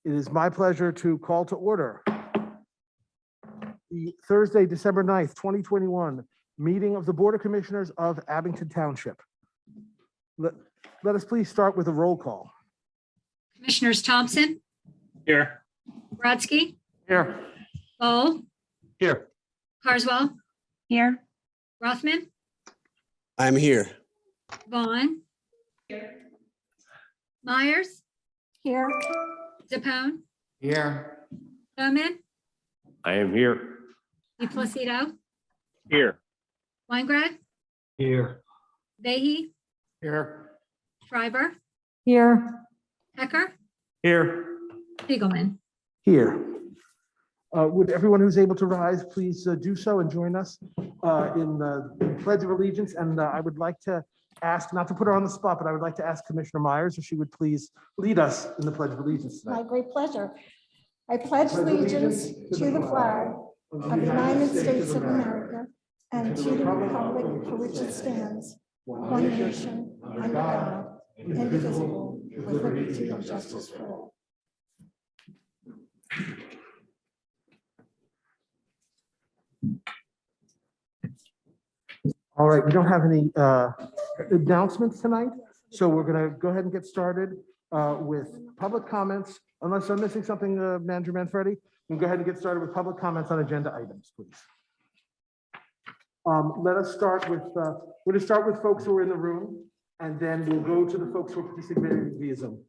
It is my pleasure to call to order the Thursday, December 9th, 2021 meeting of the Board of Commissioners of Abington Township. Let us please start with a roll call. Commissioners Thompson, Here. Brodsky, Here. Ball, Here. Carswell, Here. Rothman, I'm here. Vaughn, Myers, Here. Zepone, Here. Bowman, I am here. DePlacido, Here. Weingrad, Here. Vehy, Here. Schreiber, Here. Hecker, Here. Spiegelman. Here. Would everyone who's able to rise please do so and join us in the Pledge of Allegiance? And I would like to ask, not to put her on the spot, but I would like to ask Commissioner Myers if she would please lead us in the Pledge of Allegiance My tonight. great pleasure. I pledge allegiance to the flag of the United States of America and to the republic for which it stands, one nation, under God, indivisible, with liberty and justice for all. All right, we don't have any announcements tonight, so we're going to go ahead and get started with public comments. Unless I'm missing something, Manager Manfredi, we'll go ahead and get started with public comments on agenda items, please. Let us start with, we're going to start with folks who are in the room, and then we'll go to the folks who are participating via Zoom.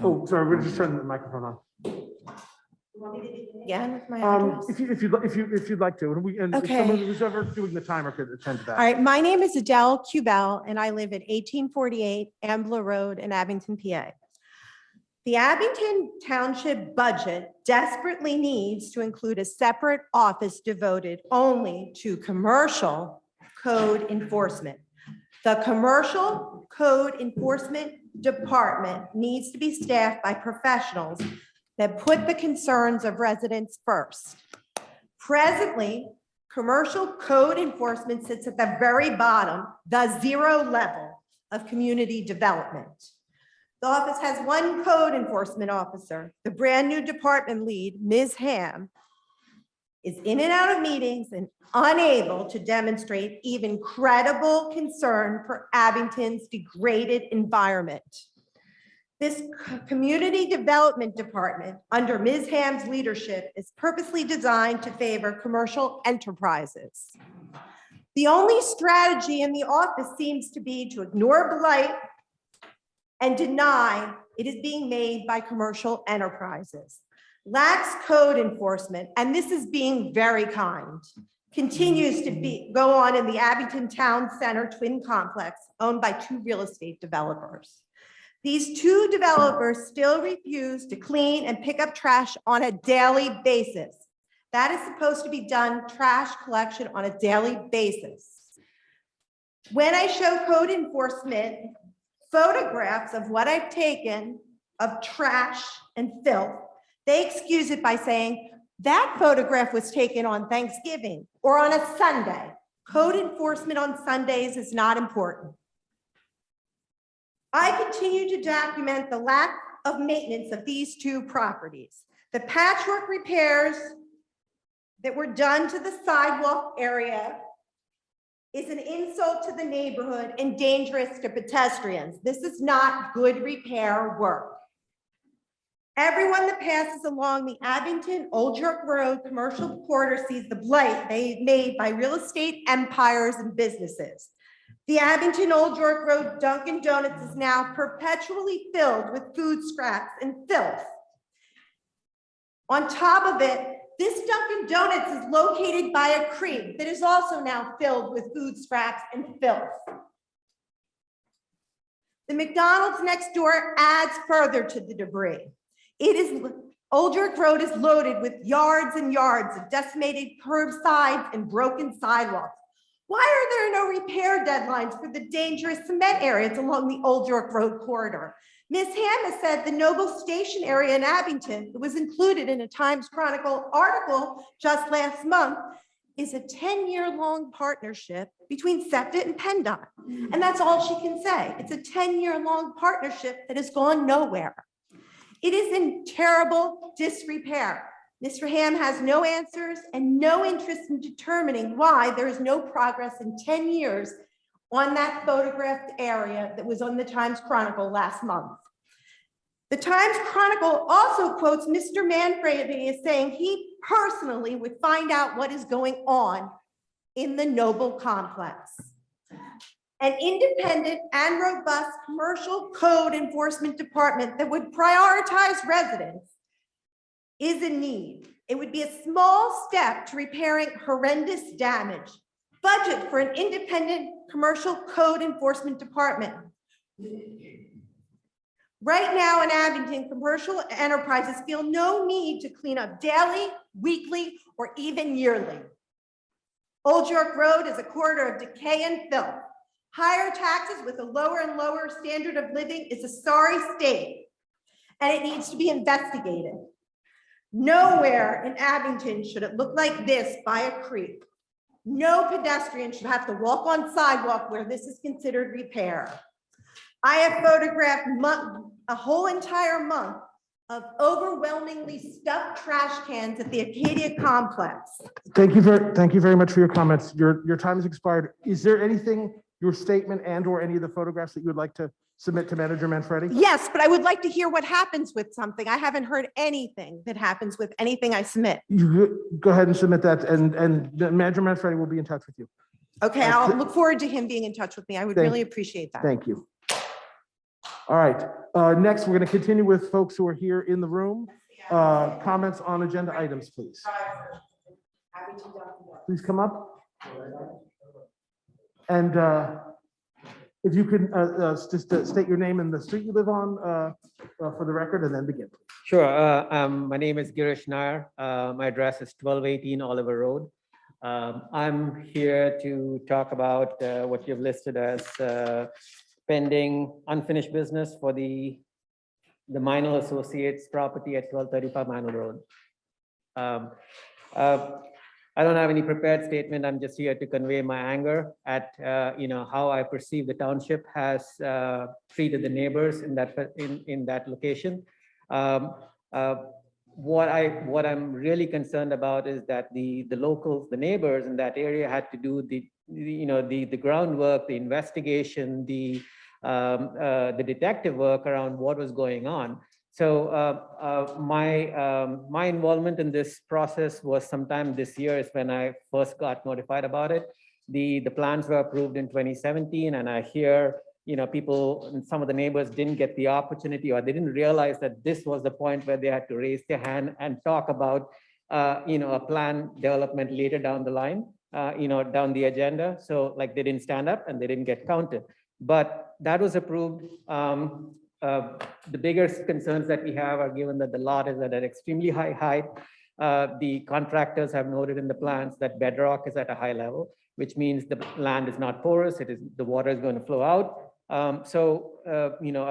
Oh, sorry, we're just turning the microphone on. Again, with my address. If you'd like to, and we, and if Okay. someone who's ever doing the timer could attend to that. All right, my name is Adele Cubell, and I live at 1848 Ambler Road in Abington, PA. The Abington Township budget desperately needs to include a separate office devoted only to commercial code enforcement. The Commercial Code Enforcement Department needs to be staffed by professionals that put the concerns of residents first. Presently, commercial code enforcement sits at the very bottom, the zero level of community development. The office has one code enforcement officer. The brand new department lead, Ms. Ham, is in and out of meetings and unable to demonstrate even credible concern for Abington's degraded environment. This community development department under Ms. Ham's leadership is purposely designed to favor commercial enterprises. The only strategy in the office seems to be to ignore blight and deny it is being made by commercial enterprises. Lacks code enforcement, and this is being very kind, continues to go on in the Abington Town Center Twin Complex owned by two real estate developers. These two developers still refuse to clean and pick up trash on a daily basis. That is supposed to be done, trash collection on a daily basis. When I show code enforcement photographs of what I've taken of trash and filth, they excuse it by saying that photograph was taken on Thanksgiving or on a Sunday. Code enforcement on Sundays is not important. I continue to document the lack of maintenance of these two properties. The patchwork repairs that were done to the sidewalk area is an insult to the neighborhood and dangerous to pedestrians. This is not good repair work. Everyone that passes along the Abington Old York Road commercial corridor sees the blight they made by real estate empires and businesses. The Abington Old York Road Dunkin' Donuts is now perpetually filled with food scraps and filth. On top of it, this Dunkin' Donuts is located by a creek that is also now filled with food scraps and filth. The McDonald's next door adds further to the debris. Old York Road is loaded with yards and yards of decimated curbsides and broken sidewalks. Why are there no repair deadlines for the dangerous cement areas along the Old York Road corridor? Ms. Ham has said the Noble Station area in Abington that was included in a Times Chronicle article just last month is a 10-year-long partnership between SEPTA and PennDOT. And that's all she can say. It's a 10-year-long partnership that has gone nowhere. It is in terrible disrepair. Mr. Ham has no answers and no interest in determining why there is no progress in 10 years on that photographed area that was on the Times Chronicle last month. The Times Chronicle also quotes Mr. Manfredi as saying he personally would find out what is going on in the Noble complex. An independent and robust commercial code enforcement department that would prioritize residents is in need. It would be a small step to repairing horrendous damage. Budget for an independent commercial code enforcement department. Right now in Abington, commercial enterprises feel no need to clean up daily, weekly, or even yearly. Old York Road is a corridor of decay and filth. Higher taxes with a lower and lower standard of living is a sorry state, and it needs to be investigated. Nowhere in Abington should it look like this by a creek. No pedestrian should have to walk on sidewalk where this is considered repair. I have photographed a whole entire month of overwhelmingly stuffed trash cans at the Acadia complex. Thank you very much for your comments. Your time has expired. Is there anything, your statement and or any of the photographs that you would like to submit to Manager Manfredi? Yes, but I would like to hear what happens with something. I haven't heard anything that happens with anything I submit. You go ahead and submit that, and Manager Manfredi will be in touch with you. Okay, I'll look forward to him being in touch with me. I would Thank- really appreciate that. Thank you. All right, next, we're going to continue with folks who are here in the room. Comments on agenda items, please. Please come up. And if you could just state your name and the street you live on for the record, and then begin. Sure. My name is Girish Nair. My address is 1218 Oliver Road. I'm here to talk about what you've listed as pending unfinished business for the Minor Associates property at 1235 Minor Road. I don't have any prepared statement. I'm just here to convey my anger at how I perceive the township has treated the neighbors in that location. What I'm really concerned about is that the locals, the neighbors in that area had to do the groundwork, the investigation, the detective work around what was going on. So my involvement in this process was sometime this year is when I first got notified about it. The plans were approved in 2017, and I hear people, and some of the neighbors didn't get the opportunity, or they didn't realize that this was the point where they had to raise their hand and talk about a plan development later down the line, down the agenda. So like they didn't stand up and they didn't get counted, but that was approved. The biggest concerns that we have are given that the lot is at an extremely high height. The contractors have noted in the plans that bedrock is at a high level, which means the land is not porous. The water is going to flow out. A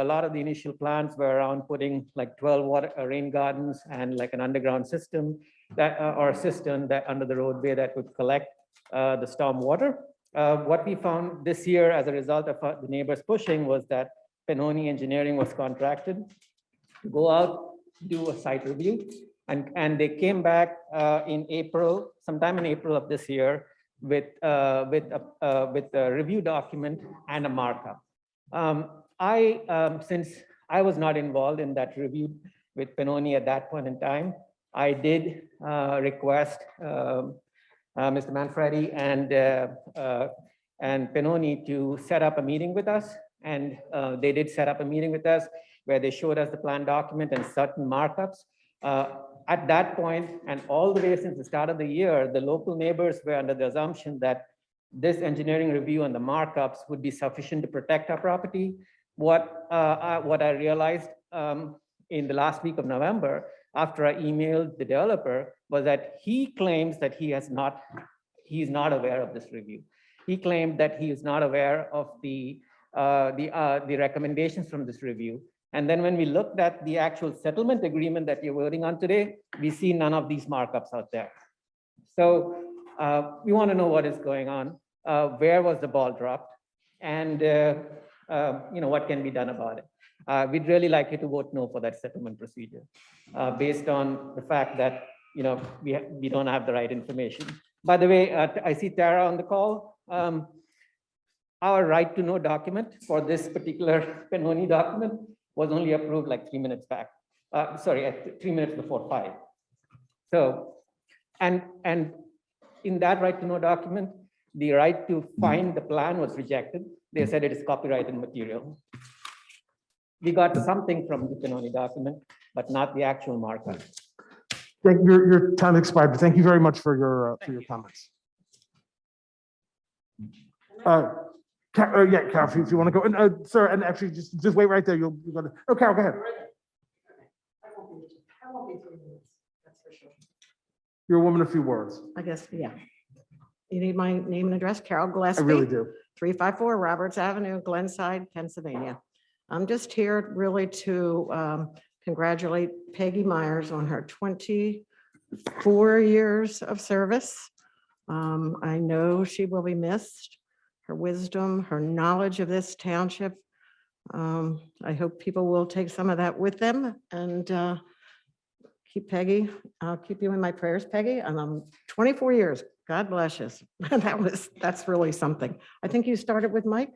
lot of the initial plans were around putting like 12 rain gardens and like an underground system or a cistern that under the roadway that would collect the storm water. What we found this year as a result of the neighbors pushing was that Pennoni Engineering was contracted to go out, do a site review, and they came back in April, sometime in April of this year, with a review document and a markup. Since I was not involved in that review with Pennoni at that point in time, I did request Mr. Manfredi and Pennoni to set up a meeting with us. And they did set up a meeting with us where they showed us the plan document and certain markups. At that point, and all the way since the start of the year, the local neighbors were under the assumption that this engineering review and the markups would be sufficient to protect our property. What I realized in the last week of November, after I emailed the developer, was that he claims that he is not aware of this review. He claimed that he is not aware of the recommendations from this review. And then when we looked at the actual settlement agreement that you're voting on today, we see none of these markups out there. So We want to know what is going on, where was the ball dropped, and what can be done about it. We'd really like you to vote no for that settlement procedure, based on the fact that we don't have the right information. By the way, I see Tara on the call. Our right to know document for this particular Benoni document was only approved like 3 minutes back. Sorry, 3 minutes before 5. So, and in that right to know document, the right to find the plan was rejected. They said it is copyrighted material. We got something from the Benoni document, but not the actual markup. Your time expired, but thank you very much for your comments. Yeah, Carol, if you want to go, sir, and actually just wait right there. You'll go to, oh, Carol, go ahead. I won't be 3 minutes, that's for sure. You're a woman of few words. I guess, yeah. You need my name and address, Carol I Gillespie. really do. 354 Roberts Avenue, Glenside, Pennsylvania. I'm just here really to congratulate Peggy Myers on her 24 years of service. I know she will be missed. Her wisdom, her knowledge of this township. I hope people will take some of that with them and keep Peggy. I'll keep you in my prayers, Peggy. And I'm 24 years. God bless you. That's really something. I think you started with Mike.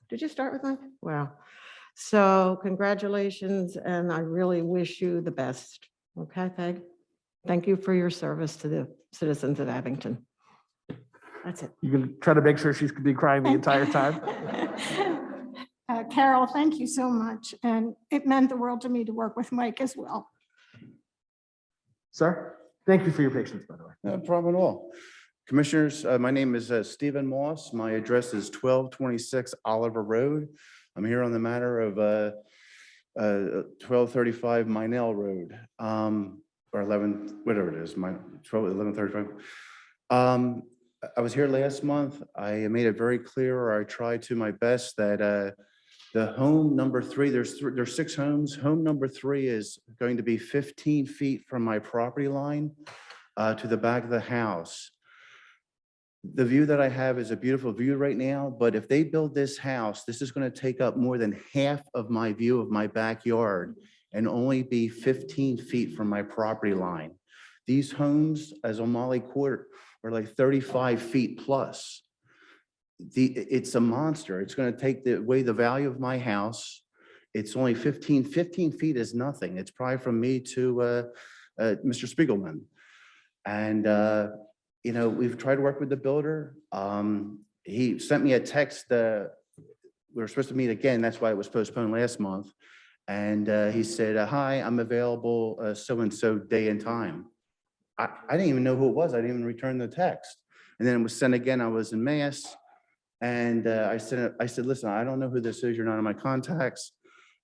Did you start with Mike? Wow. So congratulations, and I really wish you the best. Okay, Peg? Thank you for your service to the citizens of Abington. That's it. You can try to make sure she's gonna be crying the entire time. Carol, thank you so much. And it meant the world to me to work with Mike as well. Sir, thank you for your patience, by the way. No problem at all. Commissioners, my name is Stephen Moss. My address is 1226 Oliver Road. I'm here on the matter of 1235 Minell Road, or 11, whatever it is, 1135. I was here last month. I made it very clear, or I tried to my best, that the home number 3, there's 6 homes. Home number 3 is going to be 15 feet from my property line to the back of the house. The view that I have is a beautiful view right now, but if they build this house, this is going to take up more than half of my view of my backyard and only be 15 feet from my property line. These homes, as O'Malley Court, are like 35 feet plus. It's a monster. It's going to take away the value of my house. It's only 15 feet is nothing. It's probably from me to Mr. Spiegelman. And we've tried to work with the builder. He sent me a text. We were supposed to meet again. That's why it was postponed last month. And he said, hi, I'm available so-and-so day and time. I didn't even know who it was. I didn't even return the text. And then it was sent again. I was in Mass. And I said, listen, I don't know who this is. You're not in my contacts.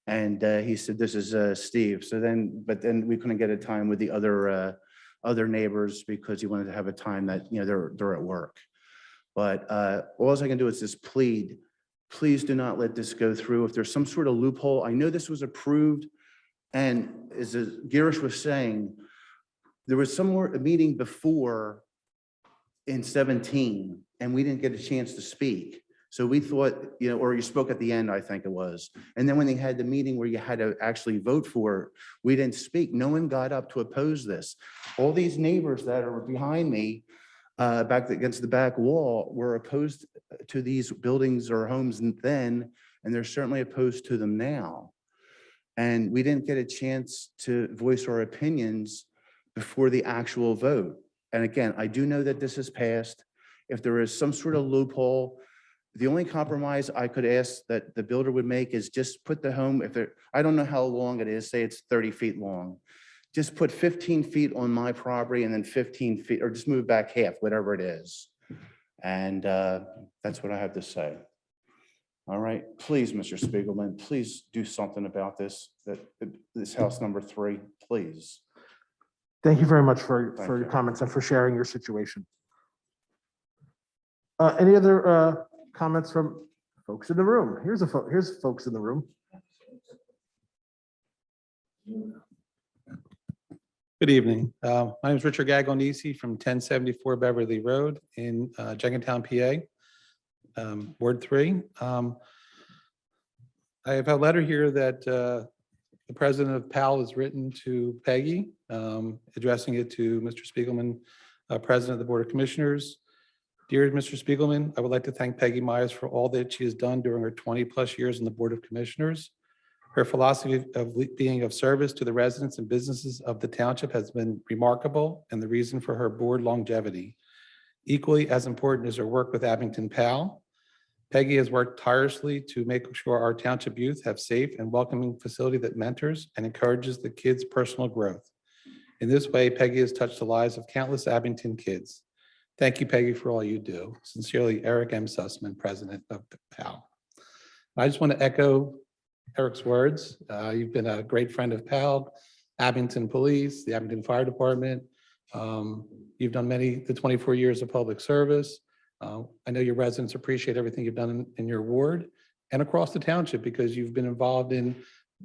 And he said, this is Steve. But then we couldn't get a time with the other neighbors because he wanted to have a time that, they're at work. But all I can do is just plead, please do not let this go through. If there's some sort of loophole, I know this was approved. And as Girish was saying, there was a meeting before in 17, and we didn't get a chance to speak. So we thought, or you spoke at the end, I think it was. And then when they had the meeting where you had to actually vote for it, we didn't speak. No one got up to oppose this. All these neighbors that are behind me, back against the back wall, were opposed to these buildings or homes then, and they're certainly opposed to them now. And we didn't get a chance to voice our opinions before the actual vote. And again, I do know that this is passed. If there is some sort of loophole, the only compromise I could ask that the builder would make is just put the home, I don't know how long it is, say it's 30 feet long. Just put 15 feet on my property and then 15 feet, or just move back half, whatever it is. And that's what I have to say. All right, please, Mr. Spiegelman, please do something about this, this house number 3, please. Thank you very much for Thank your you. comments and for sharing your situation. Any other comments from folks in the room? Here's folks in the room. Good evening. My name is Richard Gagonisi from 1074 Beverly Road in Jenkintown, PA, Ward 3. I have a letter here that the president of PAL has written to Peggy, addressing it to Mr. Spiegelman, President of the Board of Commissioners. Dear Mr. Spiegelman, I would like to thank Peggy Myers for all that she has done during her 20+ years in the Board of Commissioners. Her philosophy of being of service to the residents and businesses of the township has been remarkable and the reason for her board longevity. Equally as important is her work with Abington PAL. Peggy has worked tirelessly to make sure our township youth have safe and welcoming facility that mentors and encourages the kids' personal growth. In this way, Peggy has touched the lives of countless Abington kids. Thank you, Peggy, for all you do. Sincerely, Eric M. Sussman, President of PAL. I just want to echo Eric's words. You've been a great friend of PAL, Abington Police, the Abington Fire Department. You've done the 24 years of public service. I know your residents appreciate everything you've done in your ward and across the township because you've been involved in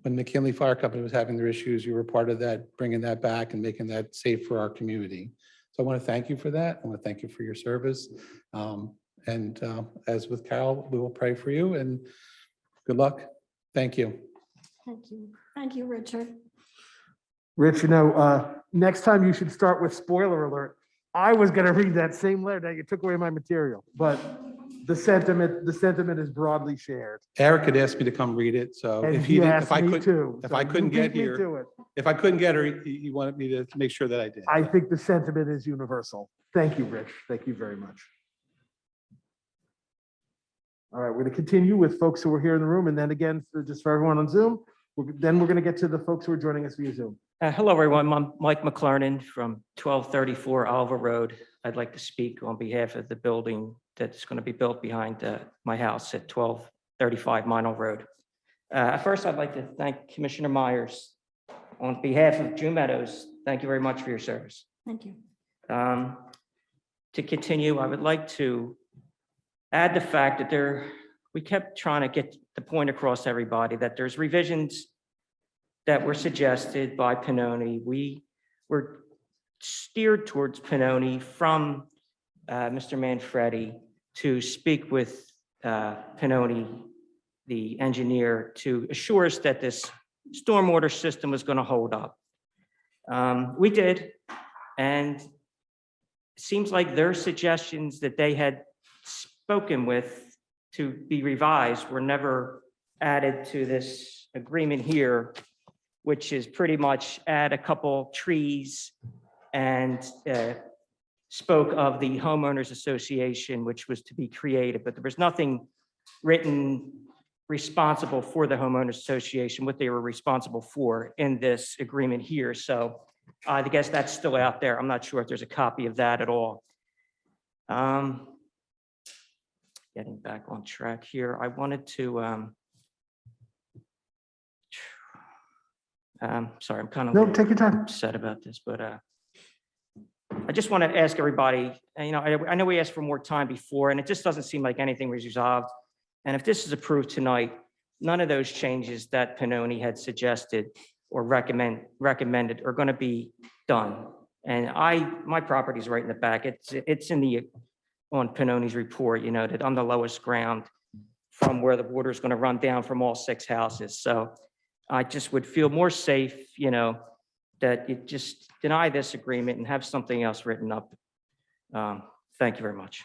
when McKinley Fire Company was having their issues, you were part of that, bringing that back and making that safe for our community. So I want to thank you for that. I want to thank you for your service. As with Carol, we will pray for you and good luck. Thank you. Thank you. Thank you, Richard. Rich, next time you should start with spoiler alert. I was going to read that same letter that you took away my material, but the sentiment is broadly shared. Eric had asked me to come read it, so And if he asked I me could, too, if so I you couldn't get beat me here, to it. if I couldn't get her, he wanted me to make sure that I did. I think the sentiment is universal. Thank you, Rich. Thank you very much. All right, we're going to continue with folks who are here in the room, and then again, just for everyone on Zoom, then we're going to get to the folks who are joining us via Zoom. Hello, everyone. I'm Mike McLernan from 1234 Oliver Road. I'd like to speak on behalf of the building that's going to be built behind my house at 1235 Minot Road. First, I'd like to thank Commissioner Myers on behalf of June Meadows. Thank you very much for your service. Thank you. To continue, I would like to add the fact that we kept trying to get the point across to everybody that there's revisions that were suggested by Pannoni. We were steered towards Pannoni from Mr. Manfredi to speak with Pannoni, the engineer, to assure us that this stormwater system was going to hold up. We did, and it seems like their suggestions that they had spoken with to be revised were never added to this agreement here, which is pretty much add a couple trees and spoke of the homeowners association, which was to be created, but there was nothing written responsible for the homeowners association, what they were responsible for in this agreement here. So I guess that's still out there. I'm not sure if there's a copy of that at all. Getting back on track here, I wanted to, sorry, I'm kind of No, take your time. upset about this, but I just want to ask everybody, I know we asked for more time before, and it just doesn't seem like anything was resolved. And if this is approved tonight, none of those changes that Pannoni had suggested or recommended are going to be done. And my property's right in the back. It's on Pannoni's report, that on the lowest ground from where the water is going to run down from all 6 houses. So I just would feel more safe, that you just deny this agreement and have something else written up. Thank you very much.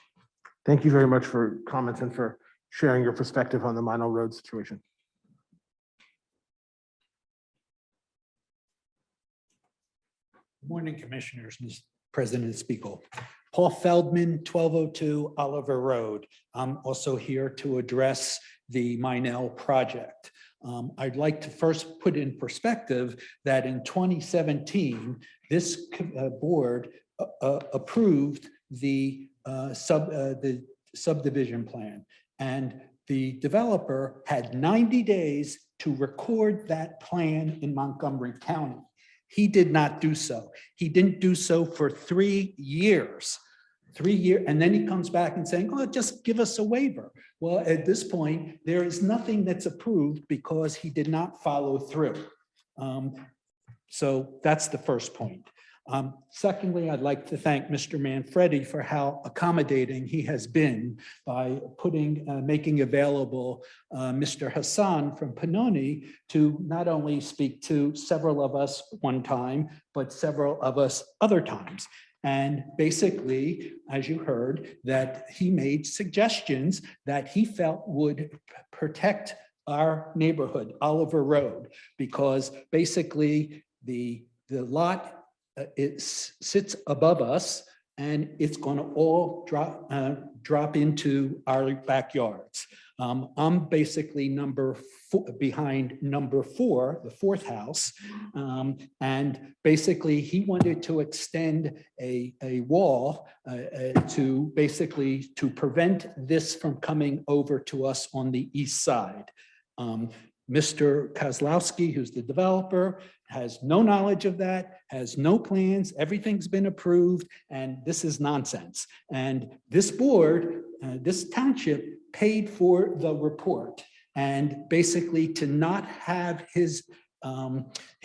Thank you very much for comments and for sharing your perspective on the Minot Road situation. Morning, Commissioners, Mr. President Spiegel. Paul Feldman, 1202 Oliver Road. I'm also here to address the Minell project. I'd like to first put in perspective that in 2017, this board approved the subdivision plan, and the developer had 90 days to record that plan in Montgomery County. He did not do so. He didn't do so for 3 years. 3 years, and then he comes back and saying, "Oh, just give us a waiver." Well, at this point, there is nothing that's approved because he did not follow through. So that's the first point. Secondly, I'd like to thank Mr. Manfredi for how accommodating he has been by making available Mr. Hassan from Panoni to not only speak to several of us one time, but several of us other times. And basically, as you heard, that he made suggestions that he felt would protect our neighborhood, Oliver Road, because basically the lot it sits above us and it's going to all drop into our backyards. I'm basically behind number 4, the 4th house. And basically he wanted to extend a wall to prevent this from coming over to us on the east side. Mr. Kozlowski, who's the developer, has no knowledge of that, has no plans, everything's been approved, and this is nonsense. And this board, this township paid for the report. And basically to not have his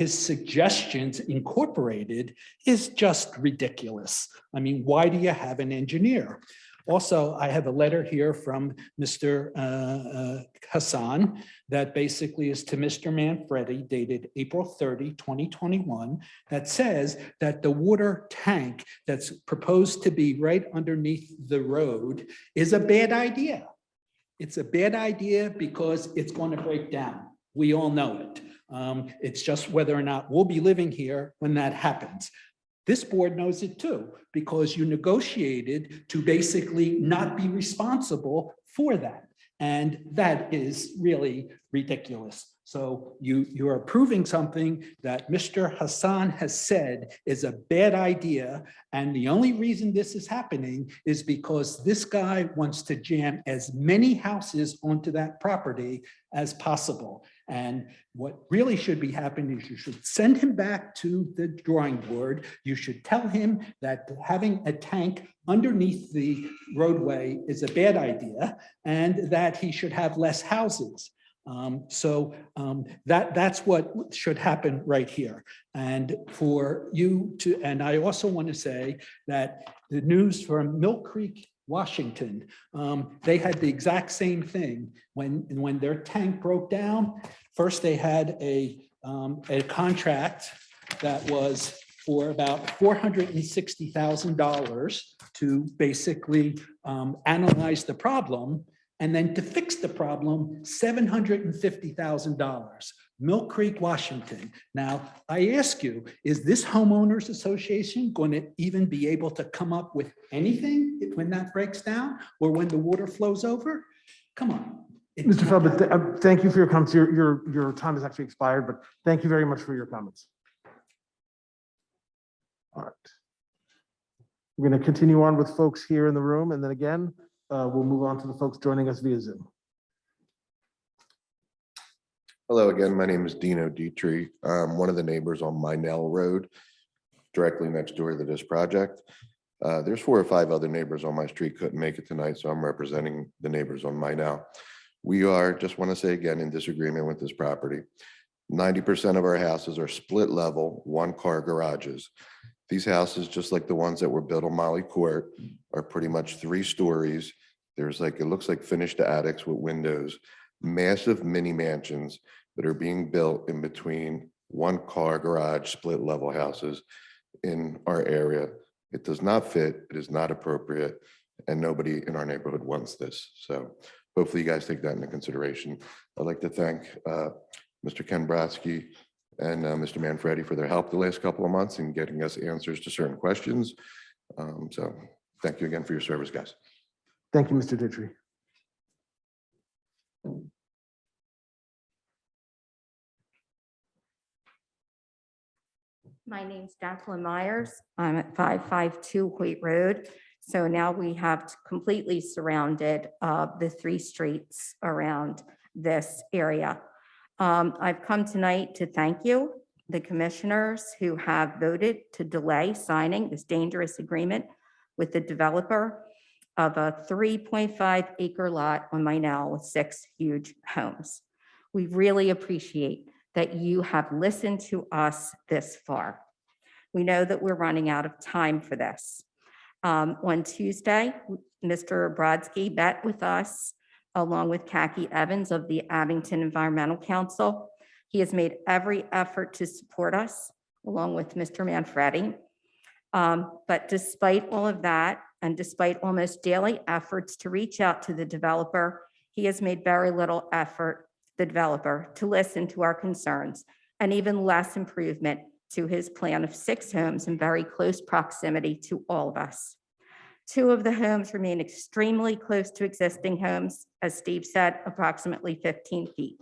suggestions incorporated is just ridiculous. I mean, why do you have an engineer? Also, I have a letter here from Mr. Hassan that basically is to Mr. Manfredi dated April 30, 2021, that says that the water tank that's proposed to be right underneath the road is a bad idea. It's a bad idea because it's going to break down. We all know it. It's just whether or not we'll be living here when that happens. This board knows it too, because you negotiated to basically not be responsible for that. And that is really ridiculous. So you're approving something that Mr. Hassan has said is a bad idea. And the only reason this is happening is because this guy wants to jam as many houses onto that property as possible. And what really should be happening is you should send him back to the drawing board. You should tell him that having a tank underneath the roadway is a bad idea and that he should have less houses. That's what should happen right here. And for you to, and I also want to say that the news from Mill Creek, Washington, they had the exact same thing when their tank broke down. First, they had a contract that was for about $460,000 to basically analyze the problem. And then to fix the problem, $750,000. Mill Creek, Washington. Now, I ask you, is this homeowners association going to even be able to come up with anything when that breaks down or when the water flows over? Come on. Mr. Feldman, thank you for your comments. Your time has actually expired, but thank you very much for your comments. All right. We're going to continue on with folks here in the room, and then again, we'll move on to the folks joining us via Zoom. Hello again, my name is Dino Dietrich. I'm one of the neighbors on Minell Road, directly next door to this project. There's 4 or 5 other neighbors on my street couldn't make it tonight, so I'm representing the neighbors on Minell. We are, just want to say again, in disagreement with this property. 90% of our houses are split level, 1-car garages. These houses, just like the ones that were built on Molly Court, are pretty much 3 stories. There's like, it looks like finished attics with windows, massive mini mansions that are being built in between 1-car garage split level houses in our area. It does not fit, it is not appropriate, and nobody in our neighborhood wants this. So hopefully you guys take that into consideration. I'd like to thank Mr. Ken Bratsky and Mr. Manfredi for their help the last couple of months in getting us answers to certain questions. So thank you again for your service, guys. Thank you, Mr. Dittrey. My name's Jacqueline Myers. I'm at 552 Hoyt Road. So now we have completely surrounded the 3 streets around this area. I've come tonight to thank you, the commissioners who have voted to delay signing this dangerous agreement with the developer of a 3.5 acre lot on Minell with 6 huge homes. We really appreciate that you have listened to us this far. We know that we're running out of time for this. On Tuesday, Mr. Brodsky met with us along with Khaki Evans of the Abington Environmental Council. He has made every effort to support us, along with Mr. Manfredi. But despite all of that, and despite almost daily efforts to reach out to the developer, he has made very little effort, the developer, to listen to our concerns, and even less improvement to his plan of 6 homes in very close proximity to all of us. 2 of the homes remain extremely close to existing homes, as Steve said, approximately 15 feet.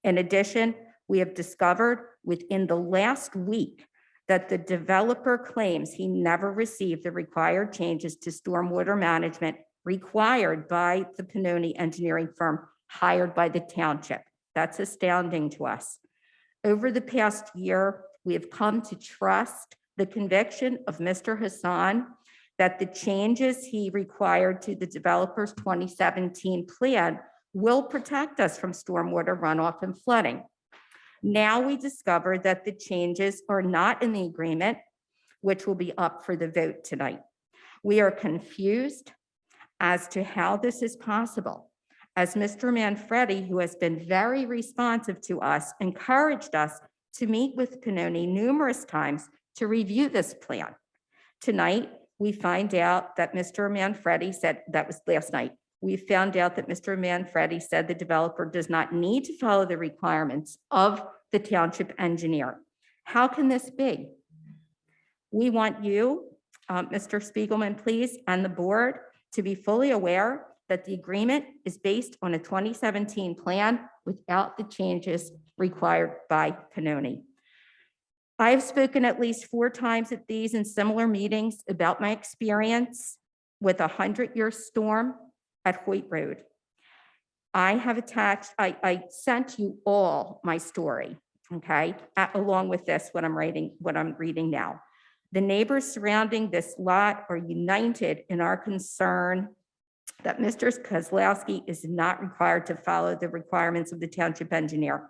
In addition, we have discovered within the last week that the developer claims he never received the required changes to stormwater management required by the Pannoni engineering firm hired by the township. That's astounding to us. Over the past year, we have come to trust the conviction of Mr. Hassan that the changes he required to the developer's 2017 plan will protect us from stormwater runoff and flooding. Now we discover that the changes are not in the agreement, which will be up for the vote tonight. We are confused as to how this is possible, as Mr. Manfredi, who has been very responsive to us, encouraged us to meet with Pannoni numerous times to review this plan. Tonight, we find out that Mr. Manfredi said, that was last night, we found out that Mr. Manfredi said the developer does not need to follow the requirements of the township engineer. How can this be? We want you, Mr. Spiegelman, please, and the board to be fully aware that the agreement is based on a 2017 plan without the changes required by Pannoni. I have spoken at least 4 times at these and similar meetings about my experience with a 100-year storm at Hoyt Road. I have attached, I sent you all my story, okay, along with this, what I'm reading now. The neighbors surrounding this lot are united in our concern that Mr. Kozlowski is not required to follow the requirements of the township engineer.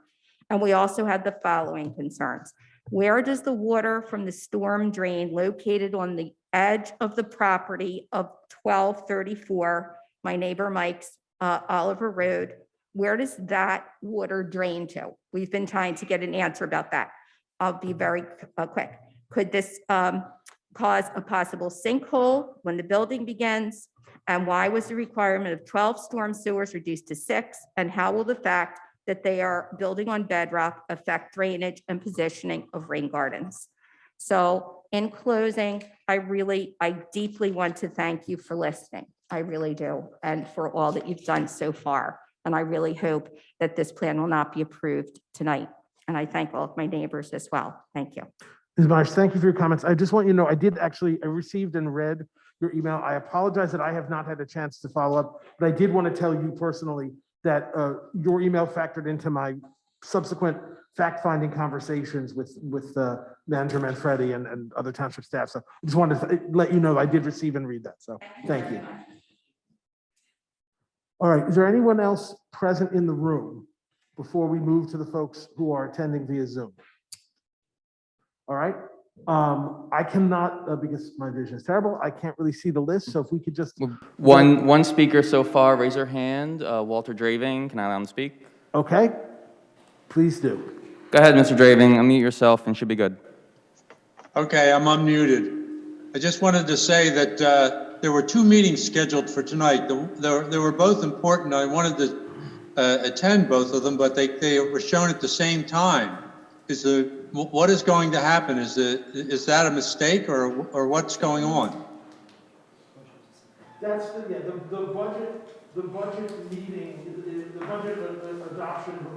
And we also had the following concerns. Where does the water from the storm drain located on the edge of the property of 1234, my neighbor Mike's Oliver Road, where does that water drain to? We've been trying to get an answer about that. I'll be very quick. Could this cause a possible sinkhole when the building begins? And why was the requirement of 12 storm sewers reduced to 6? And how will the fact that they are building on bedrock affect drainage and positioning of rain gardens? So in closing, I deeply want to thank you for listening. I really do. And for all that you've done so far. And I really hope that this plan will not be approved tonight. And I thank all of my neighbors as well. Thank you. Ms. Myers, thank you for your comments. I just want you to know, I received and read your email. I apologize that I have not had a chance to follow up, but I did want to tell you personally that your email factored into my subsequent fact-finding conversations with Manager Manfredi and other township staff. So I just wanted to let you know I did receive and read that. So thank you. All right, is there anyone else present in the room before we move to the folks who are attending via Zoom? All right, I cannot, because my vision is terrible, I can't really see the list, so if we could just. One speaker so far, raise your hand. Walter Draving, can I allow him to speak? Okay, please do. Go ahead, Mr. Draving, unmute yourself and should be good. Okay, I'm unmuted. I just wanted to say that there were 2 meetings scheduled for tonight. They were both important. I wanted to attend both of them, but they were shown at the same time. What is going to happen? Is that a mistake or what's going on? That's the budget meeting, the budget adoption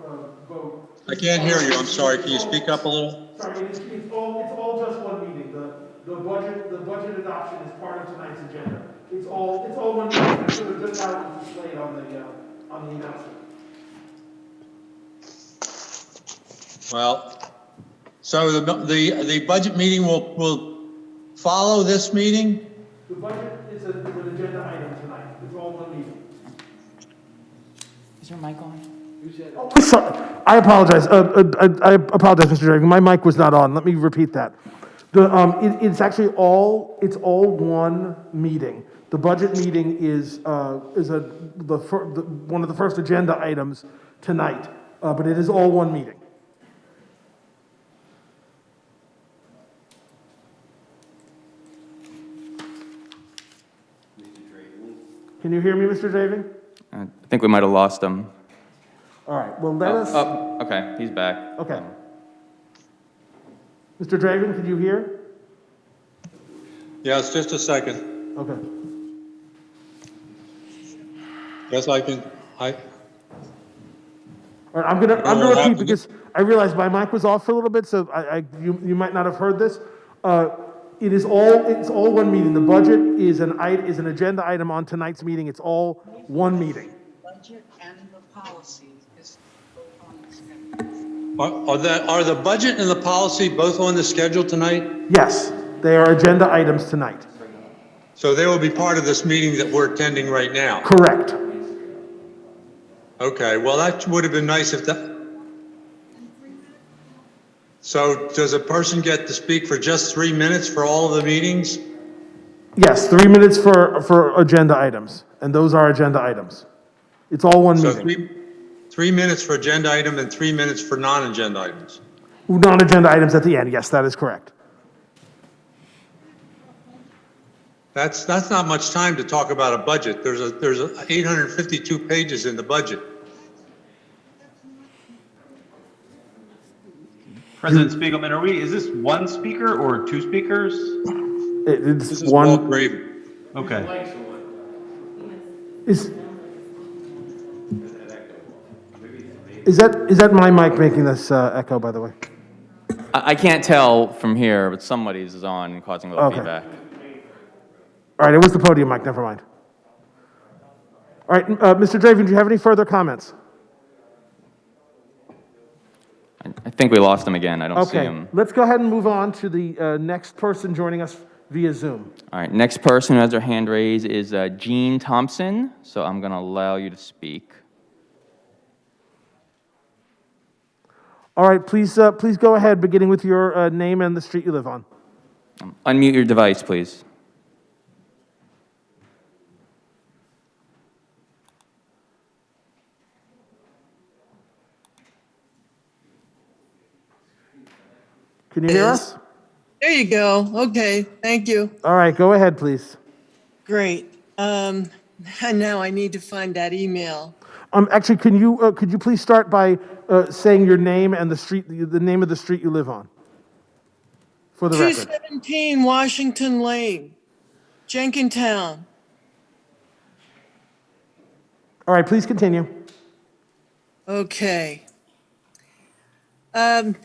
vote. I can't hear you. I'm sorry. Can you speak up a little? Sorry, it's all just one meeting. The budget adoption is part of tonight's agenda. It's all one meeting. I should have just had it displayed on the announcement. Well, so the budget meeting will follow this meeting? The budget is an agenda item tonight. It's all one meeting. Is your mic on? Oh, sorry. I apologize. I apologize, Mr. Dragon. My mic was not on. Let me repeat that. It's actually it's all one meeting. The budget meeting is one of the first agenda items tonight, but it is all one meeting. Can you hear me, Mr. Draven? I think we might have lost him. All right, well, let us, Oh, okay, he's back. okay. Mr. Draven, can you hear? Yes, just a second. Okay. Yes, I can, All right, I'm gonna repeat because I realized my mic was off for a little bit, so you might not have heard this. It's all one meeting. The budget is an agenda item on tonight's meeting. It's all one meeting. Budget and the policy is both on the schedule. are the budget and the policy both on the schedule tonight? Yes, they are agenda items tonight. So they will be part of this meeting that we're attending right now? Correct. Okay, well, that would have been nice if that. So does a person get to speak for just 3 minutes for all of the meetings? Yes, 3 minutes for agenda items, and those are agenda items. It's all one So meeting. 3 minutes for agenda item and 3 minutes for non-agenda items. Non-agenda items at the end. Yes, that is correct. That's not much time to talk about a budget. There's 852 pages in the budget. President Spiegelman, is this one speaker or two speakers? It's This is Walt Graven. Okay. Is that my mic making this echo, by the way? I can't tell from here, but somebody's is on and causing a little Okay. feedback. All right, it was the podium mic, never mind. All right, Mr. Draven, do you have any further comments? I think we lost him again. I don't see Okay, him. let's go ahead and move on to the next person joining us via Zoom. All right, next person who has their hand raised is Jean Thompson, so I'm going to allow you to speak. All right, please go ahead, beginning with your name and the street you live on. Unmute your device, please. Can you hear us? There you go. Okay, thank you. All right, go ahead, please. Great. And now I need to find that email. Actually, could you please start by saying your name and the name of the street you live on, for the record. 217 Washington Lane, Jenkintown. All right, please continue. Okay.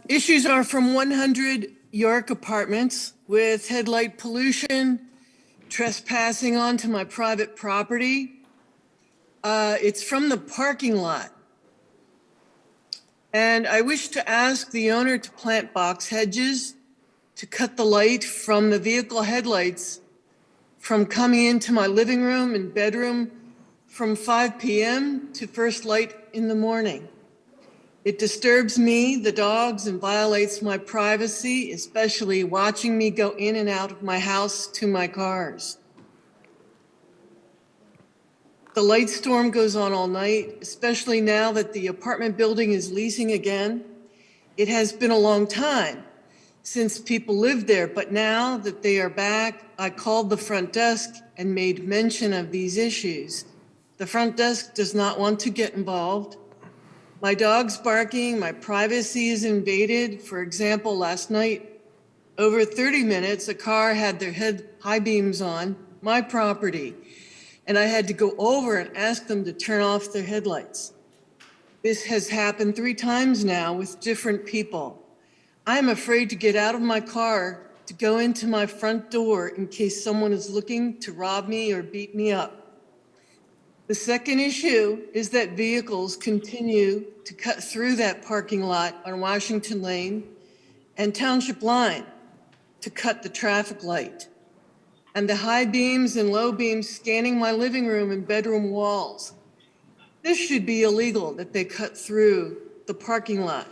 Issues are from 100 York Apartments with headlight pollution, trespassing onto my private property. It's from the parking lot. And I wish to ask the owner to plant box hedges to cut the light from the vehicle headlights from coming into my living room and bedroom from 5 p.m. to first light in the morning. It disturbs me, the dogs, and violates my privacy, especially watching me go in and out of my house to my cars. The light storm goes on all night, especially now that the apartment building is leasing again. It has been a long time since people lived there, but now that they are back, I called the front desk and made mention of these issues. The front desk does not want to get involved. My dog's barking, my privacy is invaded. For example, last night, over 30 minutes, a car had their high beams on my property, and I had to go over and ask them to turn off their headlights. This has happened 3 times now with different people. I'm afraid to get out of my car to go into my front door in case someone is looking to rob me or beat me up. The second issue is that vehicles continue to cut through that parking lot on Washington Lane and Township line to cut the traffic light. And the high beams and low beams scanning my living room and bedroom walls. This should be illegal that they cut through the parking lot.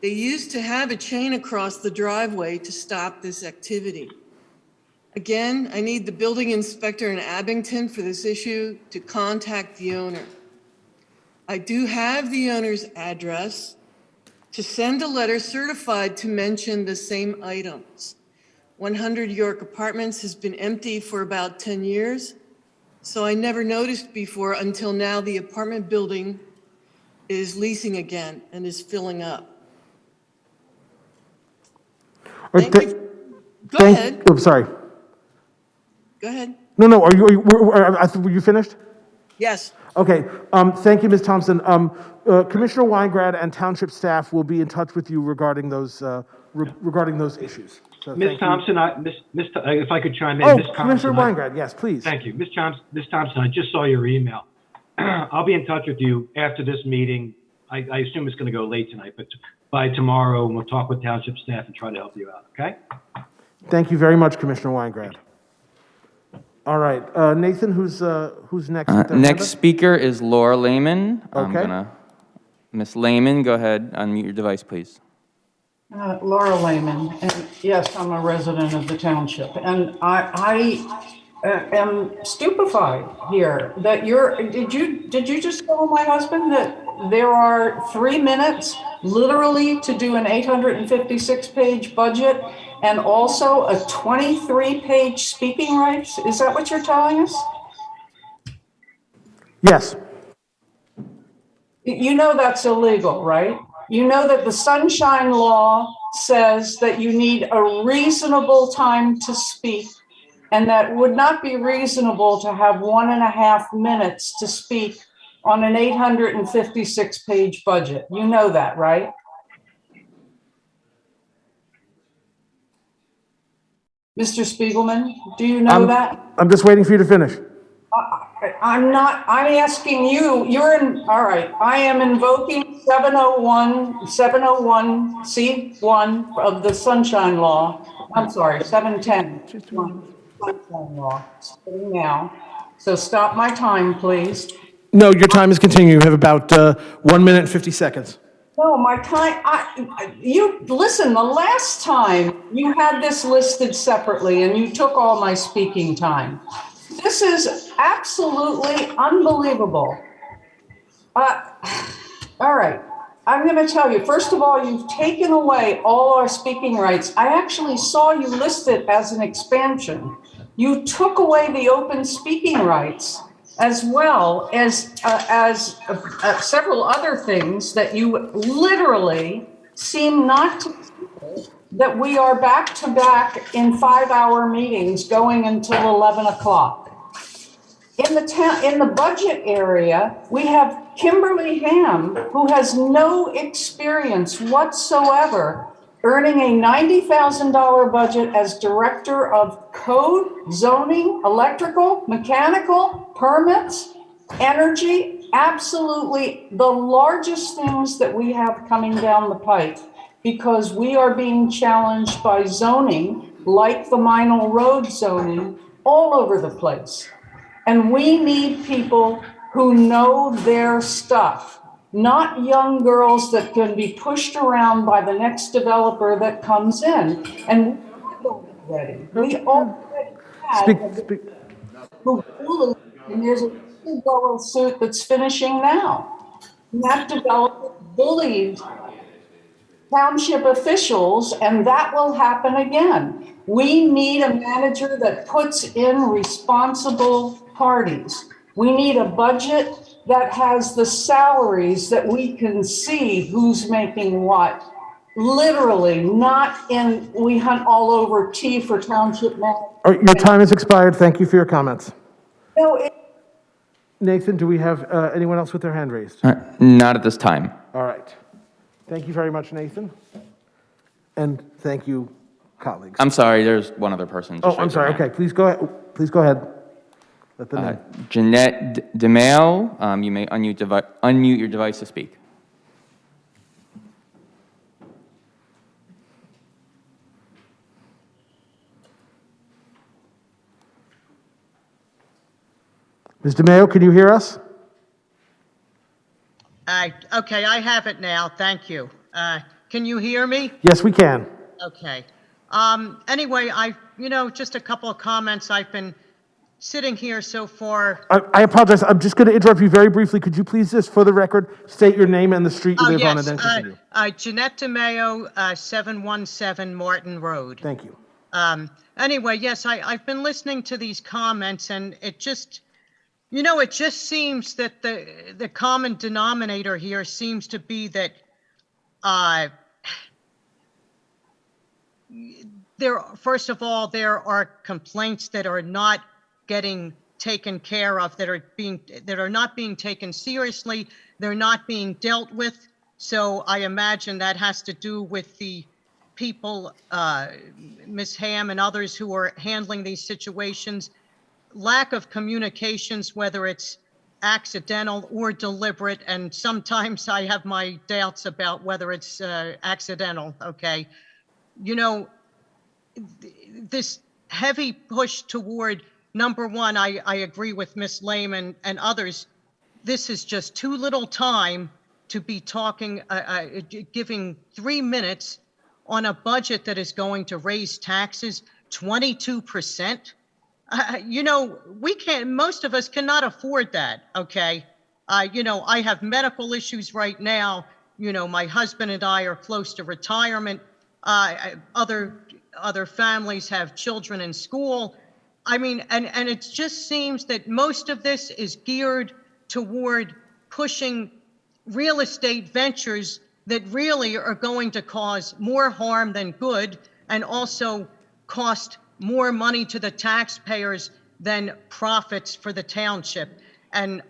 They used to have a chain across the driveway to stop this activity. Again, I need the building inspector in Abington for this issue to contact the owner. I do have the owner's address to send a letter certified to mention the same items. 100 York Apartments has been empty for about 10 years, so I never noticed before until now the apartment building is leasing again and is filling up. Thank you. Go ahead. I'm sorry. Go ahead. No, were you finished? Yes. Okay, thank you, Ms. Thompson. Commissioner Weingrad and Township staff will be in touch with you regarding those issues. So Ms. thank you. Thompson, if I could chime in. Oh, Ms. Thompson, Commissioner Weingrad, yes, please. Thank you. Ms. Thompson, I just saw your email. I'll be in touch with you after this meeting. I assume it's going to go late tonight, but by tomorrow, we'll talk with Township staff and try to help you out, okay? Thank you very much, Commissioner Weingrad. All right, Nathan, who's next? with their hand Next up? speaker is Laura Lehman. I'm Okay. gonna, Miss Lehman, go ahead, unmute your device, please. Laura Lehman, and yes, I'm a resident of the township, and I am stupefied here that did you just tell my husband that there are 3 minutes literally to do an 856-page budget and also a 23-page speaking rights? Is that what you're telling us? Yes. You know that's illegal, right? You know that the Sunshine Law says that you need a reasonable time to speak, and that would not be reasonable to have 1.5 minutes to speak on an 856-page budget. You know that, right? Mr. Spiegelman, do you know that? I'm just waiting for you to finish. I'm not, I'm asking you, you're in, all right, I am invoking 701 C1 of the Sunshine Law. I'm sorry, 710. Sunshine Law, starting now. So stop my time, please. No, your time is continuing. You have about 1 minute and 50 seconds. No, my time, you, listen, the last time you had this listed separately and you took all my speaking time. This is absolutely unbelievable. All right, I'm going to tell you, first of all, you've taken away all our speaking rights. I actually saw you listed as an expansion. You took away the open speaking rights as well as several other things that you literally seem not to, that we are back to back in 5-hour meetings going until 11 o'clock. In the budget area, we have Kimberly Ham, who has no experience whatsoever, earning a $90,000 budget as director of code, zoning, electrical, mechanical, permits, energy, absolutely the largest things that we have coming down the pike, because we are being challenged by zoning, like the Minor Road zoning, all over the place. And we need people who know their stuff, not young girls that can be pushed around by the next developer that comes in. And we already had who bullied, and there's a whistleblower suit that's finishing now. And that developer bullied township officials, and that will happen again. We need a manager that puts in responsible parties. We need a budget that has the salaries that we can see who's making what. Literally, not in, we hunt all over T for township manager. Your time has expired. Thank you for your comments. No, Nathan, do we have anyone else with their hand raised? Not at this time. All right. Thank you very much, Nathan. And thank you, colleagues. I'm sorry, there's one other person. just Oh, I'm raised their sorry. hand. Okay, please go ahead. Please go ahead. Let them know. Jeanette DeMail, you may unmute your device to speak. Ms. DeMayo, can you hear us? Okay, I have it now. Thank you. Can you hear me? Yes, we can. Okay. Anyway, just a couple of comments. I've been sitting here so far. I apologize. I'm just going to interrupt you very briefly. Could you please just, for the record, state your name and the street you Oh, live on and yes, then continue? Jeanette DeMayo, 717 Martin Road. Thank you. Anyway, yes, I've been listening to these comments and it just seems that the common denominator here seems to be that first of all, there are complaints that are not getting taken care of, that are not being taken seriously. They're not being dealt with. So I imagine that has to do with the people, Ms. Ham and others who are handling these situations. Lack of communications, whether it's accidental or deliberate, and sometimes I have my doubts about whether it's accidental, okay? This heavy push toward, number one, I agree with Ms. Lehman and others, this is just too little time to be talking, giving 3 minutes on a budget that is going to raise taxes 22%. Most of us cannot afford that, okay? I have medical issues right now. My husband and I are close to retirement. Other families have children in school. I mean, and it just seems that most of this is geared toward pushing real estate ventures that really are going to cause more harm than good and also cost more money to the taxpayers than profits for the township. And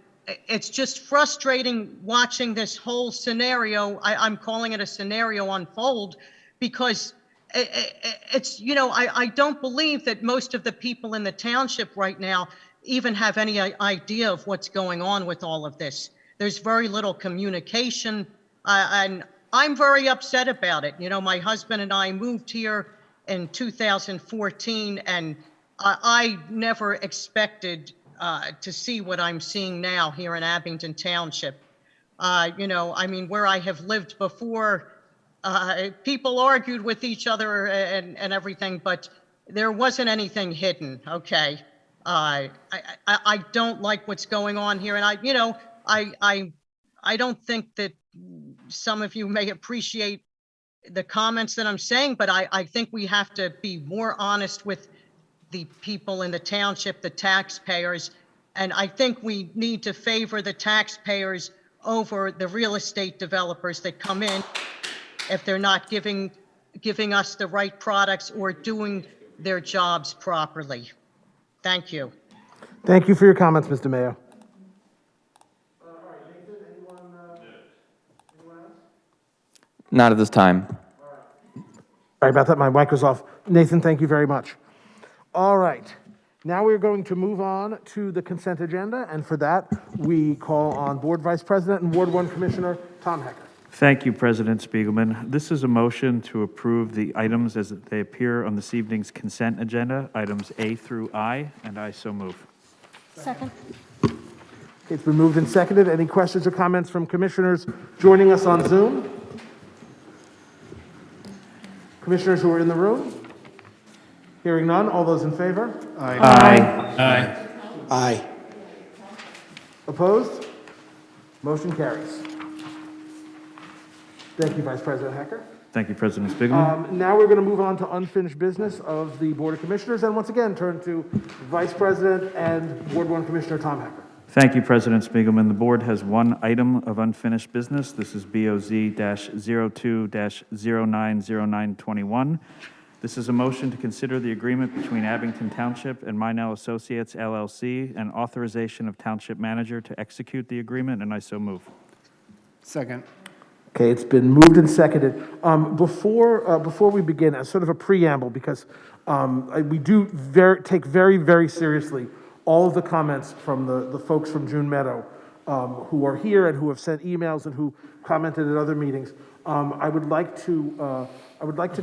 it's just frustrating watching this whole scenario. I'm calling it a scenario unfold because I don't believe that most of the people in the township right now even have any idea of what's going on with all of this. There's very little communication, and I'm very upset about it. My husband and I moved here in 2014, and I never expected to see what I'm seeing now here in Abington Township. Where I have lived before, people argued with each other and everything, but there wasn't anything hidden, okay? I don't like what's going on here, and I don't think that some of you may appreciate the comments that I'm saying, but I think we have to be more honest with the people in the township, the taxpayers, and I think we need to favor the taxpayers over the real estate developers that come in if they're not giving us the right products or doing their jobs properly. Thank you. Thank you for your comments, Mr. Mayo. Not at this time. Sorry about that, my mic was off. Nathan, thank you very much. All right, now we're going to move on to the consent agenda, and for that, we call on Board Vice President and Ward 1 Commissioner Tom Hecker. Thank you, President Spiegelman. This is a motion to approve the items as they appear on this evening's consent agenda, items A through I, and I so move. Second. It's been moved and seconded. Any questions or comments from commissioners joining us on Zoom? Commissioners who are in the room? Hearing none, all those in favor? Aye. Aye. Aye. Opposed? Motion carries. Thank you, Vice President Hecker. Thank you, President Spiegelman. Now we're going to move on to unfinished business of the Board of Commissioners, and once again, turn to Vice President and Ward 1 Commissioner Tom Hecker. Thank you, President Spiegelman. The board has one item of unfinished business. This is BOZ-02-090921. This is a motion to consider the agreement between Abington Township and Minell Associates LLC and authorization of Township Manager to execute the agreement, and I so move. Second. Okay, it's been moved and seconded. Before we begin, as sort of a preamble, because we do take very, very seriously all of the comments from the folks from June Meadow who are here and who have sent emails and who commented at other meetings. I would like to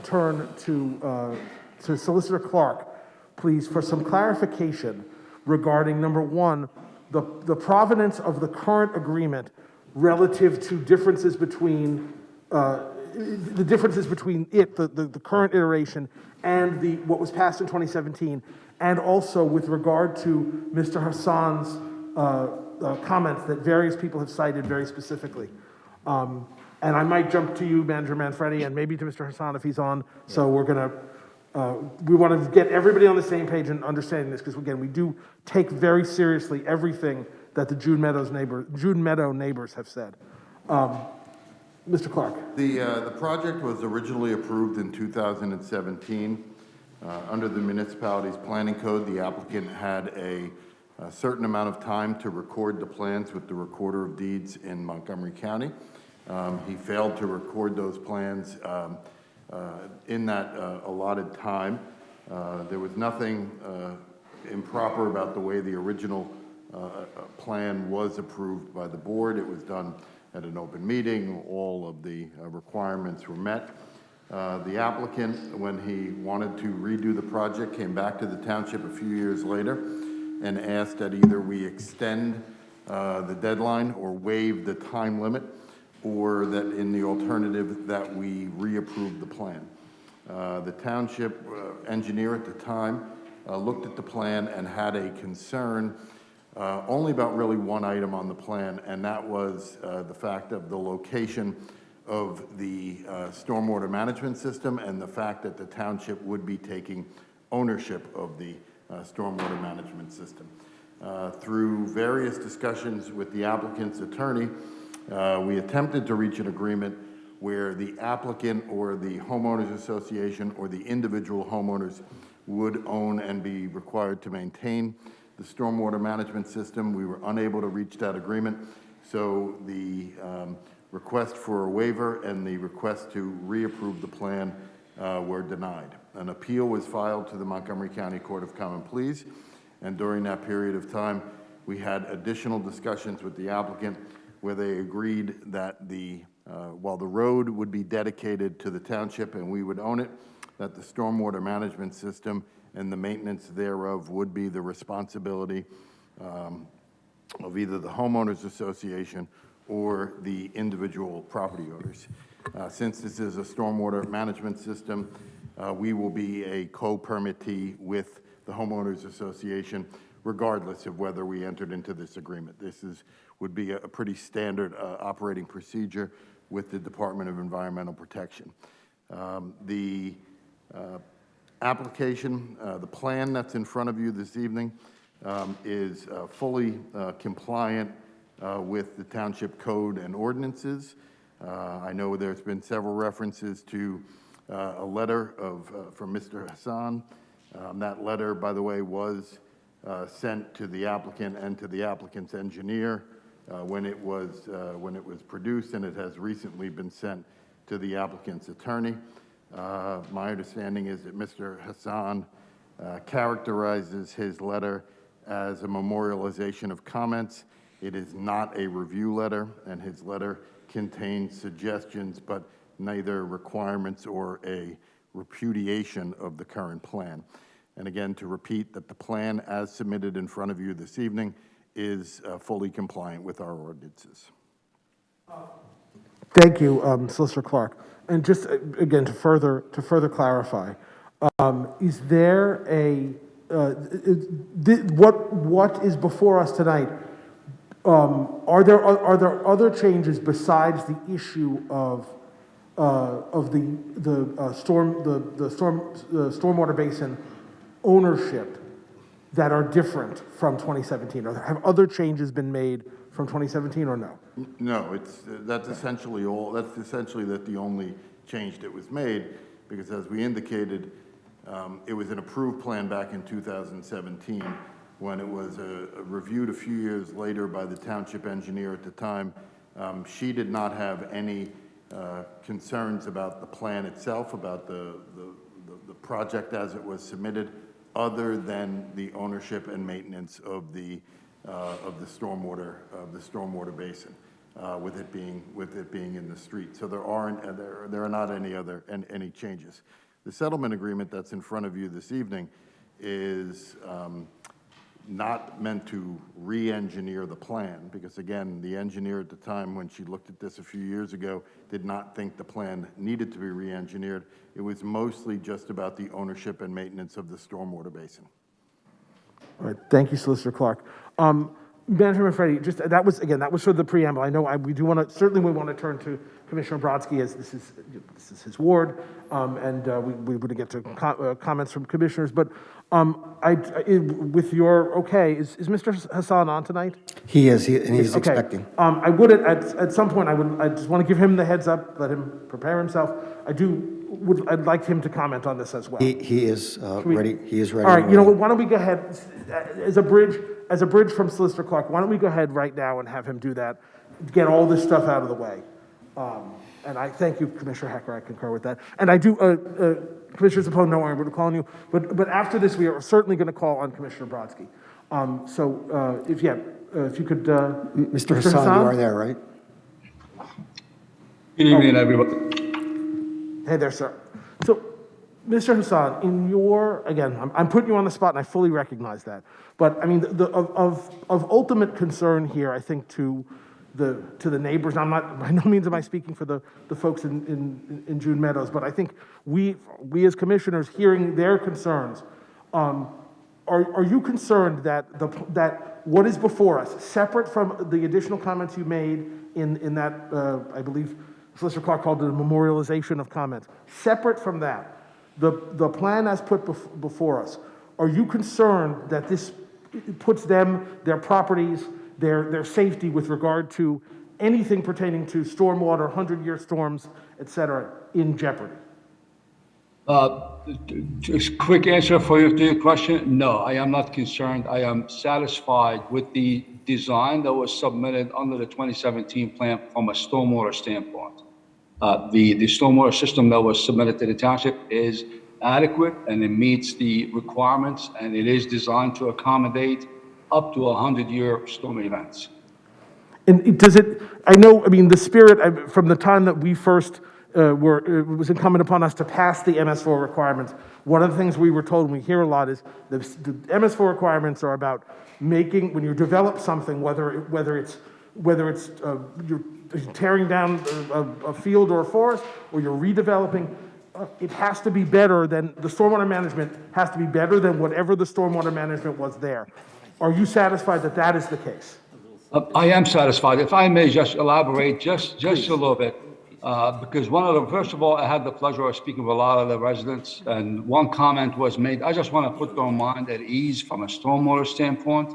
turn to Solicitor Clark, please, for some clarification regarding, number one, the provenance of the current agreement relative to differences between the differences between the current iteration and what was passed in 2017, and also with regard to Mr. Hassan's comments that various people have cited very specifically. And I might jump to you, Manager Manfredi, and maybe to Mr. Hassan if he's on. So we want to get everybody on the same page and understanding this, because again, we do take very seriously everything that the June Meadow neighbors have said. Mr. Clark. The project was originally approved in 2017. Under the municipality's planning code, the applicant had a certain amount of time to record the plans with the Recorder of Deeds in Montgomery County. He failed to record those plans in that allotted time. There was nothing improper about the way the original plan was approved by the board. It was done at an open meeting. All of the requirements were met. The applicant, when he wanted to redo the project, came back to the township a few years later and asked that either we extend the deadline or waive the time limit, or that in the alternative that we reapprove the plan. The township engineer at the time looked at the plan and had a concern only about really one item on the plan, and that was the fact of the location of the stormwater management system and the fact that the township would be taking ownership of the stormwater management system. Through various discussions with the applicant's attorney, we attempted to reach an agreement where the applicant or the homeowners association or the individual homeowners would own and be required to maintain the stormwater management system. We were unable to reach that agreement, so the request for a waiver and the request to reapprove the plan were denied. An appeal was filed to the Montgomery County Court of Common Pleas, and during that period of time, we had additional discussions with the applicant where they agreed that while the road would be dedicated to the township and we would own it, that the stormwater management system and the maintenance thereof would be the responsibility of either the homeowners association or the individual property owners. Since this is a stormwater management system, we will be a co-permittee with the homeowners association, regardless of whether we entered into this agreement. This would be a pretty standard operating procedure with the Department of Environmental Protection. The application, the plan that's in front of you this evening is fully compliant with the township code and ordinances. I know there's been several references to a letter from Mr. Hassan. That letter, by the way, was sent to the applicant and to the applicant's engineer when it was produced, and it has recently been sent to the applicant's attorney. My understanding is that Mr. Hassan characterizes his letter as a memorialization of comments. It is not a review letter, and his letter contains suggestions, but neither requirements or a repudiation of the current plan. And again, to repeat that the plan as submitted in front of you this evening is fully compliant with our ordinances. Thank you, Solicitor Clark. And just again, to further clarify, is there what is before us tonight? Are there other changes besides the issue of the stormwater basin ownership that are different from 2017? Or have other changes been made from 2017 or no? No, that's essentially all. That's essentially the only change that was made, because as we indicated, it was an approved plan back in 2017. When it was reviewed a few years later by the township engineer at the time, she did not have any concerns about the plan itself, about the project as it was submitted, other than the ownership and maintenance of the stormwater basin, with it being in the street. So there are not any changes. The settlement agreement that's in front of you this evening is not meant to re-engineer the plan, because again, the engineer at the time, when she looked at this a few years ago, did not think the plan needed to be re-engineered. It was mostly just about the ownership and maintenance of the stormwater basin. All right, thank you, Solicitor Clark. Benjamin Freddie, just, that was sort of the preamble. I know we do want to, certainly we want to turn to Commissioner Brodsky, as this is his ward, and we would get to comments from commissioners, but with your okay, is Mr. Hassan on tonight? He is, and he's Okay. expecting. I would, at some point, I just want to give him the heads up, let him prepare himself. I'd like him to comment on this as well. He is ready, he is ready. All right, and you know what, willing. why don't we go ahead, as a bridge from Solicitor Clark, why don't we go ahead right now and have him do that, get all this stuff out of the way. And I thank you, Commissioner Hecker, I concur with that. And I do, Commissioner Zapone, no, I'm going to call on you, but after this, we are certainly going to call on Commissioner Brodsky. If you could. Mr. Hassan, you are there, right? Good evening, everyone. Hey there, sir. So, Mr. Hassan, in your, again, I'm putting you on the spot and I fully recognize that. But I mean, of ultimate concern here, I think to the neighbors, I'm not, by no means am I speaking for the folks in June Meadows, but I think we as commissioners hearing their concerns, are you concerned that what is before us, separate from the additional comments you made in that, I believe Solicitor Clark called it a memorialization of comments, separate from that, the plan as put before us, are you concerned that this puts them, their properties, their safety with regard to anything pertaining to stormwater, 100-year storms, et cetera, in jeopardy? Just quick answer for your question. No, I am not concerned. I am satisfied with the design that was submitted under the 2017 plan from a stormwater standpoint. The stormwater system that was submitted to the township is adequate and it meets the requirements, and it is designed to accommodate up to 100-year storm events. And does it, I know, I mean, the spirit, from the time that we first it was incumbent upon us to pass the MS4 requirements, one of the things we were told, and we hear a lot, is the MS4 requirements are about making, when you develop something, whether it's you're tearing down a field or a forest, or you're redeveloping, it has to be better than, the stormwater management has to be better than whatever the stormwater management was there. Are you satisfied that that is the case? I am satisfied. If I may just elaborate just a little bit, because first of all, I had the pleasure of speaking with a lot of the residents, and one comment was made. I just want to put their mind at ease from a stormwater standpoint.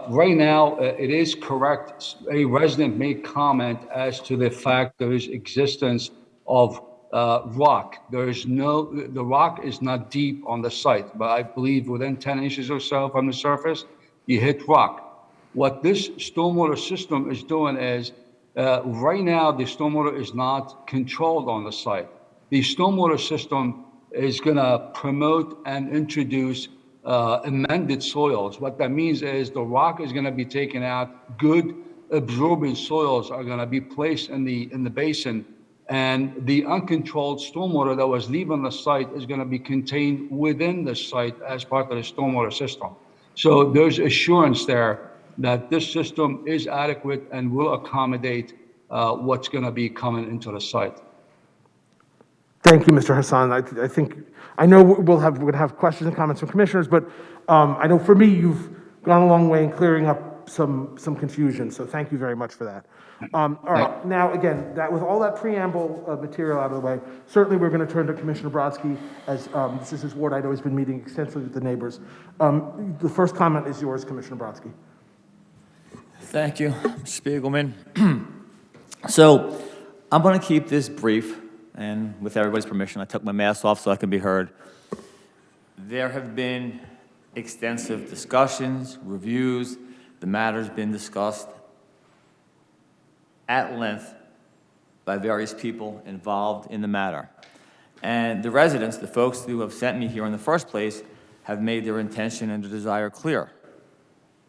Right now, it is correct. A resident made comment as to the fact there is existence of rock. The rock is not deep on the site, but I believe within 10 inches or so from the surface, you hit rock. What this stormwater system is doing is, right now, the stormwater is not controlled on the site. The stormwater system is going to promote and introduce amended soils. What that means is the rock is going to be taken out, good absorbing soils are going to be placed in the basin, and the uncontrolled stormwater that was leaving the site is going to be contained within the site as part of the stormwater system. So there's assurance there that this system is adequate and will accommodate what's going to be coming into the site. Thank you, Mr. Hassan. I think, I know we're going to have questions and comments from commissioners, but I know for me, you've gone a long way in clearing up some confusion, so thank you very much for that. All right, now again, with all that preamble material out of the way, certainly we're going to turn to Commissioner Brodsky, as this is his ward. I know he's been meeting extensively with the neighbors. The first comment is yours, Commissioner Brodsky. Thank you, Spiegelman. So I'm going to keep this brief, and with everybody's permission, I took my mask off so I can be heard. There have been extensive discussions, reviews. The matter's been discussed at length by various people involved in the matter. And the residents, the folks who have sent me here in the first place, have made their intention and their desire clear.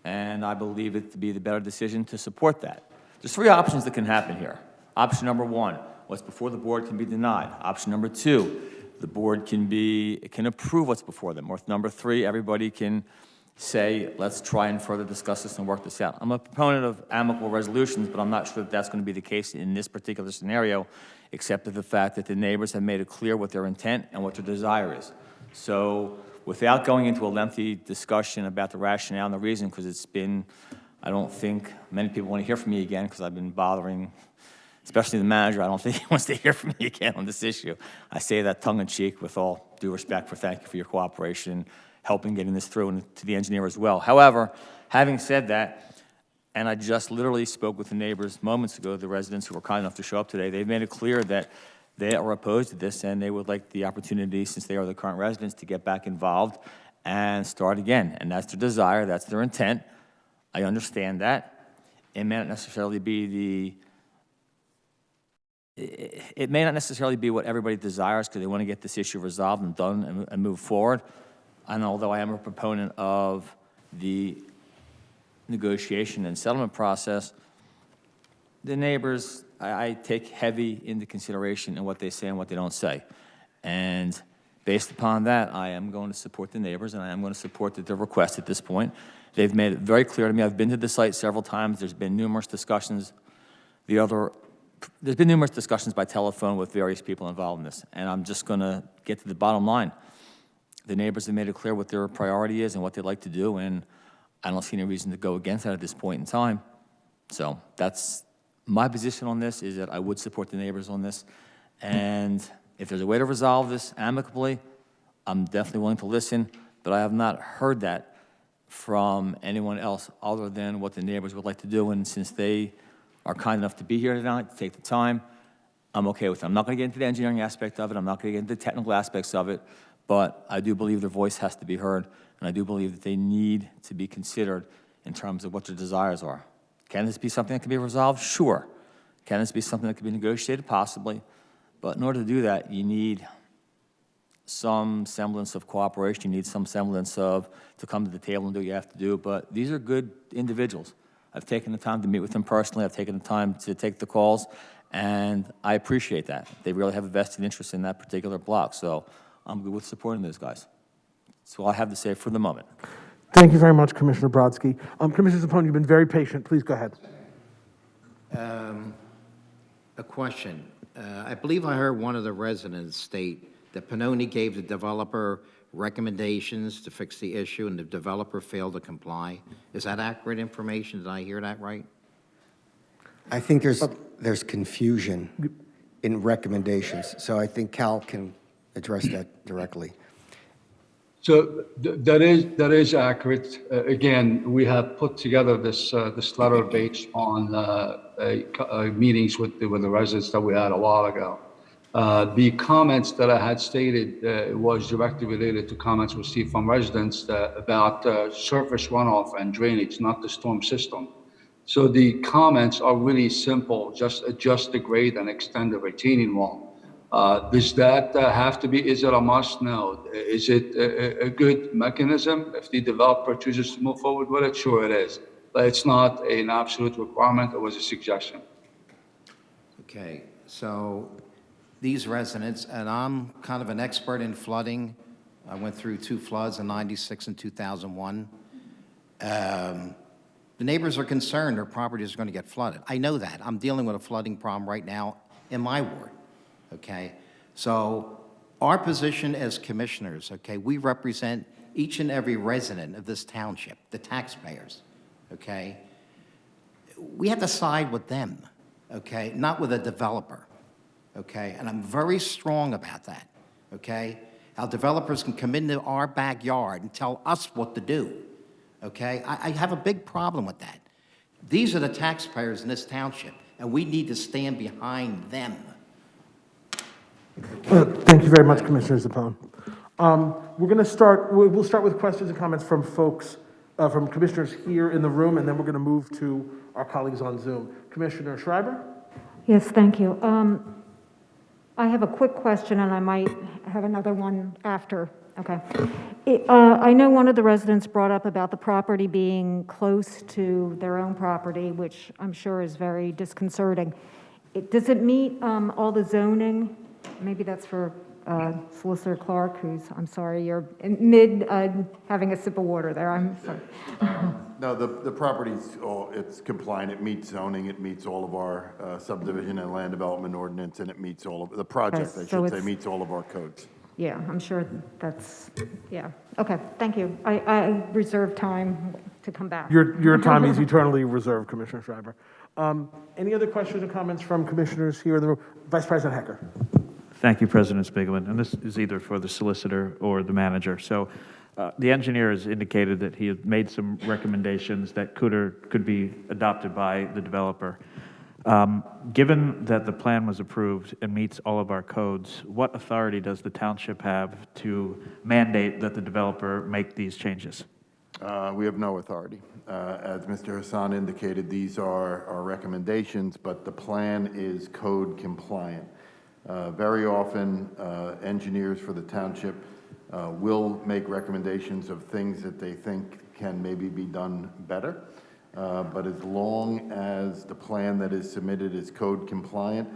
And I believe it to be the better decision to support that. There's three options that can happen here. Option number one, what's before the board can be denied. Option number two, the board can approve what's before them. Or number three, everybody can say, let's try and further discuss this and work this out. I'm a proponent of amicable resolutions, but I'm not sure that that's going to be the case in this particular scenario, except for the fact that the neighbors have made it clear what their intent and what their desire is. So without going into a lengthy discussion about the rationale and the reason, because it's been, I don't think many people want to hear from me again because I've been bothering, especially the manager. I don't think he wants to hear from me again on this issue. I say that tongue in cheek with all due respect for thank you for your cooperation, helping getting this through, and to the engineer as well. However, having said that, and I just literally spoke with the neighbors moments ago, the residents who were kind enough to show up today, they've made it clear that they are opposed to this and they would like the opportunity, since they are the current residents, to get back involved and start again. And that's their desire, that's their intent. I understand that. It may not necessarily be it may not necessarily be what everybody desires because they want to get this issue resolved and done and move forward. And although I am a proponent of the negotiation and settlement process, the neighbors, I take heavy into consideration in what they say and what they don't say. And based upon that, I am going to support the neighbors, and I am going to support their request at this point. They've made it very clear to me. I've been to the site several times. There's been numerous discussions. There's been numerous discussions by telephone with various people involved in this, and I'm just going to get to the bottom line. The neighbors have made it clear what their priority is and what they'd like to do, and I don't see any reason to go against that at this point in time. So that's my position on this, is that I would support the neighbors on this. And if there's a way to resolve this amicably, I'm definitely willing to listen, but I have not heard that from anyone else other than what the neighbors would like to do. And since they are kind enough to be here tonight, to take the time, I'm okay with it. I'm not going to get into the engineering aspect of it. I'm not going to get into the technical aspects of it, but I do believe their voice has to be heard, and I do believe that they need to be considered in terms of what their desires are. Can this be something that can be resolved? Sure. Can this be something that can be negotiated? Possibly. But in order to do that, you need some semblance of cooperation. You need some semblance of to come to the table and do what you have to do. But these are good individuals. I've taken the time to meet with them personally. I've taken the time to take the calls, and I appreciate that. They really have a vested interest in that particular block. So I'm good with supporting those guys. That's all I have to say for the moment. Thank you very much, Commissioner Brodsky. Commissioner Zappone, you've been very patient. Please go ahead. A question. I believe I heard one of the residents state that Pannoni gave the developer recommendations to fix the issue and the developer failed to comply. Is that accurate information? Did I hear that right? I think there's confusion in recommendations, so I think Cal can address that directly. So that is accurate. Again, we have put together this letter based on meetings with the residents that we had a while ago. The comments that I had stated was directly related to comments received from residents about surface runoff and drainage, not the storm system. So the comments are really simple: just adjust the grade and extend the retaining wall. Does that have to be, is it a must? No. Is it a good mechanism? If the developer chooses to move forward with it, sure it is. But it's not an absolute requirement. It was a suggestion. Okay, so these residents, and I'm kind of an expert in flooding. I went through 2 floods in '96 and 2001. The neighbors are concerned their property is going to get flooded. I know that. I'm dealing with a flooding problem right now in my ward. Okay, so our position as commissioners, okay, we represent each and every resident of this township, the taxpayers, okay? We have to side with them, okay, not with a developer, okay? And I'm very strong about that, okay? How developers can come into our backyard and tell us what to do, okay? I have a big problem with that. These are the taxpayers in this township, and we need to stand behind them. Thank you very much, Commissioner Zappone. We'll start with questions and comments from folks, from commissioners here in the room, and then we're going to move to our colleagues on Zoom. Commissioner Schreiber? Yes, thank you. I have a quick question, and I might have another one after. Okay. I know one of the residents brought up about the property being close to their own property, which I'm sure is very disconcerting. Does it meet all the zoning? Maybe that's for Solicitor Clark, who's, I'm sorry, you're in mid having a sip of water there. I'm sorry. No, the property's, it's compliant, it meets zoning, it meets all of our subdivision and land development ordinance, and it meets all of, the project, I Okay, so should say, it's- meets all of our codes. Yeah, I'm sure that's, yeah. Okay, thank you. I reserve time to come back. Your time is eternally reserved, Commissioner Schreiber. Any other questions or comments from commissioners here in the room? Vice President Hecker. Thank you, President Spiegelman. And this is either for the solicitor or the manager. So the engineer has indicated that he had made some recommendations that could be adopted by the developer. Given that the plan was approved and meets all of our codes, what authority does the township have to mandate that the developer make these changes? We have no authority. As Mr. Hassan indicated, these are our recommendations, but the plan is code compliant. Very often, engineers for the township will make recommendations of things that they think can maybe be done better. But as long as the plan that is submitted is code compliant,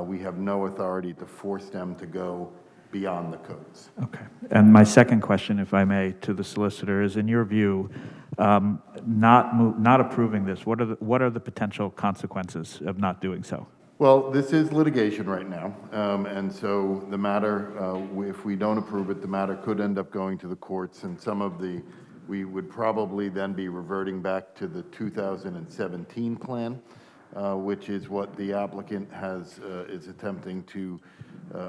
we have no authority to force them to go beyond the codes. Okay. And my second question, if I may, to the solicitor is, in your view, not approving this, what are the potential consequences of not doing so? Well, this is litigation right now, and so the matter, if we don't approve it, the matter could end up going to the courts, and we would probably then be reverting back to the 2017 plan, which is what the applicant is attempting to,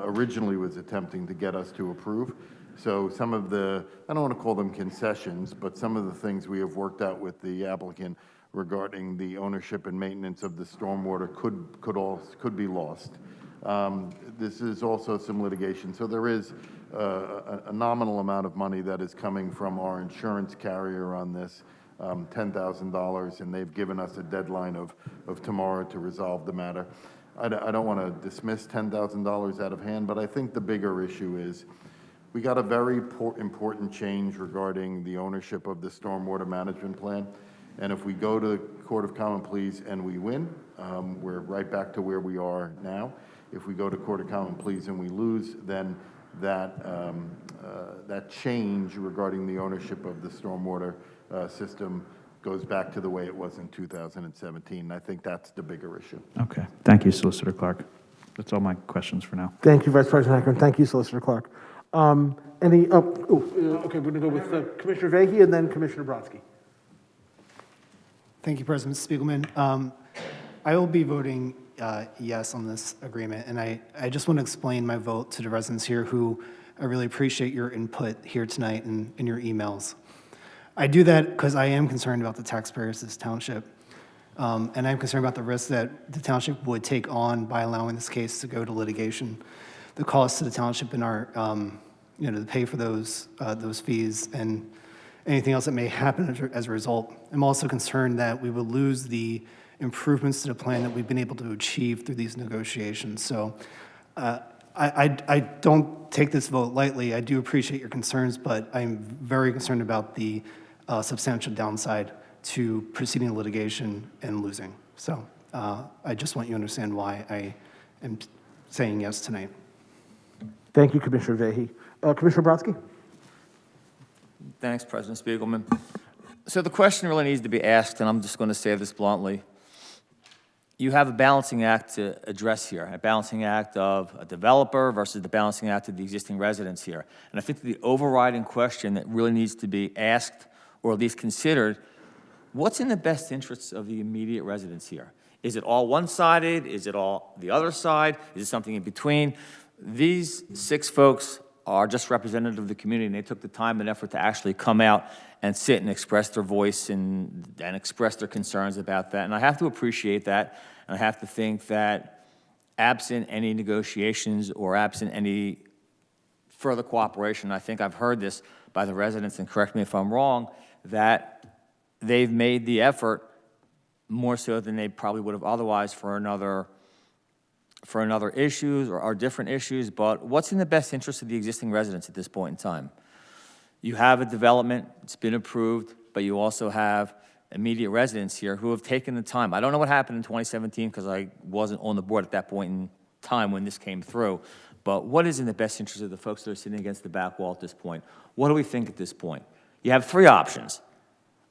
originally was attempting to get us to approve. So some of the, I don't want to call them concessions, but some of the things we have worked out with the applicant regarding the ownership and maintenance of the stormwater could be lost. This is also some litigation. So there is a nominal amount of money that is coming from our insurance carrier on this, $10,000, and they've given us a deadline of tomorrow to resolve the matter. I don't want to dismiss $10,000 out of hand, but I think the bigger issue is we got a very important change regarding the ownership of the stormwater management plan. And if we go to the Court of Common Pleas and we win, we're right back to where we are now. If we go to Court of Common Pleas and we lose, then that change regarding the ownership of the stormwater system goes back to the way it was in 2017. I think that's the bigger issue. Okay. Thank you, Solicitor Clark. That's all my questions for now. Thank you, Vice President Hecker, and thank you, Solicitor Clark. Okay, we're going to go with Commissioner Vahey and then Commissioner Brodsky. Thank you, President Spiegelman. I will be voting yes on this agreement, and I just want to explain my vote to the residents here who I really appreciate your input here tonight and in your emails. I do that because I am concerned about the taxpayers of this township, and I'm concerned about the risk that the township would take on by allowing this case to go to litigation. The cost to the township and our, to pay for those fees and anything else that may happen as a result. I'm also concerned that we will lose the improvements to the plan that we've been able to achieve through these negotiations. So I don't take this vote lightly. I do appreciate your concerns, but I'm very concerned about the substantial downside to proceeding litigation and losing. So I just want you to understand why I am saying yes tonight. Thank you, Commissioner Vahey. Commissioner Brodsky? Thanks, President Spiegelman. So the question really needs to be asked, and I'm just going to say this bluntly. You have a balancing act to address here, a balancing act of a developer versus the balancing act of the existing residents here. And I think the overriding question that really needs to be asked, or at least considered, what's in the best interests of the immediate residents here? Is it all one-sided? Is it all the other side? Is it something in between? These 6 folks are just representative of the community, and they took the time and effort to actually come out and sit and express their voice and express their concerns about that. And I have to appreciate that, and I have to think that absent any negotiations or absent any further cooperation, I think I've heard this by the residents, and correct me if I'm wrong, that they've made the effort more so than they probably would have otherwise for another issues or different issues. But what's in the best interest of the existing residents at this point in time? You have a development, it's been approved, but you also have immediate residents here who have taken the time. I don't know what happened in 2017 because I wasn't on the board at that point in time when this came through, But what is in the best interest of the folks that are sitting against the back wall at this point? What do we think at this point? You have three options.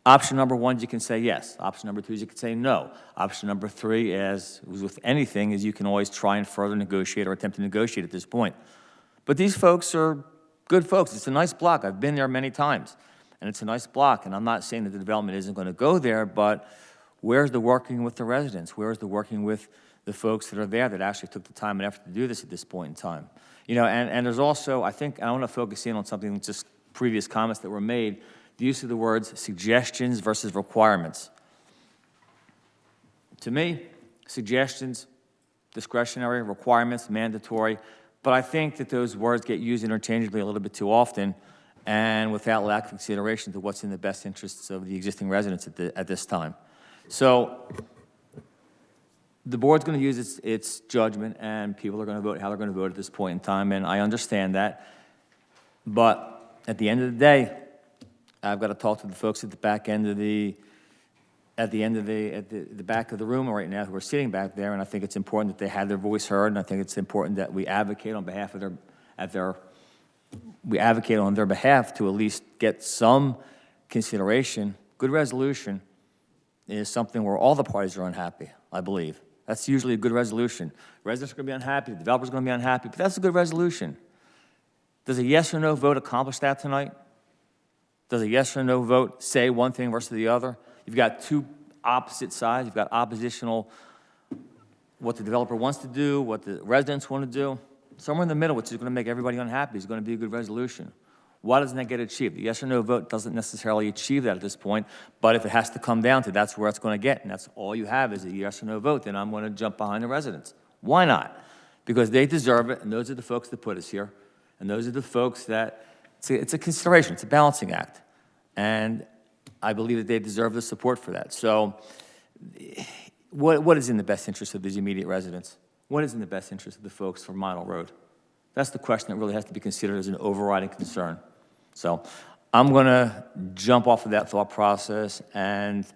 Option number one is you can say yes. Option number two is you can say no. Option number three, as with anything, is you can always try and further negotiate or attempt to negotiate at this point. But these folks are good folks. It's a nice block. I've been there many times, and it's a nice block. And I'm not saying that the development isn't going to go there, but where's the working with the residents? Where's the working with the folks that are there that actually took the time and effort to do this at this point in time? You know, and there's also, I think, I want to focus in on something, just previous comments that were made, the use of the words suggestions versus requirements. To me, suggestions, discretionary, requirements, mandatory, but I think that those words get used interchangeably a little bit too often and without lack of consideration to what's in the best interests of the existing residents at this time. So the board's going to use its judgment, and people are going to vote how they're going to vote at this point in time, and I understand that. But at the end of the day, I've got to talk to the folks at the back end of the back of the room right now who are sitting back there, and I think it's important that they have their voice heard, and I think it's important that we advocate on behalf of we advocate on their behalf to at least get some consideration. Good resolution is something where all the parties are unhappy, I believe. That's usually a good resolution. Residents are going to be unhappy, the developer's going to be unhappy, but that's a good resolution. Does a yes or no vote accomplish that tonight? Does a yes or no vote say one thing versus the other? You've got two opposite sides. You've got oppositional, what the developer wants to do, what the residents want to do. Somewhere in the middle, which is going to make everybody unhappy, is going to be a good resolution. Why doesn't that get achieved? The yes or no vote doesn't necessarily achieve that at this point, but if it has to come down to that's where it's going to get, and that's all you have is a yes or no vote, then I'm going to jump behind the residents. Why not? Because they deserve it, and those are the folks that put us here, and those are the folks that, it's a consideration, it's a balancing act, and I believe that they deserve the support for that. So what is in the best interest of these immediate residents? What is in the best interest of the folks from Minot Road? That's the question that really has to be considered as an overriding concern. So I'm going to jump off of that thought process and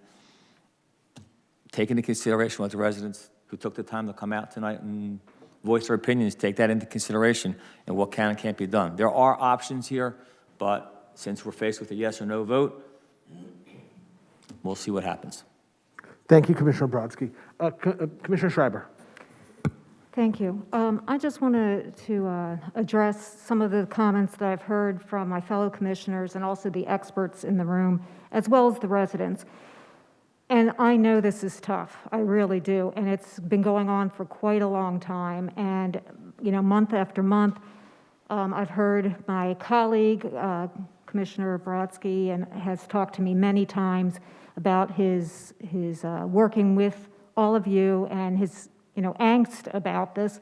take into consideration what the residents who took the time to come out tonight and voice their opinions, take that into consideration and what can and can't be done. There are options here, but since we're faced with a yes or no vote, we'll see what happens. Thank you, Commissioner Brodsky. Commissioner Schreiber. Thank you. I just wanted to address some of the comments that I've heard from my fellow commissioners and also the experts in the room, as well as the residents. And I know this is tough. I really do. And it's been going on for quite a long time. And, you know, month after month, I've heard my colleague, Commissioner Brodsky, and has talked to me many times about his working with all of you and his angst about this.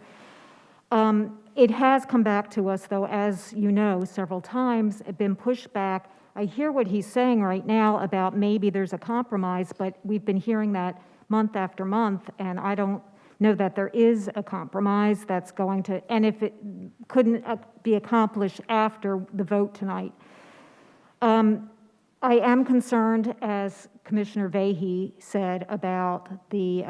It has come back to us, though, as you know, several times, been pushed back. I hear what he's saying right now about maybe there's a compromise, but we've been hearing that month after month, and I don't know that there is a compromise that's going to, and if it couldn't be accomplished after the vote tonight. I am concerned, as Commissioner Vahey said, about the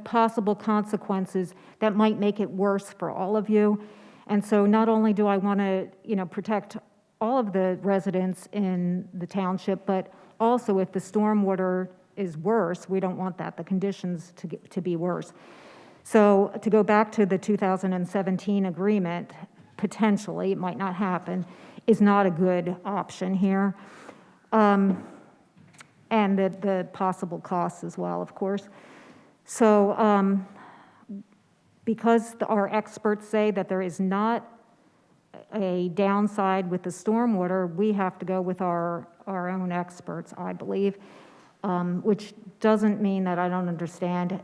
possible consequences that might make it worse for all of you. And so not only do I want to, protect all of the residents in the township, but also if the stormwater is worse, we don't want the conditions to be worse. So to go back to the 2017 agreement, potentially, it might not happen, is not a good option here. And the possible costs as well, of course. So because our experts say that there is not a downside with the stormwater, we have to go with our own experts, I believe, which doesn't mean that I don't understand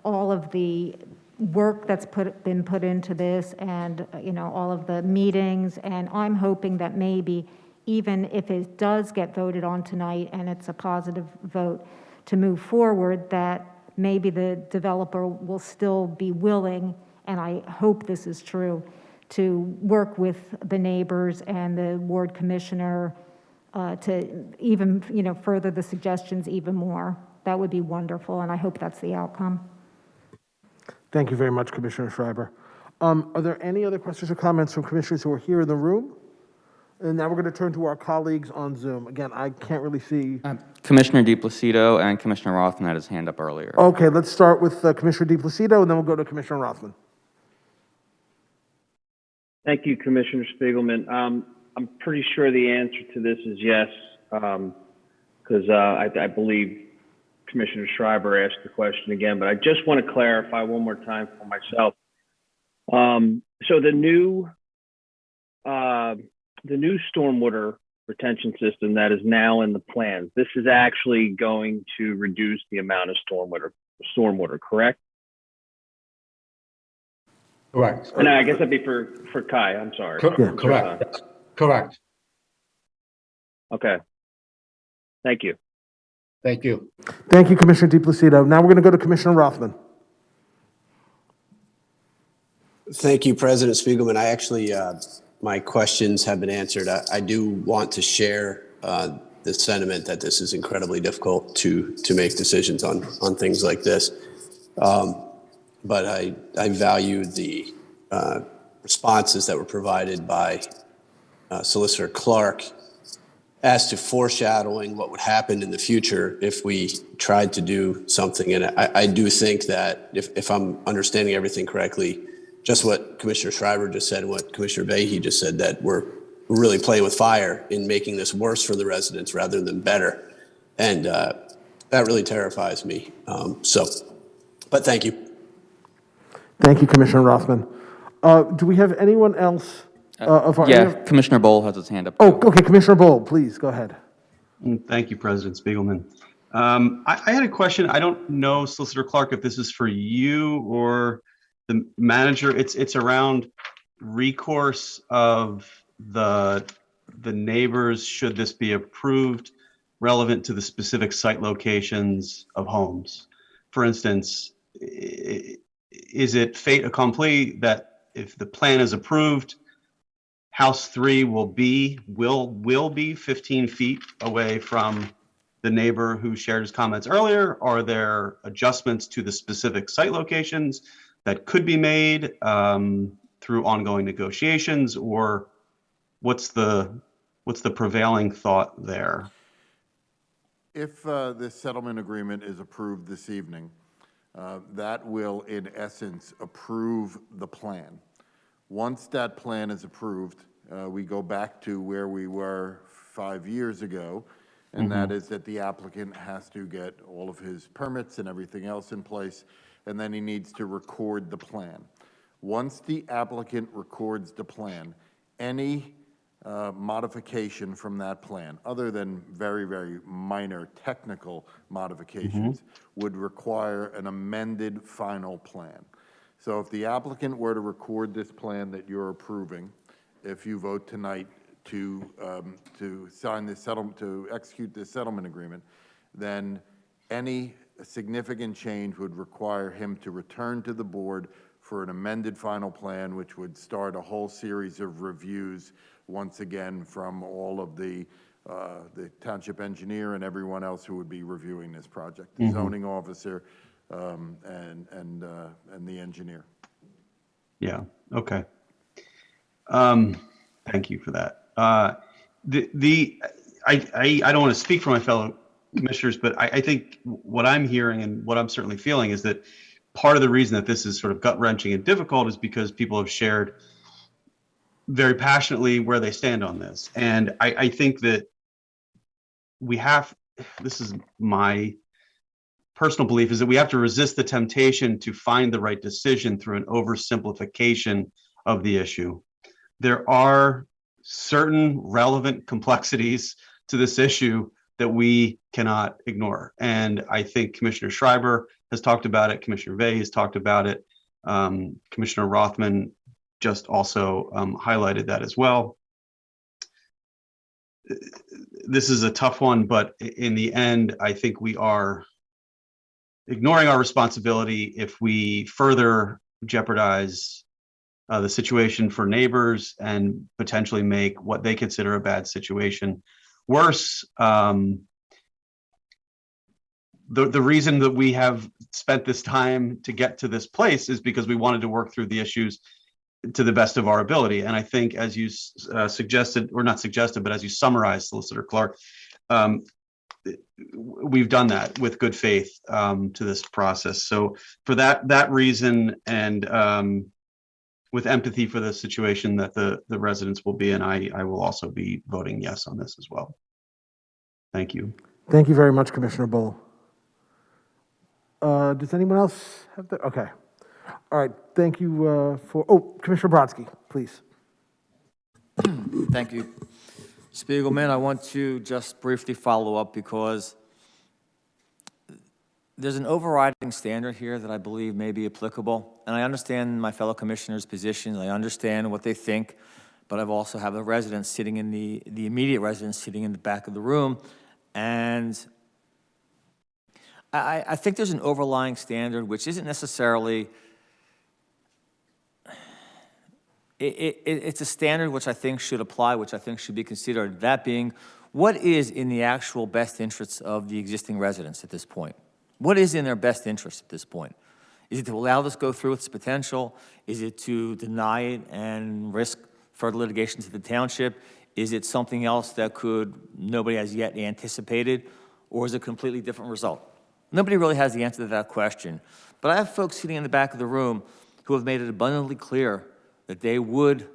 all of the work that's been put into this and, all of the meetings. And I'm hoping that maybe even if it does get voted on tonight and it's a positive vote to move forward, that maybe the developer will still be willing, and I hope this is true, to work with the neighbors and the ward commissioner to even, further the suggestions even more. That would be wonderful, and I hope that's the outcome. Thank you very much, Commissioner Schreiber. Are there any other questions or comments from commissioners who are here in the room? And now we're going to turn to our colleagues on Zoom. Again, I can't really see. Commissioner DePlacido and Commissioner Rothman had his hand up earlier. Okay, let's start with Commissioner DePlacido, and then we'll go to Commissioner Rothman. Thank you, Commissioner Spiegelman. I'm pretty sure the answer to this is yes, because I believe Commissioner Schreiber asked the question again, but I just want to clarify one more time for myself. So the new stormwater retention system that is now in the plans, this is actually going to reduce the amount of stormwater, correct? Correct. And I guess that'd be for Kai, I'm sorry. Correct. Correct. Okay. Thank you. Thank you. Thank you, Commissioner DePlacido. Now we're going to go to Commissioner Rothman. Thank you, President Spiegelman. I actually, my questions have been answered. I do want to share the sentiment that this is incredibly difficult to make decisions on things like this. But I value the responses that were provided by Solicitor Clark as to foreshadowing what would happen in the future if we tried to do something. And I do think that if I'm understanding everything correctly, just what Commissioner Schreiber just said and what Commissioner Vahey just said, that we're really playing with fire in making this worse for the residents rather than better. And that really terrifies me. But thank you. Thank you, Commissioner Rothman. Do we have anyone else of our? Yeah, Commissioner Bowl has his hand up. Oh, okay, Commissioner Bowl, please, go ahead. Thank you, President Spiegelman. I had a question. I don't know, Solicitor Clark, if this is for you or the manager. It's around recourse of the neighbors should this be approved relevant to the specific site locations of homes. For instance, is it fait accompli that if the plan is approved, house 3 will be 15 feet away from the neighbor who shared his comments earlier? Are there adjustments to the specific site locations that could be made through ongoing negotiations, or what's the prevailing thought there? If this settlement agreement is approved this evening, that will, in essence, approve the plan. Once that plan is approved, we go back to where we were 5 years ago, and that is that the applicant has to get all of his permits and everything else in place, and then he needs to record the plan. Once the applicant records the plan, any modification from that plan, other than very, very minor technical modifications, would require an amended final plan. So if the applicant were to record this plan that you're approving, if you vote tonight to sign this settlement, to execute this settlement agreement, then any significant change would require him to return to the board for an amended final plan, which would start a whole series of reviews once again from all of the township engineer and everyone else who would be reviewing this project, the zoning officer and the engineer. Yeah. Okay. Thank you for that. I don't want to speak for my fellow commissioners, but I think what I'm hearing and what I'm certainly feeling is that part of the reason that this is sort of gut-wrenching and difficult is because people have shared very passionately where they stand on this. And I think that this is my personal belief, is that we have to resist the temptation to find the right decision through an oversimplification of the issue. There are certain relevant complexities to this issue that we cannot ignore. And I think Commissioner Schreiber has talked about it, Commissioner Vahey has talked about it, Commissioner Rothman just also highlighted that as well. This is a tough one, but in the end, I think we are ignoring our responsibility if we further jeopardize the situation for neighbors and potentially make what they consider a bad situation worse. The reason that we have spent this time to get to this place is because we wanted to work through the issues to the best of our ability. And I think, as you suggested, or not suggested, but as you summarized, Solicitor Clark, we've done that with good faith to this process. So for that reason, and with empathy for the situation that the residents will be in, I will also be voting yes on this as well. Thank you. Thank you very much, Commissioner Bowl. Does anyone else have the, okay. All right, thank you Commissioner Brodsky, please. Thank you. Spiegelman, I want to just briefly follow up because there's an overriding standard here that I believe may be applicable. And I understand my fellow commissioners' positions. I understand what they think, but I've also have the residents sitting in the immediate residents sitting in the back of the room. And I think there's an overlying standard which isn't necessarily, it's a standard which I think should apply, which I think should be considered. That being, what is in the actual best interests of the existing residents at this point? What is in their best interest at this point? Is it to allow this to go through its potential? Is it to deny it and risk further litigation to the township? Is it something else that nobody has yet anticipated? Or is it a completely different result? Nobody really has the answer to that question. But I have folks sitting in the back of the room who have made it abundantly clear that they would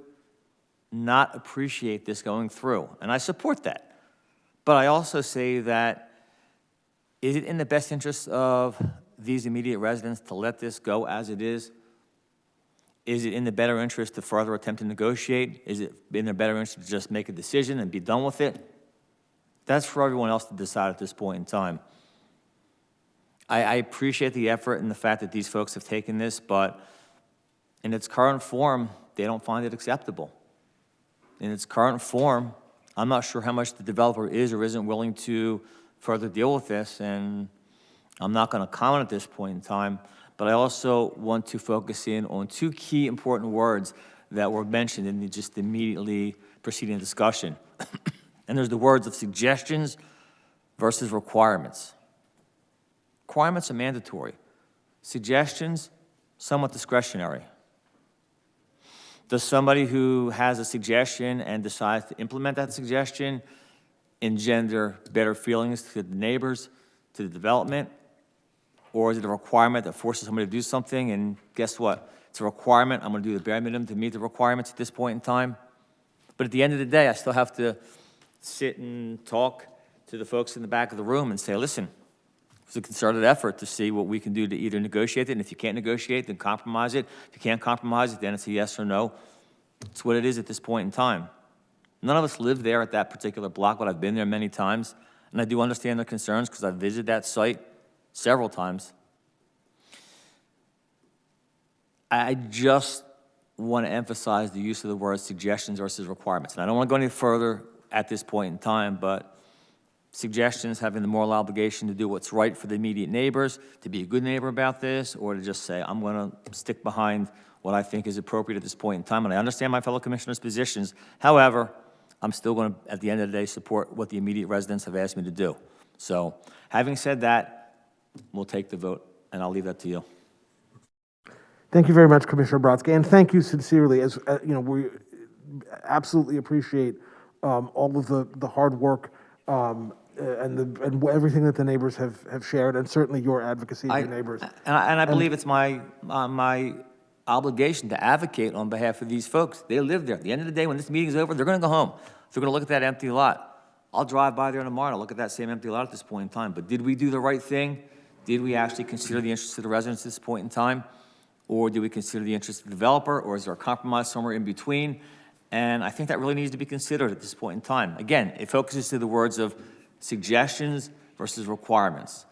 not appreciate this going through. And I support that. But I also say that, is it in the best interest of these immediate residents to let this go as it is? Is it in the better interest to further attempt to negotiate? Is it in their better interest to just make a decision and be done with it? That's for everyone else to decide at this point in time. I appreciate the effort and the fact that these folks have taken this, but in its current form, they don't find it acceptable. In its current form, I'm not sure how much the developer is or isn't willing to further deal with this, and I'm not going to comment at this point in time, but I also want to focus in on two key important words that were mentioned in the just immediately preceding discussion. And there's the words of suggestions versus requirements. Requirements are mandatory. Suggestions, somewhat discretionary. Does somebody who has a suggestion and decides to implement that suggestion engender better feelings to the neighbors, to the development? Or is it a requirement that forces somebody to do something, and guess what? It's a requirement. I'm going to do the bare minimum to meet the requirements at this point in time. But at the end of the day, I still have to sit and talk to the folks in the back of the room and say, listen, it's a concerted effort to see what we can do to either negotiate it, and if you can't negotiate, then compromise it. If you can't compromise it, then it's a yes or no. It's what it is at this point in time. None of us live there at that particular block, but I've been there many times, and I do understand their concerns because I've visited that site several times. I just want to emphasize the use of the word suggestions versus requirements. And I don't want to go any further at this point in time, but suggestions having the moral obligation to do what's right for the immediate neighbors, to be a good neighbor about this, or to just say, I'm going to stick behind what I think is appropriate at this point in time. And I understand my fellow commissioners' positions. However, I'm still going to, at the end of the day, support what the immediate residents have asked me to do. So having said that, we'll take the vote, and I'll leave that to you. Thank you very much, Commissioner Brodsky, and thank you sincerely. As we absolutely appreciate all of the hard work and everything that the neighbors have shared, and certainly your advocacy of your neighbors. And I believe it's my obligation to advocate on behalf of these folks. They live there. At the end of the day, when this meeting is over, they're going to go home. They're going to look at that empty lot. I'll drive by there tomorrow and look at that same empty lot at this point in time. But did we do the right thing? Did we actually consider the interests of the residents at this point in time? Or do we consider the interests of the developer? Or is there a compromise somewhere in between? And I think that really needs to be considered at this point in time. Again, it focuses to the words of suggestions versus requirements.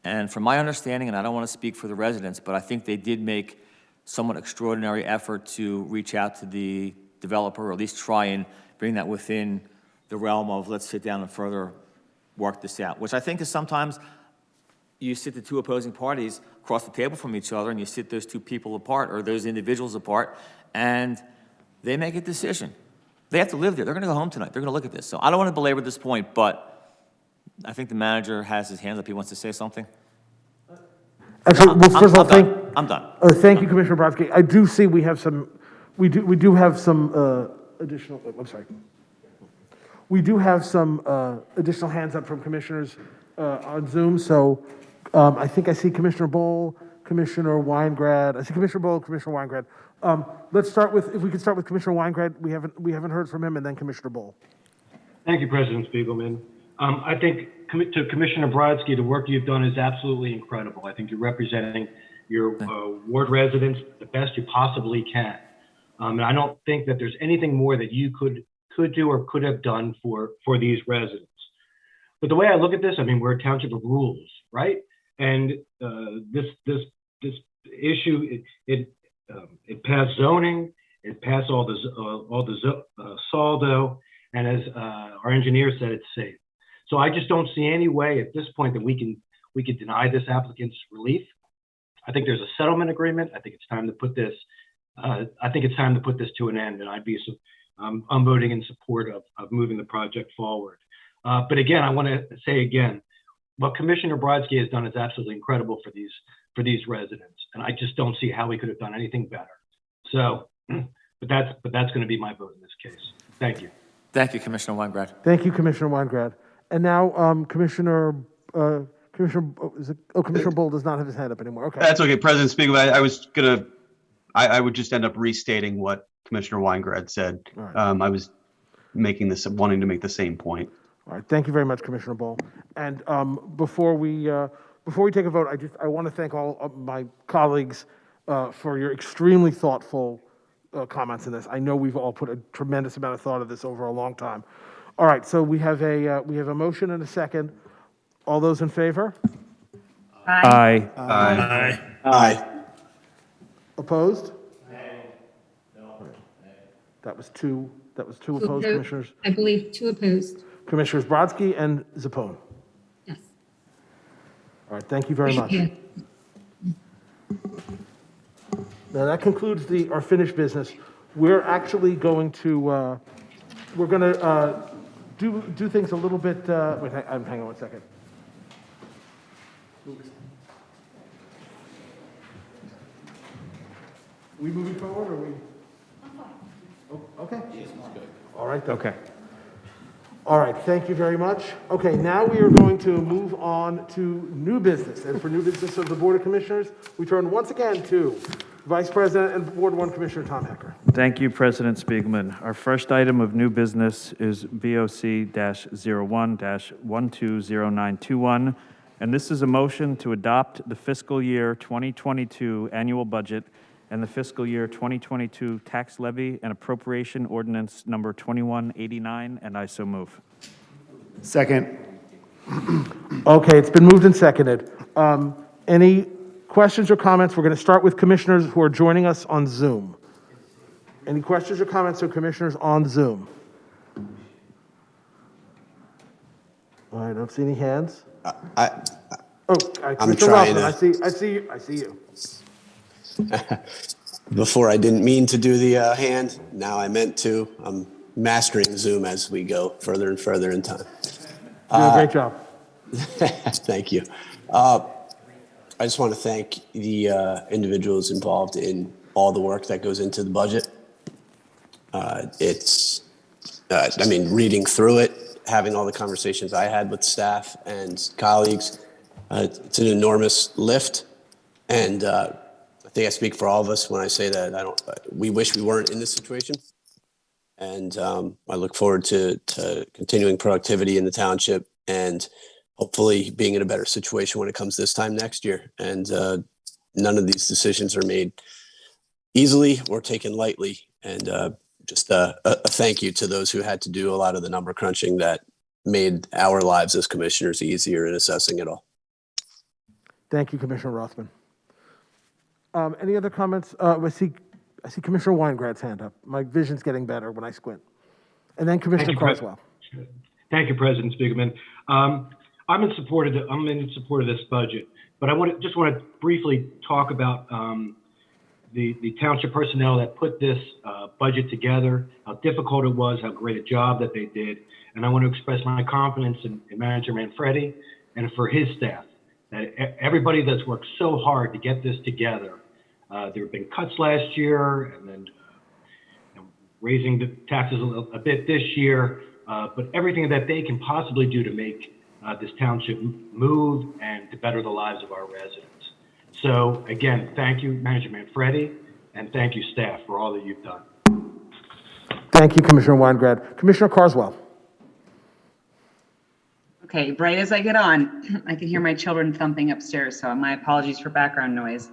And from my understanding, and I don't want to speak for the residents, but I think they did make somewhat extraordinary effort to reach out to the developer, or at least try and bring that within the realm of let's sit down and further work this out, which I think is sometimes you sit the two opposing parties across the table from each other and you sit those two people apart or those individuals apart and they make a decision. They have to live there. They're going to go home tonight. They're going to look at this. So I don't want to belabor this point, but I think the manager has his hands up. He wants to say something. Actually, well, first of all, I'm done. Thank you, Commissioner Brodsky. I do see we have some We do have some additional, I'm sorry. We do have some additional hands up from commissioners on Zoom. So I think I see Commissioner Bowl, Commissioner Weingrad. I see Commissioner Bowl, Commissioner Weingrad. Let's start with, if we could start with Commissioner Weingrad. We haven't heard from him, and then Commissioner Bowl. Thank you, President Spiegelman. I think to Commissioner Brodsky, the work you've done is absolutely incredible. I think you're representing your ward residents the best you possibly can. And I don't think that there's anything more that you could do or could have done for these residents. But the way I look at this, I mean, we're a township of rules, right? And this issue, it passed zoning, it passed all the SALDO, and as our engineer said, it's safe. So I just don't see any way at this point that we can deny this applicant's relief. I think there's a settlement agreement. I think it's time to put this. I think it's time to put this to an end, and I'm voting in support of moving the project forward. But again, I want to say again, what Commissioner Brodsky has done is absolutely incredible for these residents, and I just don't see how we could have done anything better. So, but that's going to be my vote in this case. Thank you. Thank you, Commissioner Weingrad. Thank you, Commissioner Weingrad. And now Commissioner Bowl does not have his hand up anymore. Okay. That's okay, President Spiegelman. I would just end up restating what Commissioner Weingrad said. Right. I was wanting to make the same point. All right. Thank you very much, Commissioner Bowl. And before we take a vote, I want to thank all of my colleagues for your extremely thoughtful comments in this. I know we've all put a tremendous amount of thought of this over a long time. All right. So we have a motion and a second. All those in favor? Aye. Aye. Aye. Opposed? No. That was two opposed, Commissioners. I believe 2 opposed. Commissioners Brodsky and Zappone. Yes. All right, thank you very much. Yeah. Now that concludes our finished business. We're actually going to do things a little bit. Wait, hang on one second. We moving forward, or we? Oh, okay. All right. Okay. All right. Thank you very much. Okay. Now we are going to move on to new business, and for new business of the Board of Commissioners, we turn once again to Vice President and Ward 1 Commissioner Tom Hecker. Thank you, President Spiegelman. Our first item of new business is BOC-01-120921, and this is a motion to adopt the fiscal year 2022 annual budget and the fiscal year 2022 tax levy and appropriation ordinance number 2189, and I so move. Second. Okay, it's been moved and seconded. Any questions or comments? We're going to start with commissioners who are joining us on Zoom. Any questions or comments from commissioners on Zoom? All right, I don't see any hands. I'm Commissioner trying Rothman, I see you. Before I didn't mean to do the hand. Now I meant to. I'm mastering Zoom as we go further and further in time. Doing a great job. Thank you. I just want to thank the individuals involved in all the work that goes into the budget. Reading through it, having all the conversations I had with staff and colleagues, it's an enormous lift. And I think I speak for all of us when I say that we wish we weren't in this situation. And I look forward to continuing productivity in the township and hopefully being in a better situation when it comes this time next year. And none of these decisions are made easily or taken lightly. And just a thank you to those who had to do a lot of the number crunching that made our lives as commissioners easier in assessing it all. Thank you, Commissioner Rothman. Any other comments? I see Commissioner Weingrad's hand up. My vision's getting better when I squint. And then Commissioner Carswell. Thank you, President Spiegelman. I'm in support of this budget, but I just want to briefly talk about the township personnel that put this budget together, how difficult it was, how great a job that they did, and I want to express my confidence in Manager Manfredi and for his staff. That everybody that's worked so hard to get this together. There have been cuts last year, and then raising the taxes a bit this year, but everything that they can possibly do to make this township move and to better the lives of our residents. So again, thank you, Manager Manfredi, and thank you, staff, for all that you've done. Thank you, Commissioner Weingrad. Commissioner Carswell. Okay, right as I get on, I can hear my children thumping upstairs, so my apologies for background noise.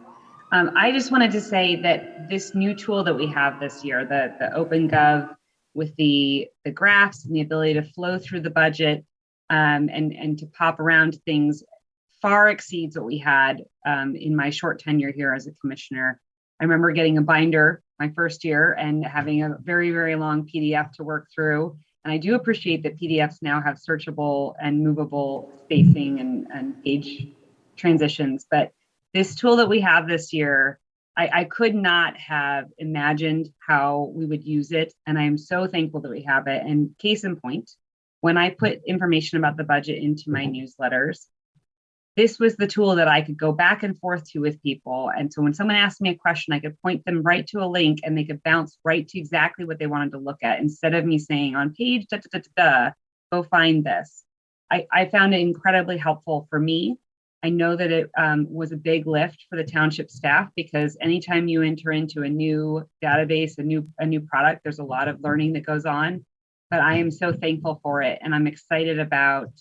I just wanted to say that this new tool that we have this year, the OpenGov with the graphs and the ability to flow through the budget and to pop around things far exceeds what we had in my short tenure here as a commissioner. I remember getting a binder my first year and having a very, very long PDF to work through. And I do appreciate that PDFs now have searchable and movable spacing and page transitions. But this tool that we have this year, I could not have imagined how we would use it. And I am so thankful that we have it. And case in point, when I put information about the budget into my newsletters, this was the tool that I could go back and forth to with people. And so when someone asked me a question, I could point them right to a link and they could bounce right to exactly what they wanted to look at instead of me saying on page, go find this. I found it incredibly helpful for me. I know that it was a big lift for the township staff because anytime you enter into a new database, a new product, there's a lot of learning that goes on. But I am so thankful for it. And I'm excited about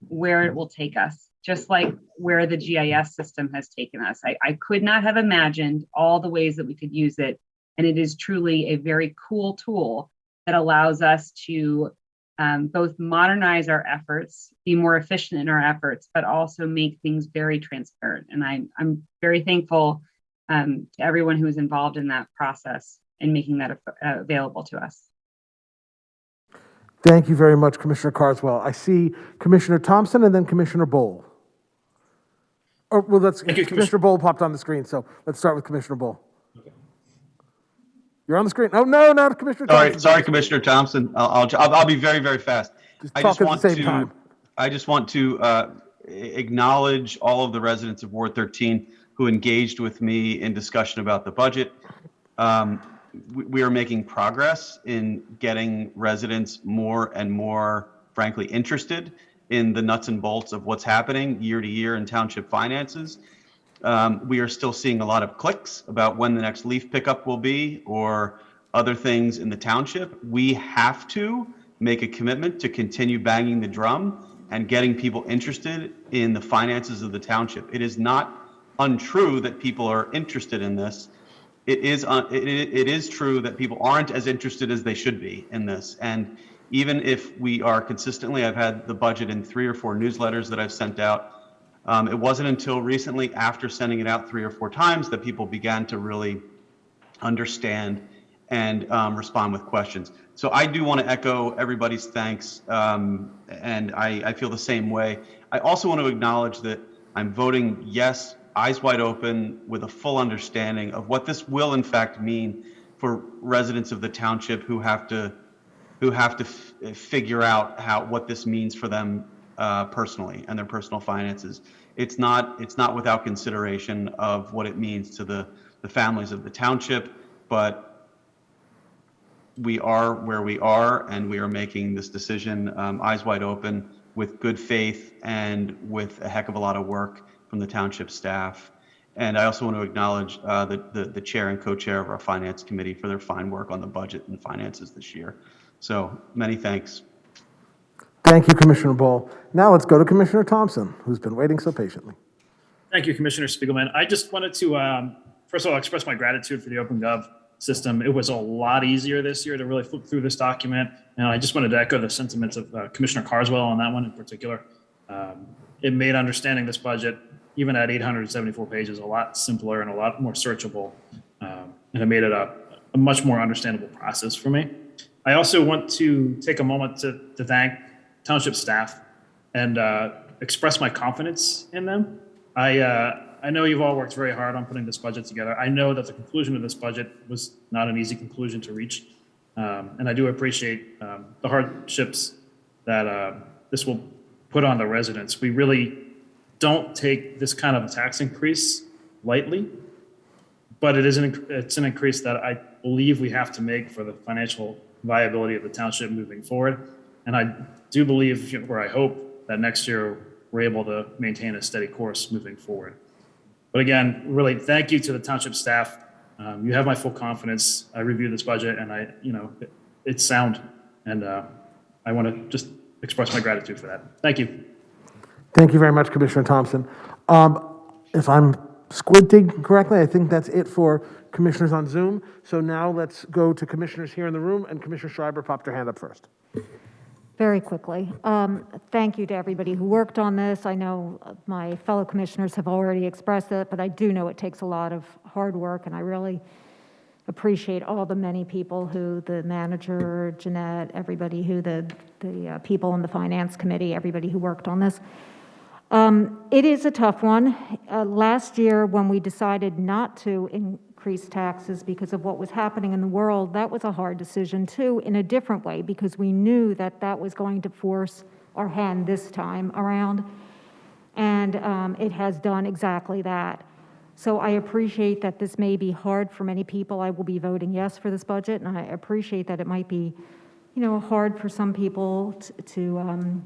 where it will take us, just like where the GIS system has taken us. I could not have imagined all the ways that we could use it. And it is truly a very cool tool that allows us to both modernize our efforts, be more efficient in our efforts, but also make things very transparent. And I'm very thankful to everyone who was involved in that process and making that available to us. Thank you very much, Commissioner Carswell. I see Commissioner Thompson and then Commissioner Bowl. Or, well, Commissioner Bowl popped on the screen, so let's start with Commissioner Bowl. Okay. You're on the screen. Oh, no, not Commissioner Thompson. Sorry, Commissioner Thompson. I'll be very, very fast. I just want to acknowledge all of the residents of Ward 13 who engaged with me in discussion about the budget. We are making progress in getting residents more and more, frankly, interested in the nuts and bolts of what's happening year to year in township finances. We are still seeing a lot of clicks about when the next leaf pickup will be or other things in the township. We have to make a commitment to continue banging the drum and getting people interested in the finances of the township. It is not untrue that people are interested in this. It is true that people aren't as interested as they should be in this. And even if we are consistently, I've had the budget in 3 or 4 newsletters that I've sent out. It wasn't until recently, after sending it out 3 or 4 times, that people began to really understand and respond with questions. So I do want to echo everybody's thanks, and I feel the same way. I also want to acknowledge that I'm voting yes, eyes wide open, with a full understanding of what this will in fact mean for residents of the township who have to figure out what this means for them personally and their personal finances. It's not without consideration of what it means to the families of the township, but we are where we are, and we are making this decision eyes wide open with good faith and with a heck of a lot of work from the township staff. And I also want to acknowledge the chair and co-chair of our finance committee for their fine work on the budget and finances this year. So many thanks. Thank you, Commissioner Bowl. Now let's go to Commissioner Thompson, who's been waiting so patiently. Thank you, Commissioner Spiegelman. I just wanted to, first of all, express my gratitude for the OpenGov system. It was a lot easier this year to really flip through this document. And I just wanted to echo the sentiments of Commissioner Carswell on that one in particular. It made understanding this budget, even at 874 pages, a lot simpler and a lot more searchable. And it made it a much more understandable process for me. I also want to take a moment to thank township staff and express my confidence in them. I know you've all worked very hard on putting this budget together. I know that the conclusion of this budget was not an easy conclusion to reach. And I do appreciate the hardships that this will put on the residents. We really don't take this kind of a tax increase lightly, but it's an increase that I believe we have to make for the financial viability of the township moving forward. And I do believe, or I hope, that next year we're able to maintain a steady course moving forward. But again, really, thank you to the township staff. You have my full confidence. I reviewed this budget, and it's sound, and I want to just express my gratitude for that. Thank you. Thank you very much, Commissioner Thompson. If I'm squinting correctly, I think that's it for commissioners on Zoom. So now let's go to commissioners here in the room, and Commissioner Schreiber popped her hand up first. Very quickly, thank you to everybody who worked on this. I know my fellow commissioners have already expressed it, but I do know it takes a lot of hard work, and I really appreciate all the many people who, the manager, Jeanette, everybody who, the people in the finance committee, everybody who worked on this. It is a tough one. Last year, when we decided not to increase taxes because of what was happening in the world, that was a hard decision too, in a different way, because we knew that that was going to force our hand this time around. And it has done exactly that. So I appreciate that this may be hard for many people. I will be voting yes for this budget, and I appreciate that it might be, hard for some people to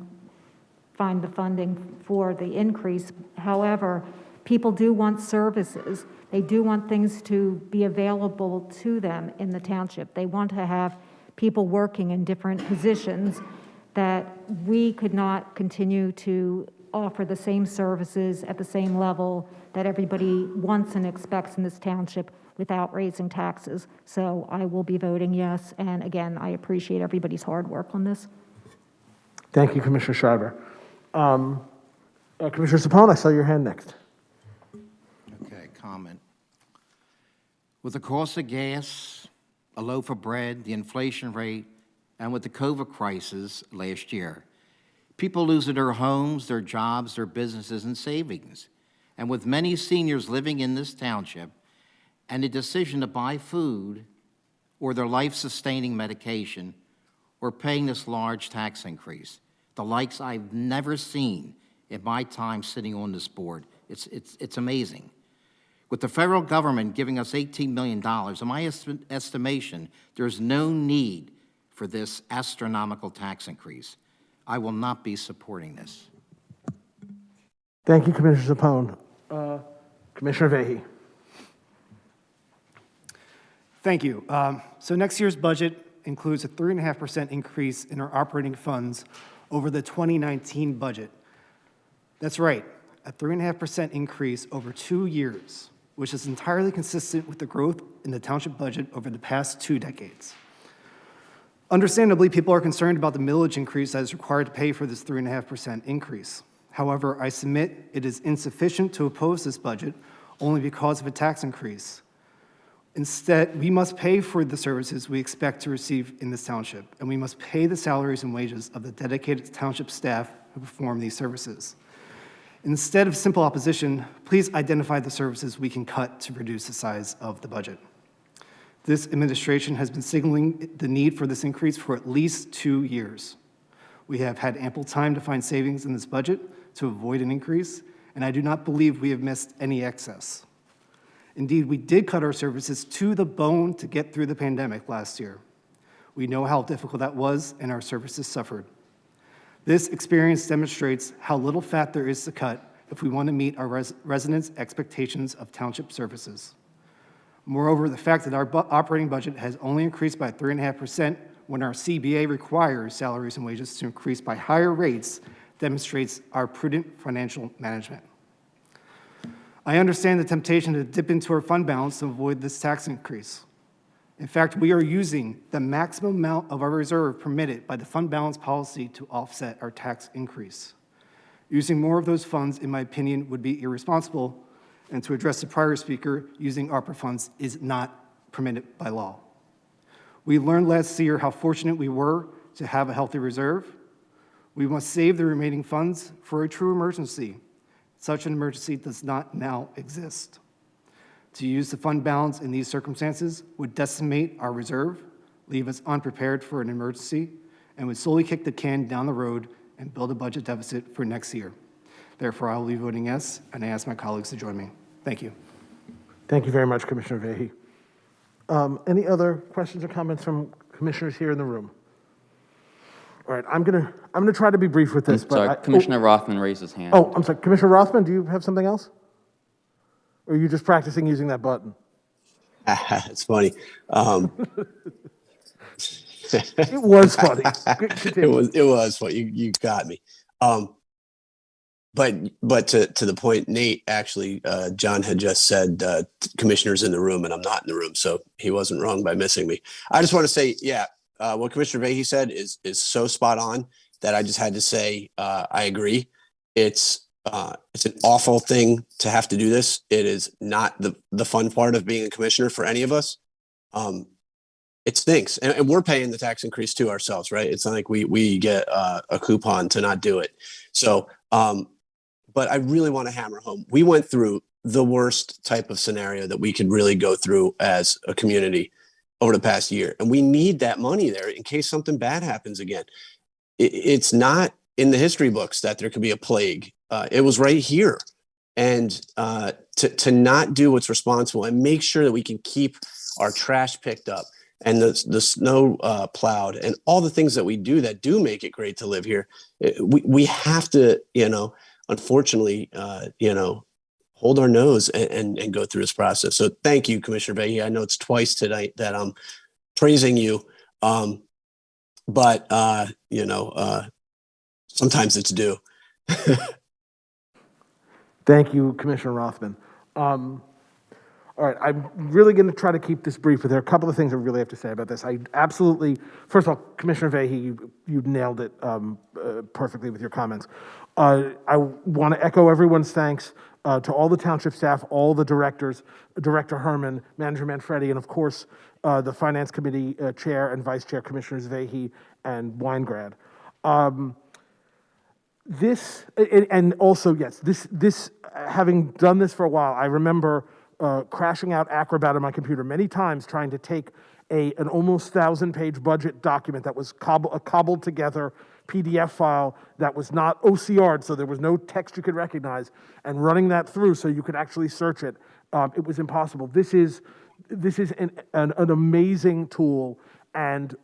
find the funding for the increase. However, people do want services. They do want things to be available to them in the township. They want to have people working in different positions, that we could not continue to offer the same services at the same level that everybody wants and expects in this township without raising taxes. So I will be voting yes. And again, I appreciate everybody's hard work on this. Thank you, Commissioner Schreiber. Commissioner Sapone, I saw your hand next. Okay, comment. With the cost of gas, a loaf of bread, the inflation rate, and with the COVID crisis last year, people losing their homes, their jobs, their businesses, and savings. And with many seniors living in this township, and the decision to buy food or their life-sustaining medication, or paying this large tax increase, the likes I've never seen in my time sitting on this board. It's amazing. With the federal government giving us $18 million, in my estimation, there's no need for this astronomical tax increase. I will not be supporting this. Thank you, Commissioner Sapone. Commissioner Vehy. Thank you. So next year's budget includes a 3.5% increase in our operating funds over the 2019 budget. That's right, a 3.5% increase over 2 years, which is entirely consistent with the growth in the township budget over the past 2 decades. Understandably, people are concerned about the millage increase that is required to pay for this 3.5% increase. However, I submit it is insufficient to oppose this budget only because of a tax increase. Instead, we must pay for the services we expect to receive in this township, and we must pay the salaries and wages of the dedicated township staff who perform these services. Instead of simple opposition, please identify the services we can cut to reduce the size of the budget. This administration has been signaling the need for this increase for at least 2 years. We have had ample time to find savings in this budget to avoid an increase, and I do not believe we have missed any excess. Indeed, we did cut our services to the bone to get through the pandemic last year. We know how difficult that was, and our services suffered. This experience demonstrates how little fat there is to cut if we want to meet our residents' expectations of township services. Moreover, the fact that our operating budget has only increased by 3.5% when our CBA requires salaries and wages to increase by higher rates demonstrates our prudent financial management. I understand the temptation to dip into our fund balance to avoid this tax increase. In fact, we are using the maximum amount of our reserve permitted by the fund balance policy to offset our tax increase. Using more of those funds, in my opinion, would be irresponsible, and to address the prior speaker, using ARPA funds is not permitted by law. We learned last year how fortunate we were to have a healthy reserve. We must save the remaining funds for a true emergency. Such an emergency does not now exist. To use the fund balance in these circumstances would decimate our reserve, leave us unprepared for an emergency, and would slowly kick the can down the road and build a budget deficit for next year. Therefore, I will be voting yes, and I ask my colleagues to join me. Thank you. Thank you very much, Commissioner Vahey. Any other questions or comments from commissioners here in the room? All right, I'm gonna try to be brief with this, but Sorry, Commissioner Rothman raised his hand. Oh, I'm sorry, Commissioner Rothman, do you have something else? Or are you just practicing using that button? It's funny. It was funny. It was funny. You got me. But to the point, Nate, actually, John had just said commissioners in the room, and I'm not in the room, so he wasn't wrong by missing me. I just want to say, yeah, what Commissioner Vahey said is so spot on that I just had to say I agree. It's an awful thing to have to do this. It is not the fun part of being a commissioner for any of us. It stinks, and we're paying the tax increase too ourselves, right? It's not like we get a coupon to not do it. So. But I really want to hammer home. We went through the worst type of scenario that we could really go through as a community over the past year. And we need that money there in case something bad happens again. It's not in the history books that there could be a plague. It was right here. And to not do what's responsible and make sure that we can keep our trash picked up and the snow plowed and all the things that we do that do make it great to live here. We have to, unfortunately, hold our nose and go through this process. So thank you, Commissioner Vahey. I know it's twice tonight that I'm praising you. But sometimes it's due. Thank you, Commissioner Rothman. All right, I'm really going to try to keep this brief, but there are a couple of things I really have to say about this. I absolutely, first of all, Commissioner Vahey, you nailed it perfectly with your comments. I want to echo everyone's thanks to all the township staff, all the directors, Director Herman, Manager Manfredi, and of course, the Finance Committee Chair and Vice Chair, Commissioners Vahey and Weingrad. This having done this for a while, I remember crashing out Acrobat on my computer many times trying to take an almost 1,000-page budget document that was a cobbled together PDF file that was not OCR'd, so there was no text you could recognize, and running that through so you could actually search it. It was impossible. This is an amazing tool, and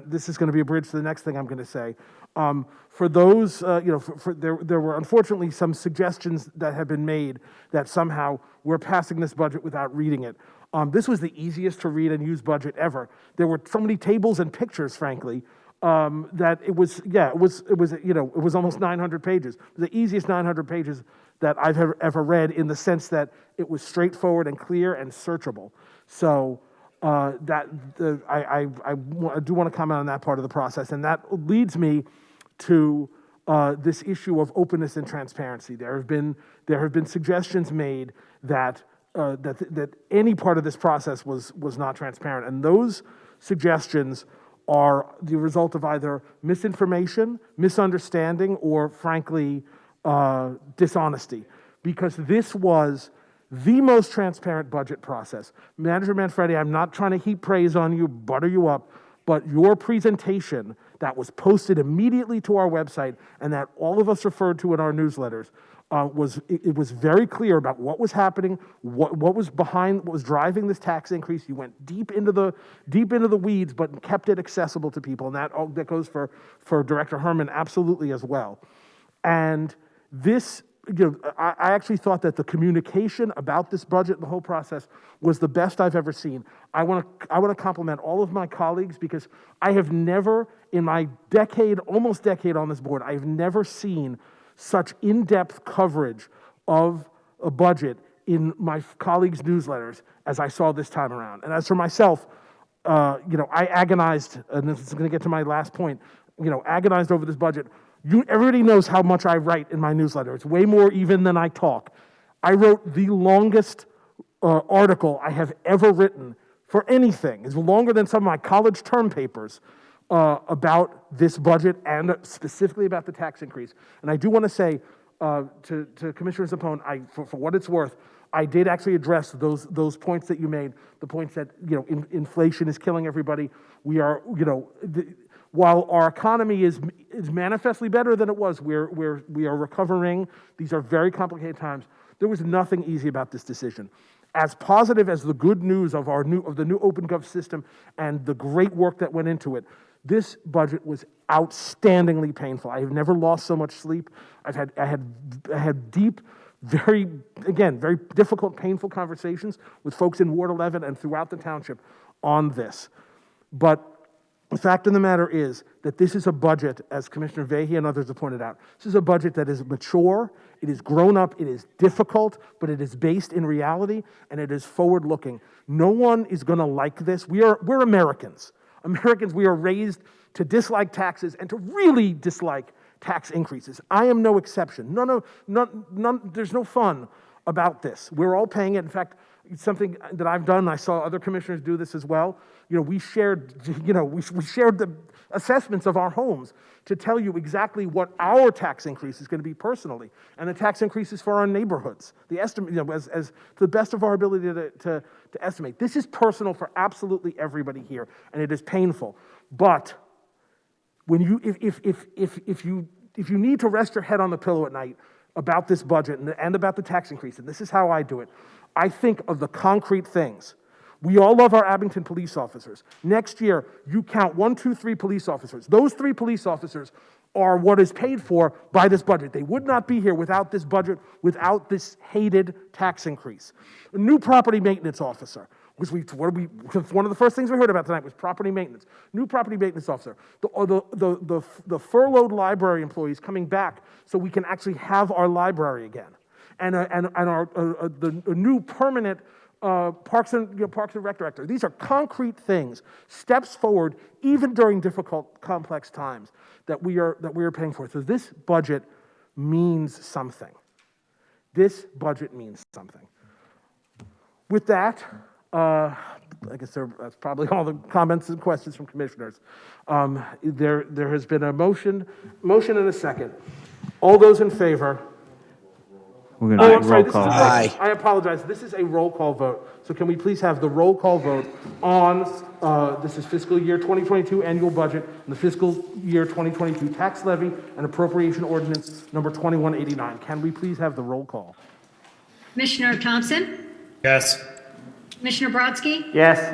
this is going to be a bridge to the next thing I'm going to say. For those, there were unfortunately some suggestions that have been made that somehow we're passing this budget without reading it. This was the easiest to read and use budget ever. There were so many tables and pictures, frankly, that it was almost 900 pages. It was the easiest 900 pages that I've ever read, in the sense that it was straightforward and clear and searchable. So I do want to comment on that part of the process, and that leads me to this issue of openness and transparency. There have been suggestions made that any part of this process was not transparent, and those suggestions are the result of either misinformation, misunderstanding, or frankly, dishonesty. Because this was the most transparent budget process. Manager Manfredi, I'm not trying to heap praise on you, butter you up, but your presentation that was posted immediately to our website and that all of us referred to in our newsletters it was very clear about what was happening, what was behind, what was driving this tax increase. You went deep into the weeds, but kept it accessible to people, and that goes for Director Herman absolutely as well. And this, I actually thought that the communication about this budget and the whole process was the best I've ever seen. I want to compliment all of my colleagues, because I have never, in my almost decade on this board, I have never seen such in-depth coverage of a budget in my colleagues' newsletters as I saw this time around. And as for myself, I agonized, and this is going to get to my last point, agonized over this budget. Everybody knows how much I write in my newsletter. It's way more even than I talk. I wrote the longest article I have ever written for anything. It's longer than some of my college term papers about this budget and specifically about the tax increase. And I do want to say to Commissioner Zappone, for what it's worth, I did actually address those points that you made, the points that inflation is killing everybody. We are, while our economy is manifestly better than it was, we are recovering. These are very complicated times. There was nothing easy about this decision. as positive as the good news of the new OpenGov system and the great work that went into it, this budget was outstandingly painful. I have never lost so much sleep. I had deep, very difficult, painful conversations with folks in Ward 11 and throughout the township on this. But the fact of the matter is that this is a budget, as Commissioner Vahey and others have pointed out, this is a budget that is mature, it is grown up, it is difficult, but it is based in reality, and it is forward-looking. No one is going to like this. We're Americans. Americans, we are raised to dislike taxes and to really dislike tax increases. I am no exception. There's no fun about this. We're all paying it. In fact, it's something that I've done. I saw other commissioners do this as well. We shared the assessments of our homes to tell you exactly what our tax increase is going to be personally, and the tax increases for our neighborhoods. The estimate, as to the best of our ability to estimate. This is personal for absolutely everybody here, and it is painful. But when if you need to rest your head on the pillow at night about this budget and about the tax increase, and this is how I do it, I think of the concrete things. We all love our Abington police officers. Next year, you count 1, 2, 3 police officers. Those 3 police officers are what is paid for by this budget. They would not be here without this budget, without this hated tax increase. A new property maintenance officer. One of the first things we heard about tonight was property maintenance. New property maintenance officer. The furloughed library employees coming back so we can actually have our library again. And the new permanent Parks and Rec director. These are concrete things, steps forward, even during difficult, complex times that we are paying for. So this budget means something. This budget means something. With that, I guess that's probably all the comments and questions from commissioners. There has been a motion and a second. All those in favor? We're going to roll This call. is I apologize. This is a roll call vote. So can we please have the roll call vote on, this is fiscal year 2022 annual budget and the fiscal year 2022 tax levy and appropriation ordinance number 2189. Can we please have the roll call? Commissioner Thompson? Yes. Commissioner Brodsky? Yes.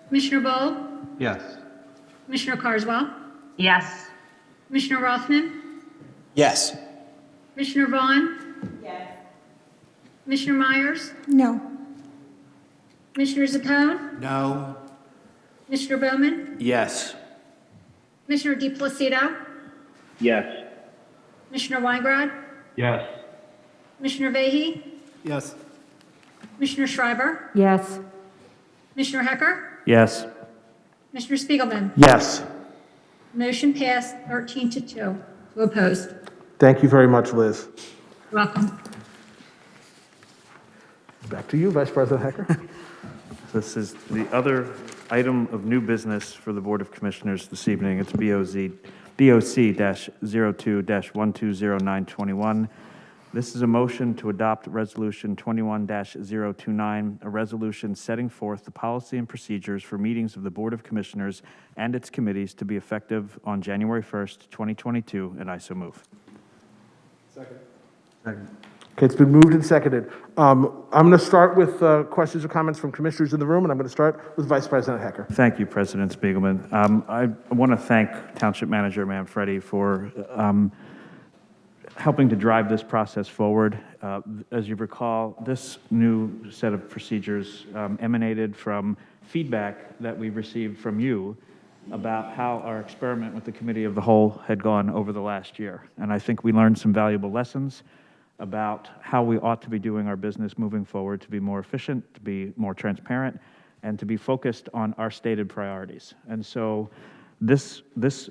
Commissioner Bowe? Yes. Commissioner Carswell? Yes. Commissioner Rothman? Yes. Commissioner Vaughn? Yes. Commissioner Myers? No. Commissioner Zappone? No. Commissioner Bowman? Yes. Commissioner DePlacido? Yes. Commissioner Weingrod? Yes. Commissioner Vahey? Yes. Commissioner Schreiber? Yes. Commissioner Hecker? Yes. Commissioner Spiegelman? Yes. Motion passed 13-2. Two opposed. Thank you very much, Liz. Welcome. Back to you, Vice President Hecker. This is the other item of new business for the Board of Commissioners this evening. It's BOC-02-120921. This is a motion to adopt Resolution 21-029, a resolution setting forth the policy and procedures for meetings of the Board of Commissioners and its committees to be effective on January 1st, 2022, and I so move. Second. Okay, it's been moved and seconded. I'm going to start with questions or comments from commissioners in the room, and I'm going to start with Vice President Hecker. Thank you, President Spiegelman. I want to thank Township Manager Manfredi for helping to drive this process forward. As you recall, this new set of procedures emanated from feedback that we received from you about how our experiment with the Committee of the Whole had gone over the last year. And I think we learned some valuable lessons about how we ought to be doing our business moving forward to be more efficient, to be more transparent, and to be focused on our stated priorities. And so this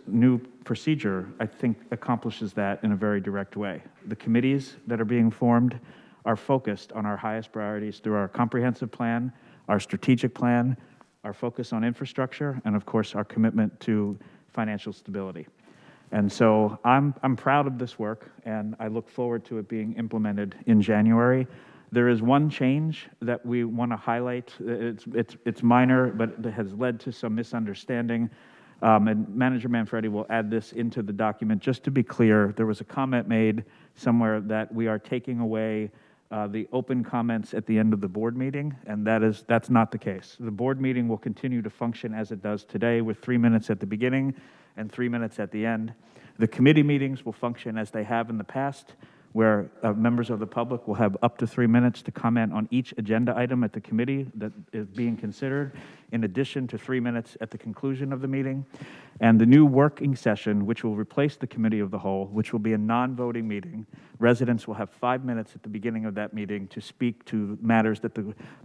new procedure, I think, accomplishes that in a very direct way. The committees that are being formed are focused on our highest priorities through our comprehensive plan, our strategic plan, our focus on infrastructure, and of course, our commitment to financial stability. And so I'm proud of this work, and I look forward to it being implemented in January. There is one change that we want to highlight. It's minor, but it has led to some misunderstanding. And Manager Manfredi will add this into the document. Just to be clear, there was a comment made somewhere that we are taking away the open comments at the end of the board meeting, and that's not the case. The board meeting will continue to function as it does today with 3 minutes at the beginning and 3 minutes at the end. The committee meetings will function as they have in the past, where members of the public will have up to 3 minutes to comment on each agenda item at the committee that is being considered, in addition to 3 minutes at the conclusion of the meeting. And the new working session, which will replace the committee of the whole, which will be a non-voting meeting, residents will have 5 minutes at the beginning of that meeting to speak to matters that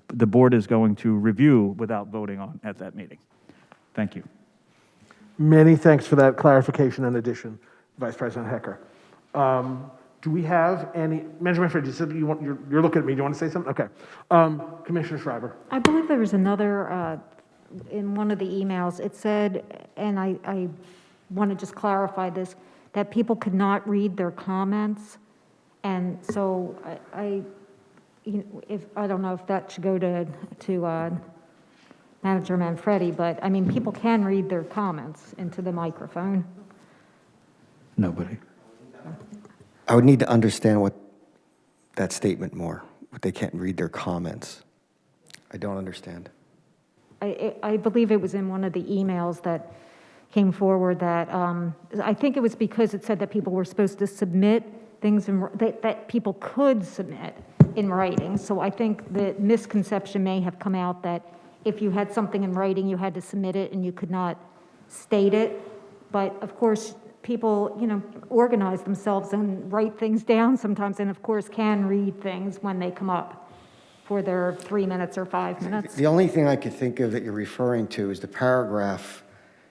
the board is going to review without voting on at that meeting. Thank you. Many thanks for that clarification and addition, Vice President Hecker. Do we have any, Manager Manfred, you said you're looking at me. Do you want to say something? Okay. Commissioner Schreiber. I believe there was another, in one of the emails, it said, and I want to just clarify this, that people could not read their comments. And so I don't know if that should go to Manager Manfredi, but I mean, people can read their comments into the microphone. Nobody. I would need to understand that statement more, what they can't read their comments. I don't understand. I believe it was in one of the emails that came forward that, I think it was because it said that people were supposed to submit things that people could submit in writing. So I think the misconception may have come out that if you had something in writing, you had to submit it and you could not state it. But of course, people, organize themselves and write things down sometimes, and of course can read things when they come up for their 3 minutes or 5 minutes. The only thing I could think of that you're referring to is the paragraph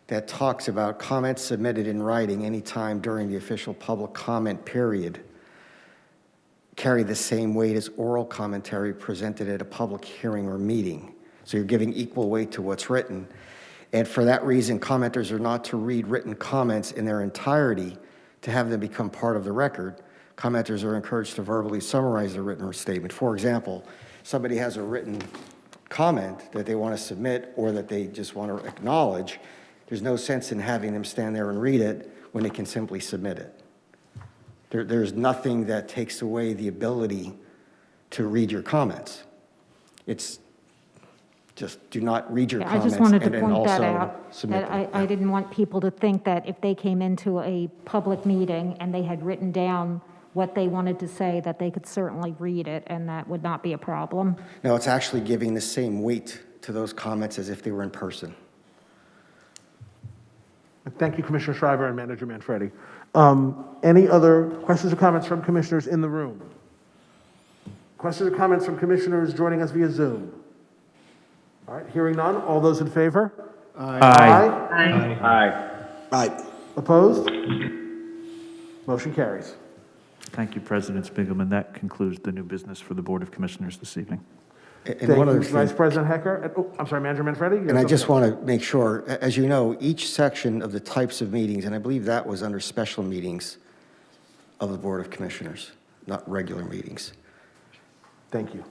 that talks about comments submitted in writing anytime during the official public comment period carry the same weight as oral commentary presented at a public hearing or meeting. So you're giving equal weight to what's written. And for that reason, commenters are not to read written comments in their entirety to have them become part of the record. Commenters are encouraged to verbally summarize their written statement. For example, somebody has a written comment that they want to submit or that they just want to acknowledge. There's no sense in having them stand there and read it when they can simply submit it. There's nothing that takes away the ability to read your comments. It's just do not read your I comments just wanted to and point that also out, submit that them. I didn't want people to think that if they came into a public meeting and they had written down what they wanted to say, that they could certainly read it, and that would not be a problem. No, it's actually giving the same weight to those comments as if they were in person. Thank you, Commissioner Schreiber and Manager Manfredi. Any other questions or comments from commissioners in the room? Questions or comments from commissioners joining us via Zoom? All right, hearing none. All those in favor? Aye. Aye. Opposed? Motion carries. Thank you, President Spiegelman. That concludes the new business for the Board of Commissioners this evening. And Thank one you, other Vice thing, President Hecker. I'm sorry, Manager Manfredi? and I just want to make sure, as you know, each section of the types of meetings, and I believe that was under special meetings of the Board of Commissioners, not regular meetings. Thank you.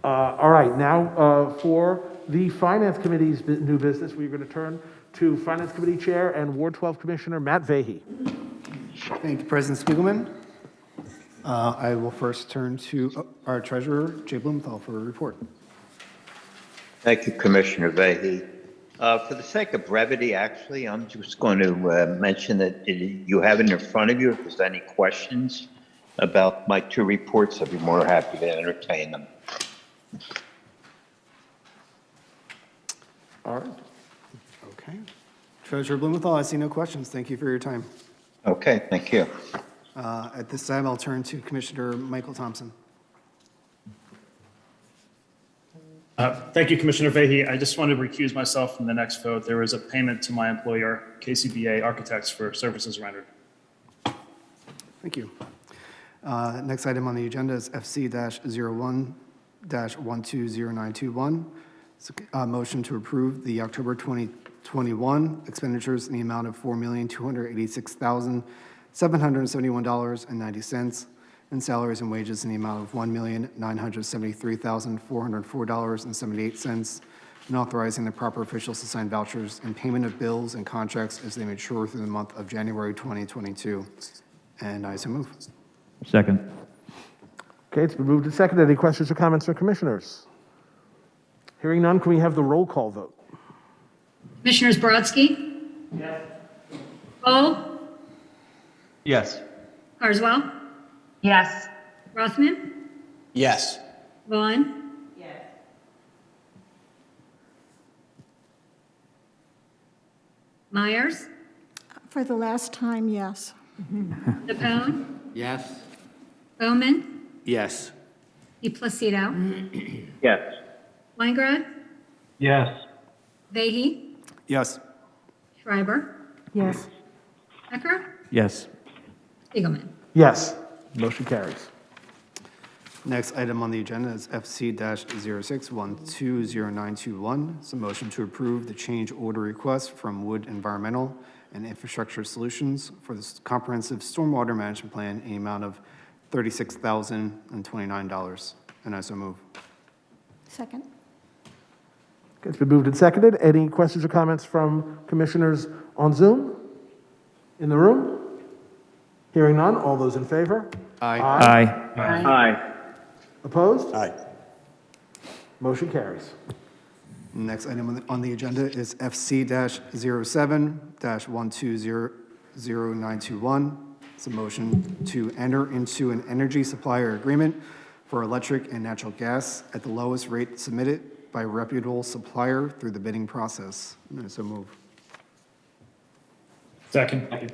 All right, now for the Finance Committee's new business, we're going to turn to Finance Committee Chair and Ward 12 Commissioner Matt Vahey. Thank you, President Spiegelman. I will first turn to our Treasurer, Jay Blumenthal, for a report. Thank you, Commissioner Vahey. For the sake of brevity, actually, I'm just going to mention that you have it in front of you. If there's any questions about my two reports, I'd be more happy to entertain them. All right. Okay. Treasurer Blumenthal, I see no questions. Thank you for your time. Okay, thank you. At this time, I'll turn to Commissioner Michael Thompson. Thank you, Commissioner Vahey. I just wanted to recuse myself from the next vote. There was a payment to my employer, KCBA Architects, for services rendered. Thank you. Next item on the agenda is FC-01-120921. It's a motion to approve the October 2021 expenditures in the amount of $4,286,771.90, and salaries and wages in the amount of $1,973,404.78, and authorizing the proper officials to sign vouchers and payment of bills and contracts as they mature through the month of January 2022. And I so move. Second. Okay, it's been moved and seconded. Any questions or comments from commissioners? Hearing none, can we have the roll call vote? Commissioners Brodsky? Yes. Cole? Yes. Carswell? Yes. Rothman? Yes. Vaughn? Yes. Myers? For the last time, yes. Capone? Yes. Bowman? Yes. DePlacido? Yes. Weingarten? Yes. Vehy? Yes. Schreiber? Yes. Hecker? Yes. Spiegelman? Yes. Motion carries. Next item on the agenda is FC-06120921. It's a motion to approve the change order request from Wood Environmental and Infrastructure Solutions for the comprehensive stormwater management plan in the amount of $36,029. And I so move. Second? Okay, it's been moved and seconded. Any questions or comments from commissioners on Zoom? In the room? Hearing none, all those in favor? Aye. Aye. Aye. Opposed? Aye. Motion carries. Next item on the agenda is FC-07-120921. It's a motion to enter into an energy supplier agreement for electric and natural gas at the lowest rate submitted by a reputable supplier through the bidding process. And I so move. Second. Okay,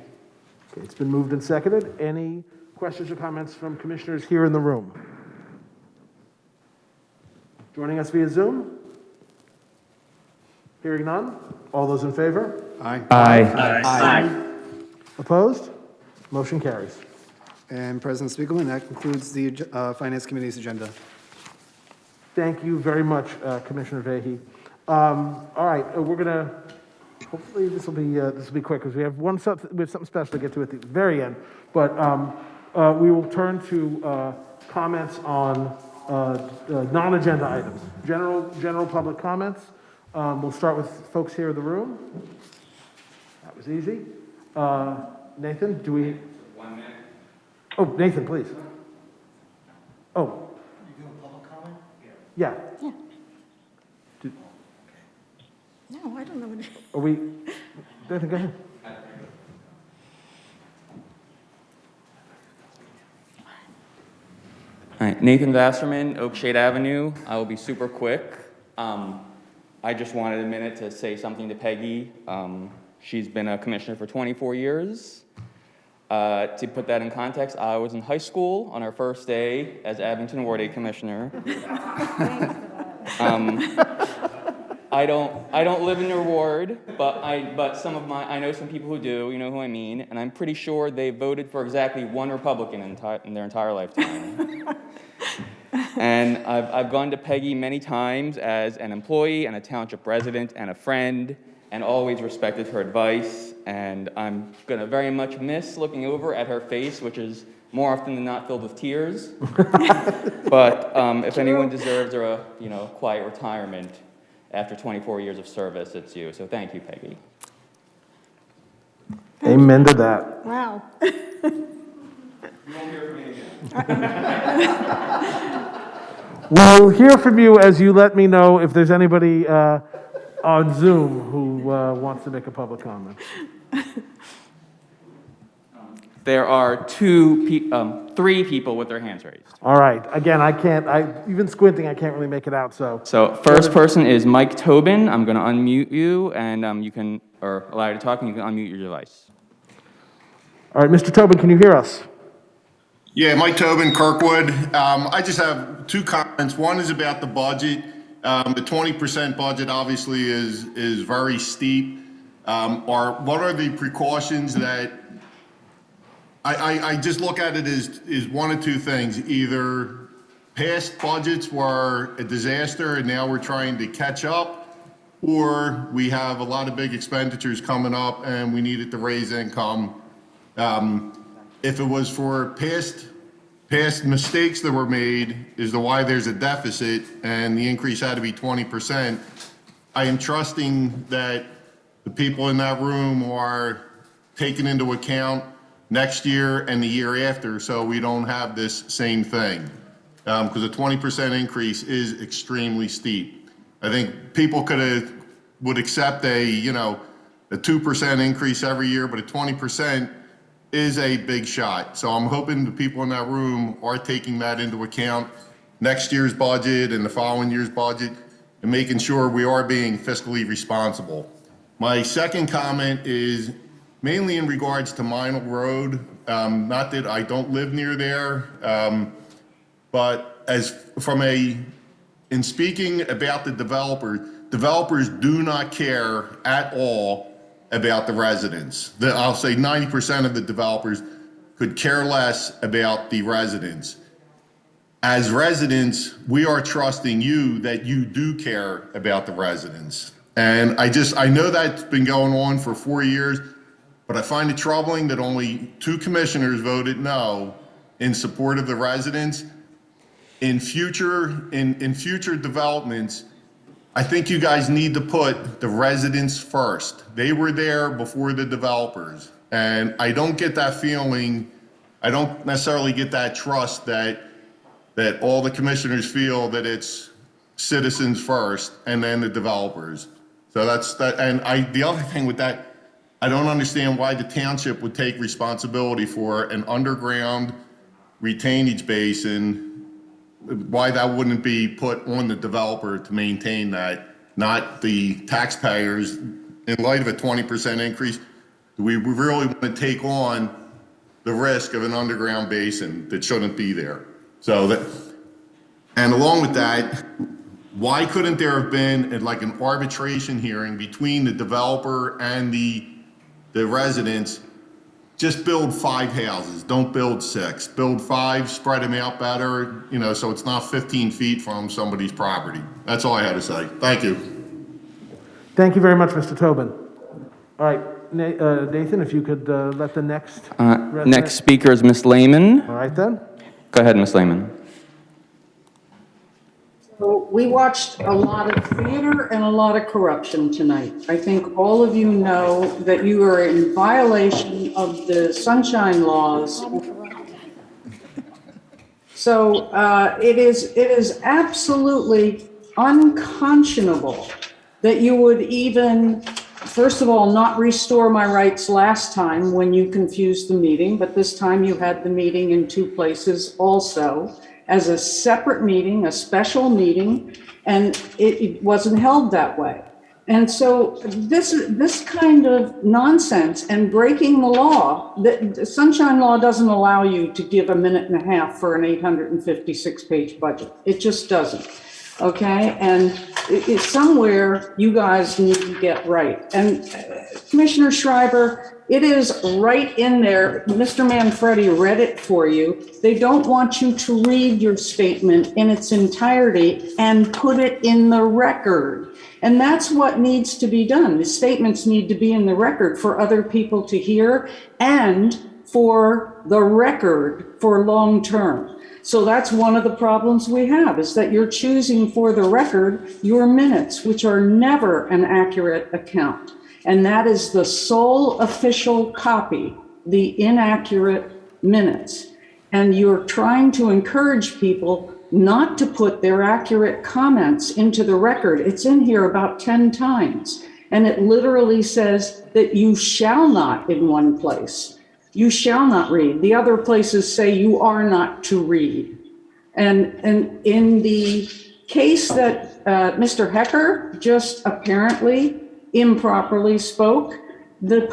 it's been moved and seconded. Any questions or comments from commissioners here in the room? Joining us via Zoom? Hearing none? All those in favor? Aye. Aye. Opposed? Motion carries. And President Spiegelman, that concludes the Finance Committee's agenda. Thank you very much, Commissioner Vehy. All right, we're gonna, hopefully this will be quick, because we have something special to get to at the very end. But we will turn to comments on non-agenda items. General public comments. We'll start with folks here in the room. That was easy. Nathan, do we? 1 minute. Oh, Nathan, please. Oh. You doing public comment? Yeah. Yeah. No, I don't know what it is. Are we? Nathan, go ahead. All right, Nathan Vasserman, Oakshade Avenue. I will be super quick. I just wanted a minute to say something to Peggy. She's been a commissioner for 24 years. To put that in context, I was in high school on our first day as Abington Ward 8 commissioner. I don't live in your ward, but I know some people who do. You know who I mean, and I'm pretty sure they voted for exactly one Republican in their entire lifetime. And I've gone to Peggy many times as an employee and a township resident and a friend, and always respected her advice. And I'm gonna very much miss looking over at her face, which is more often than not filled with tears. But if anyone deserves a quiet retirement after 24 years of service, it's you. So thank you, Peggy. Amen to that. Wow. We'll hear from you as you let me know if there's anybody on Zoom who wants to make a public comment. There are three people with their hands raised. All right. Again, even squinting, I can't really make it out, so. So first person is Mike Tobin. I'm going to unmute you, and you can, or allow you to talk, and you can unmute your device. All right, Mr. Tobin, can you hear us? Yeah, Mike Tobin, Kirkwood. I just have two comments. One is about the budget. The 20% budget obviously is very steep. What are the precautions that, I just look at it as one of two things. Either past budgets were a disaster and now we're trying to catch up, or we have a lot of big expenditures coming up and we needed to raise income. If it was for past mistakes that were made as to why there's a deficit and the increase had to be 20%, I am trusting that the people in that room are taken into account next year and the year after, so we don't have this same thing. because a 20% increase is extremely steep. I think people would accept a 2% increase every year, but a 20% is a big shot. So I'm hoping the people in that room are taking that into account next year's budget and the following year's budget and making sure we are being fiscally responsible. My second comment is mainly in regards to Minot Road. Not that I don't live near there, but in speaking about the developers do not care at all about the residents. I'll say 90% of the developers could care less about the residents. As residents, we are trusting you that you do care about the residents. And I know that's been going on for 4 years, but I find it troubling that only 2 commissioners voted no in support of the residents. In future developments, I think you guys need to put the residents first. They were there before the developers. And I don't get that feeling, I don't necessarily get that trust that all the commissioners feel that it's citizens first and then the developers. So that's that. And the other thing with that, I don't understand why the township would take responsibility for an underground retainage basin, why that wouldn't be put on the developer to maintain that, not the taxpayers. In light of a 20% increase, do we really want to take on the risk of an underground basin that shouldn't be there? And along with that, why couldn't there have been an arbitration hearing between the developer and the residents? Just build 5 houses, don't build 6. Build 5, spread them out better, so it's not 15 feet from somebody's property. That's all I had to say. Thank you. Thank you very much, Mr. Tobin. All right, Nathan, if you could let the next resident- Next speaker is Ms. Lehman. All right, then. Go ahead, Ms. Lehman. So we watched a lot of theater and a lot of corruption tonight. I think all of you know that you are in violation of the sunshine laws. So it is absolutely unconscionable that you would even, first of all, not restore my rights last time when you confused the meeting, but this time you had the meeting in 2 places also, as a separate meeting, a special meeting, and it wasn't held that way. And so this kind of nonsense and breaking the law, the sunshine law doesn't allow you to give a minute and a half for an 856-page budget. It just doesn't. Okay, and it's somewhere you guys need to get right. And Commissioner Schreiber, it is right in there. Mr. Manfredi read it for you. They don't want you to read your statement in its entirety and put it in the record. And that's what needs to be done. The statements need to be in the record for other people to hear and for the record for long term. So that's one of the problems we have, is that you're choosing for the record your minutes, which are never an accurate account. And that is the sole official copy, the inaccurate minutes. And you're trying to encourage people not to put their accurate comments into the record. It's in here about 10 times. And it literally says that you shall not in one place. You shall not read. The other places say you are not to read. And in the case that Mr. Hecker just apparently improperly spoke, the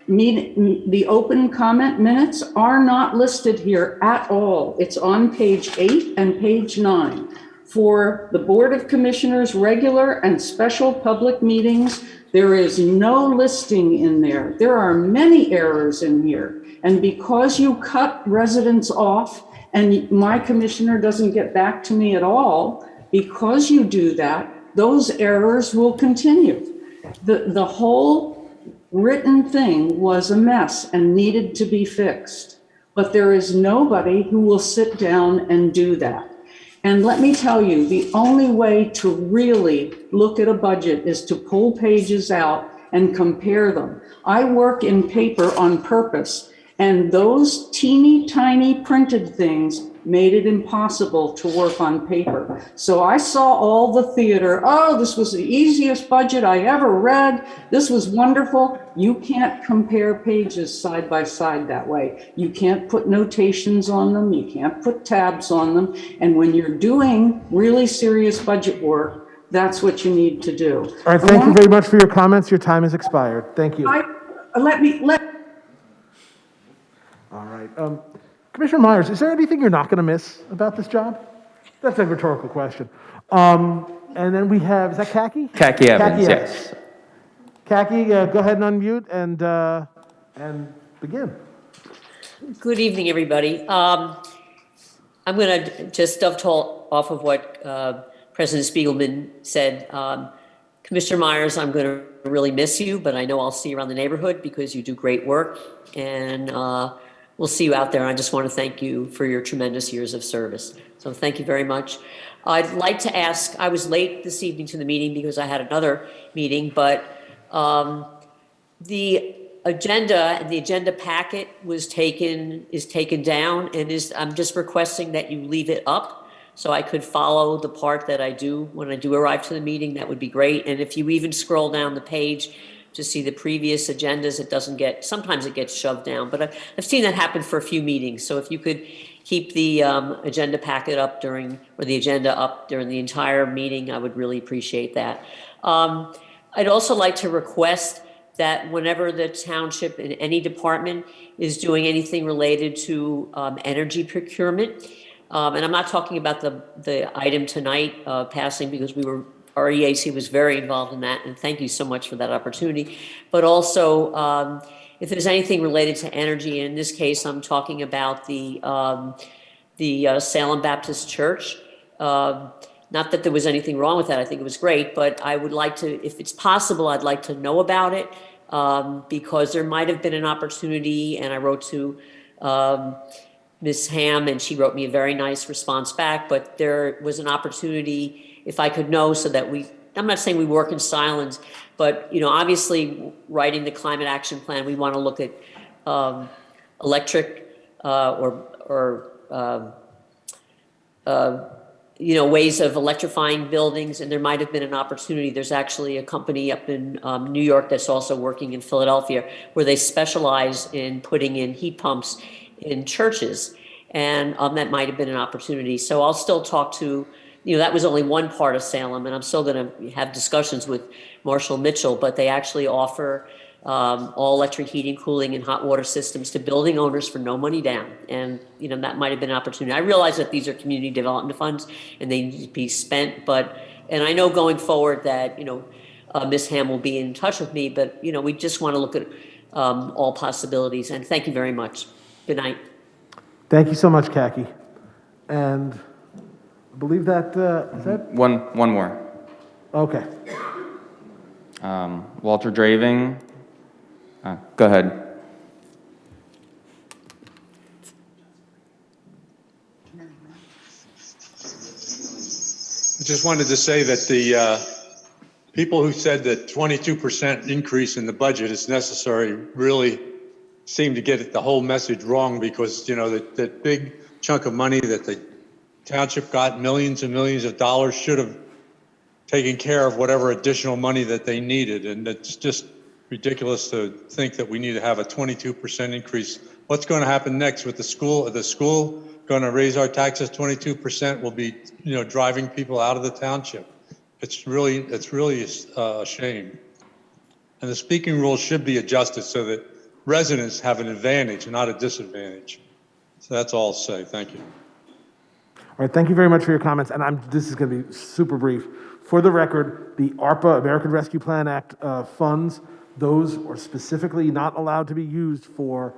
the open comment minutes are not listed here at all. It's on page 8 and page 9. For the Board of Commissioners regular and special public meetings, there is no listing in there. There are many errors in here. And because you cut residents off and my commissioner doesn't get back to me at all, because you do that, those errors will continue. The whole written thing was a mess and needed to be fixed. But there is nobody who will sit down and do that. And let me tell you, the only way to really look at a budget is to pull pages out and compare them. I work in paper on purpose, And those teeny tiny printed things made it impossible to work on paper. So I saw all the theater, oh, this was the easiest budget I ever read. This was wonderful. You can't compare pages side by side that way. You can't put notations on them. You can't put tabs on them. And when you're doing really serious budget work, that's what you need to do. All right, thank you very much for your comments. Your time has expired. Thank you. All right. Commissioner Myers, is there anything you're not going to miss about this job? That's a rhetorical question. And then we have, is that Khaki? Khaki Evans, yes. Khaki, go ahead and unmute and begin. Good evening, everybody. I'm going to just dovetail off of what President Spiegelman said. Commissioner Myers, I'm going to really miss you, but I know I'll see you around the neighborhood because you do great work, and we'll see you out there. I just want to thank you for your tremendous years of service. So thank you very much. I'd like to ask, I was late this evening to the meeting because I had another meeting, but the agenda and the agenda packet is taken down, and I'm just requesting that you leave it up so I could follow the part that I do when I do arrive to the meeting. That would be great. And if you even scroll down the page to see the previous agendas, it doesn't get, sometimes it gets shoved down, but I've seen that happen for a few meetings. So if you could keep the agenda packet up or the agenda up during the entire meeting, I would really appreciate that. I'd also like to request that whenever the township in any department is doing anything related to energy procurement, and I'm not talking about the item tonight passing, because our EAC was very involved in that, and thank you so much for that opportunity. But also, if there's anything related to energy, in this case, I'm talking about the Salem Baptist Church. Not that there was anything wrong with that, I think it was great, but I would like to, if it's possible, I'd like to know about it, because there might have been an opportunity, and I wrote to Ms. Ham, and she wrote me a very nice response back, but there was an opportunity, if I could know, so that I'm not saying we work in silence, but, obviously, writing the climate action plan, we want to look at electric ways of electrifying buildings, and there might have been an opportunity. There's actually a company up in New York that's also working in Philadelphia, where they specialize in putting in heat pumps in churches, and that might have been an opportunity. So I'll still talk to, that was only one part of Salem, and I'm still going to have discussions with Marshall Mitchell, but they actually offer all electric heating, cooling, and hot water systems to building owners for no money down. And, that might have been an opportunity. I realize that these are community development funds and they need to be spent, and I know going forward that, Ms. Ham will be in touch with me, but, we just want to look at all possibilities. And thank you very much. Good night. Thank you so much, Khaki. And I believe that, is that? One more. Okay. Walter Draving. Go ahead. I just wanted to say that the people who said that 22% increase in the budget is necessary really seem to get the whole message wrong, because, that big chunk of money that the township got, millions and millions of dollars, should have taken care of whatever additional money that they needed. And it's just ridiculous to think that we need to have a 22% increase. What's going to happen next with the school? Are the school going to raise our taxes 22%? Will be, driving people out of the township. It's really a shame. And the speaking rules should be adjusted so that residents have an advantage and not a disadvantage. So that's all I'll say. Thank you. All right, thank you very much for your comments. And this is going to be super brief. For the record, the ARPA, American Rescue Plan Act funds, those are specifically not allowed to be used for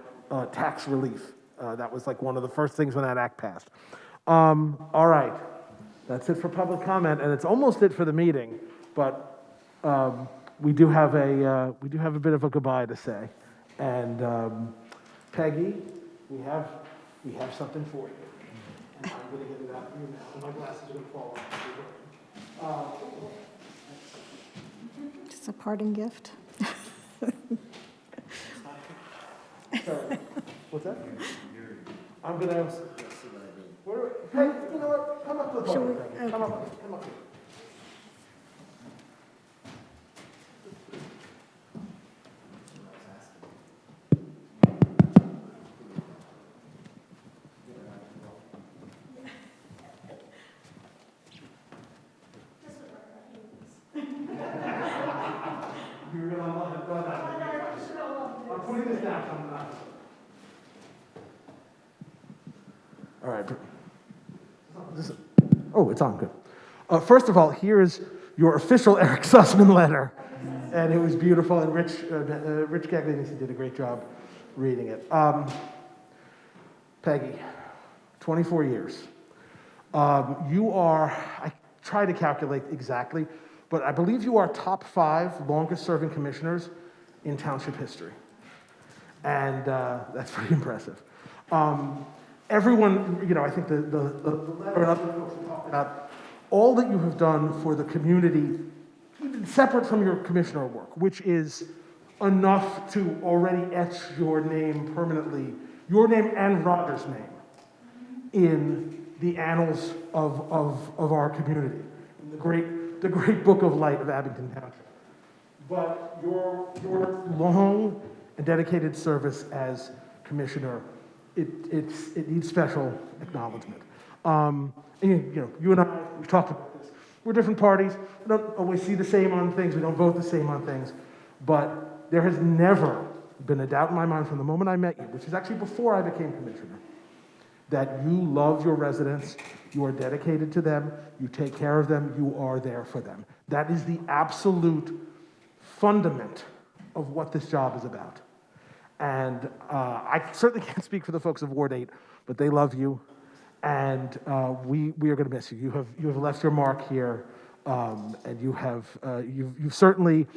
tax relief. That was like one of the first things when that act passed. All right, that's it for public comment, and it's almost it for the meeting. But we do have a bit of a goodbye to say. And Peggy, we have something for you. And I'm going to get it out for you now. And my glasses are going to fall off. Just a parting gift. Sorry. What's that? I'm gonna, hey, you know what, come up to the podium, Peggy. Come up here. You're gonna love it, go ahead. I'm putting this down. All right. Oh, it's on, good. First of all, here is your official Eric Sussman letter. And it was beautiful, and Rich Gaglianese did a great job reading it. Peggy, 24 years. You are, I try to calculate exactly, but I believe you are top 5 longest serving commissioners in township history. And that's pretty impressive. Everyone, you know, I think the letter and other folks have talked about all that you have done for the community, even separate from your commissioner work, which is enough to already etch your name permanently, your name and Roger's name, in the annals of our community, in the great book of light of Abington Township. But your long and dedicated service as commissioner, it needs special acknowledgement. And you and I, we've talked about this. We're different parties. We don't always see the same on things. We don't vote the same on things. But there has never been a doubt in my mind from the moment I met you, which is actually before I became commissioner, that you love your residents, you are dedicated to them, you take care of them, you are there for them. That is the absolute fundament of what this job is about. And I certainly can't speak for the folks of Ward 8, but they love you, and we are going to miss you. You have left your mark here, and you've certainly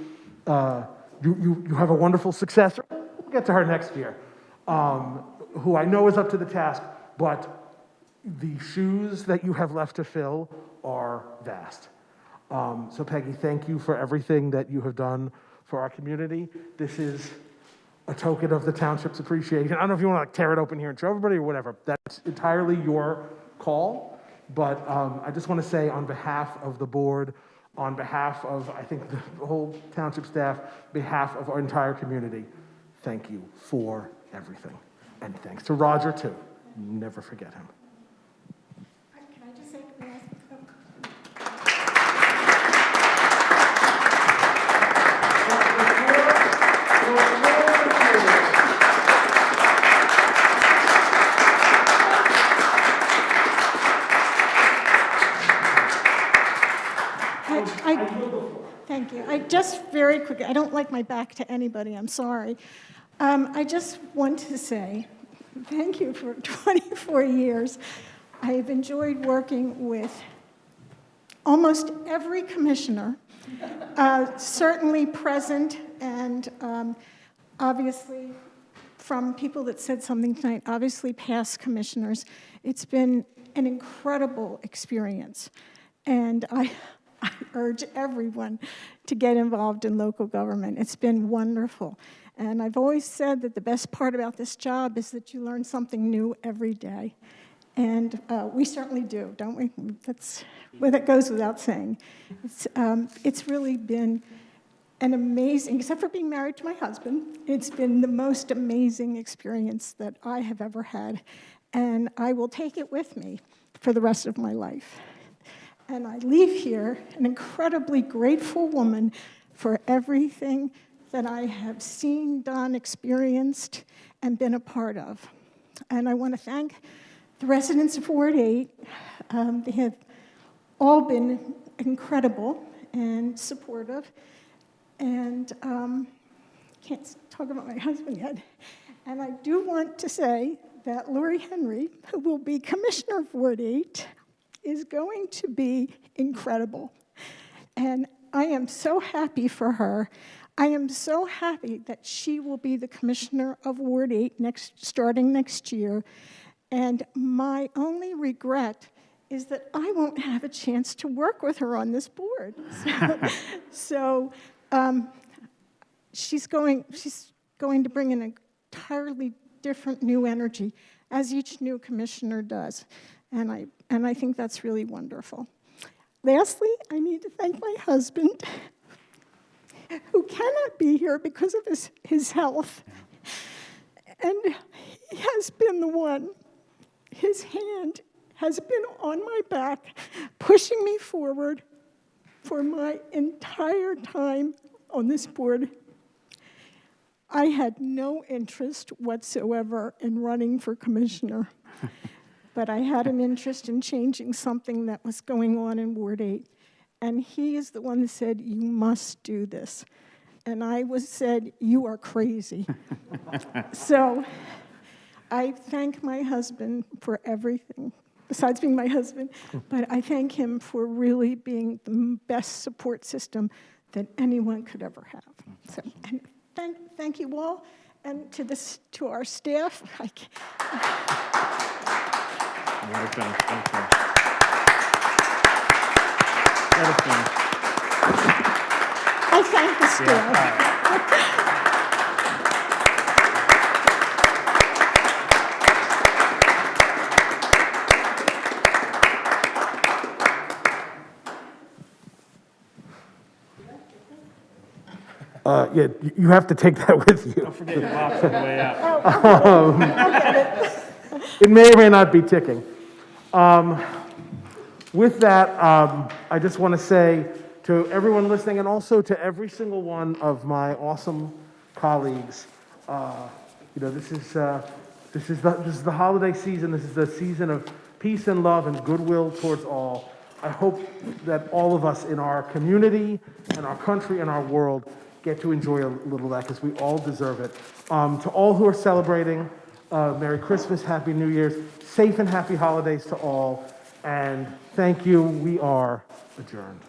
you have a wonderful successor. We'll get to her next year, who I know is up to the task, but the shoes that you have left to fill are vast. So Peggy, thank you for everything that you have done for our community. This is a token of the township's appreciation. I don't know if you want to tear it open here and show everybody or whatever. That's entirely your call. But I just want to say on behalf of the board, on behalf of, I think, the whole township staff, behalf of our entire community, thank you for everything. And thanks to Roger, too. Never forget him. Can I just say, thank you. I just very quickly, I don't like my back to anybody, I'm sorry. I just want to say thank you for 24 years. I have enjoyed working with almost every commissioner, certainly present and obviously from people that said something tonight, obviously past commissioners. It's been an incredible experience. And I urge everyone to get involved in local government. It's been wonderful. And I've always said that the best part about this job is that you learn something new every day. And we certainly do, don't we? That's well, that goes without saying. It's really been an amazing, except for being married to my husband, it's been the most amazing experience that I have ever had. And I will take it with me for the rest of my life. And I leave here an incredibly grateful woman for everything that I have seen, done, experienced, and been a part of. And I want to thank the residents of Ward 8. They have all been incredible and supportive. And can't talk about my husband yet. And I do want to say that Lori Henry, who will be Commissioner of Ward 8, is going to be incredible. And I am so happy for her. I am so happy that she will be the Commissioner of Ward 8 starting next year. And my only regret is that I won't have a chance to work with her on this board. So she's going to bring an entirely different new energy, as each new commissioner does. And I think that's really wonderful. Lastly, I need to thank my husband, who cannot be here because of his health. And he has been the one. His hand has been on my back, pushing me forward for my entire time on this board. I had no interest whatsoever in running for commissioner, but I had an interest in changing something that was going on in Ward 8. And he is the one that said, you must do this. And I said, you are crazy. So I thank my husband for everything, besides being my husband, but I thank him for really being the best support system that anyone could ever have. So, and thank you all, and to our staff. Thank you. I thank the staff. Yeah, you have to take that with you. Don't forget your box on the way out. It may or may not be ticking. With that, I just want to say to everyone listening, and also to every single one of my awesome colleagues, this is the holiday season. This is the season of peace and love and goodwill towards all. I hope that all of us in our community, and our country, and our world get to enjoy a little of that, because we all deserve it. To all who are celebrating, Merry Christmas, Happy New Year's, safe and happy holidays to all, and thank you. We are adjourned.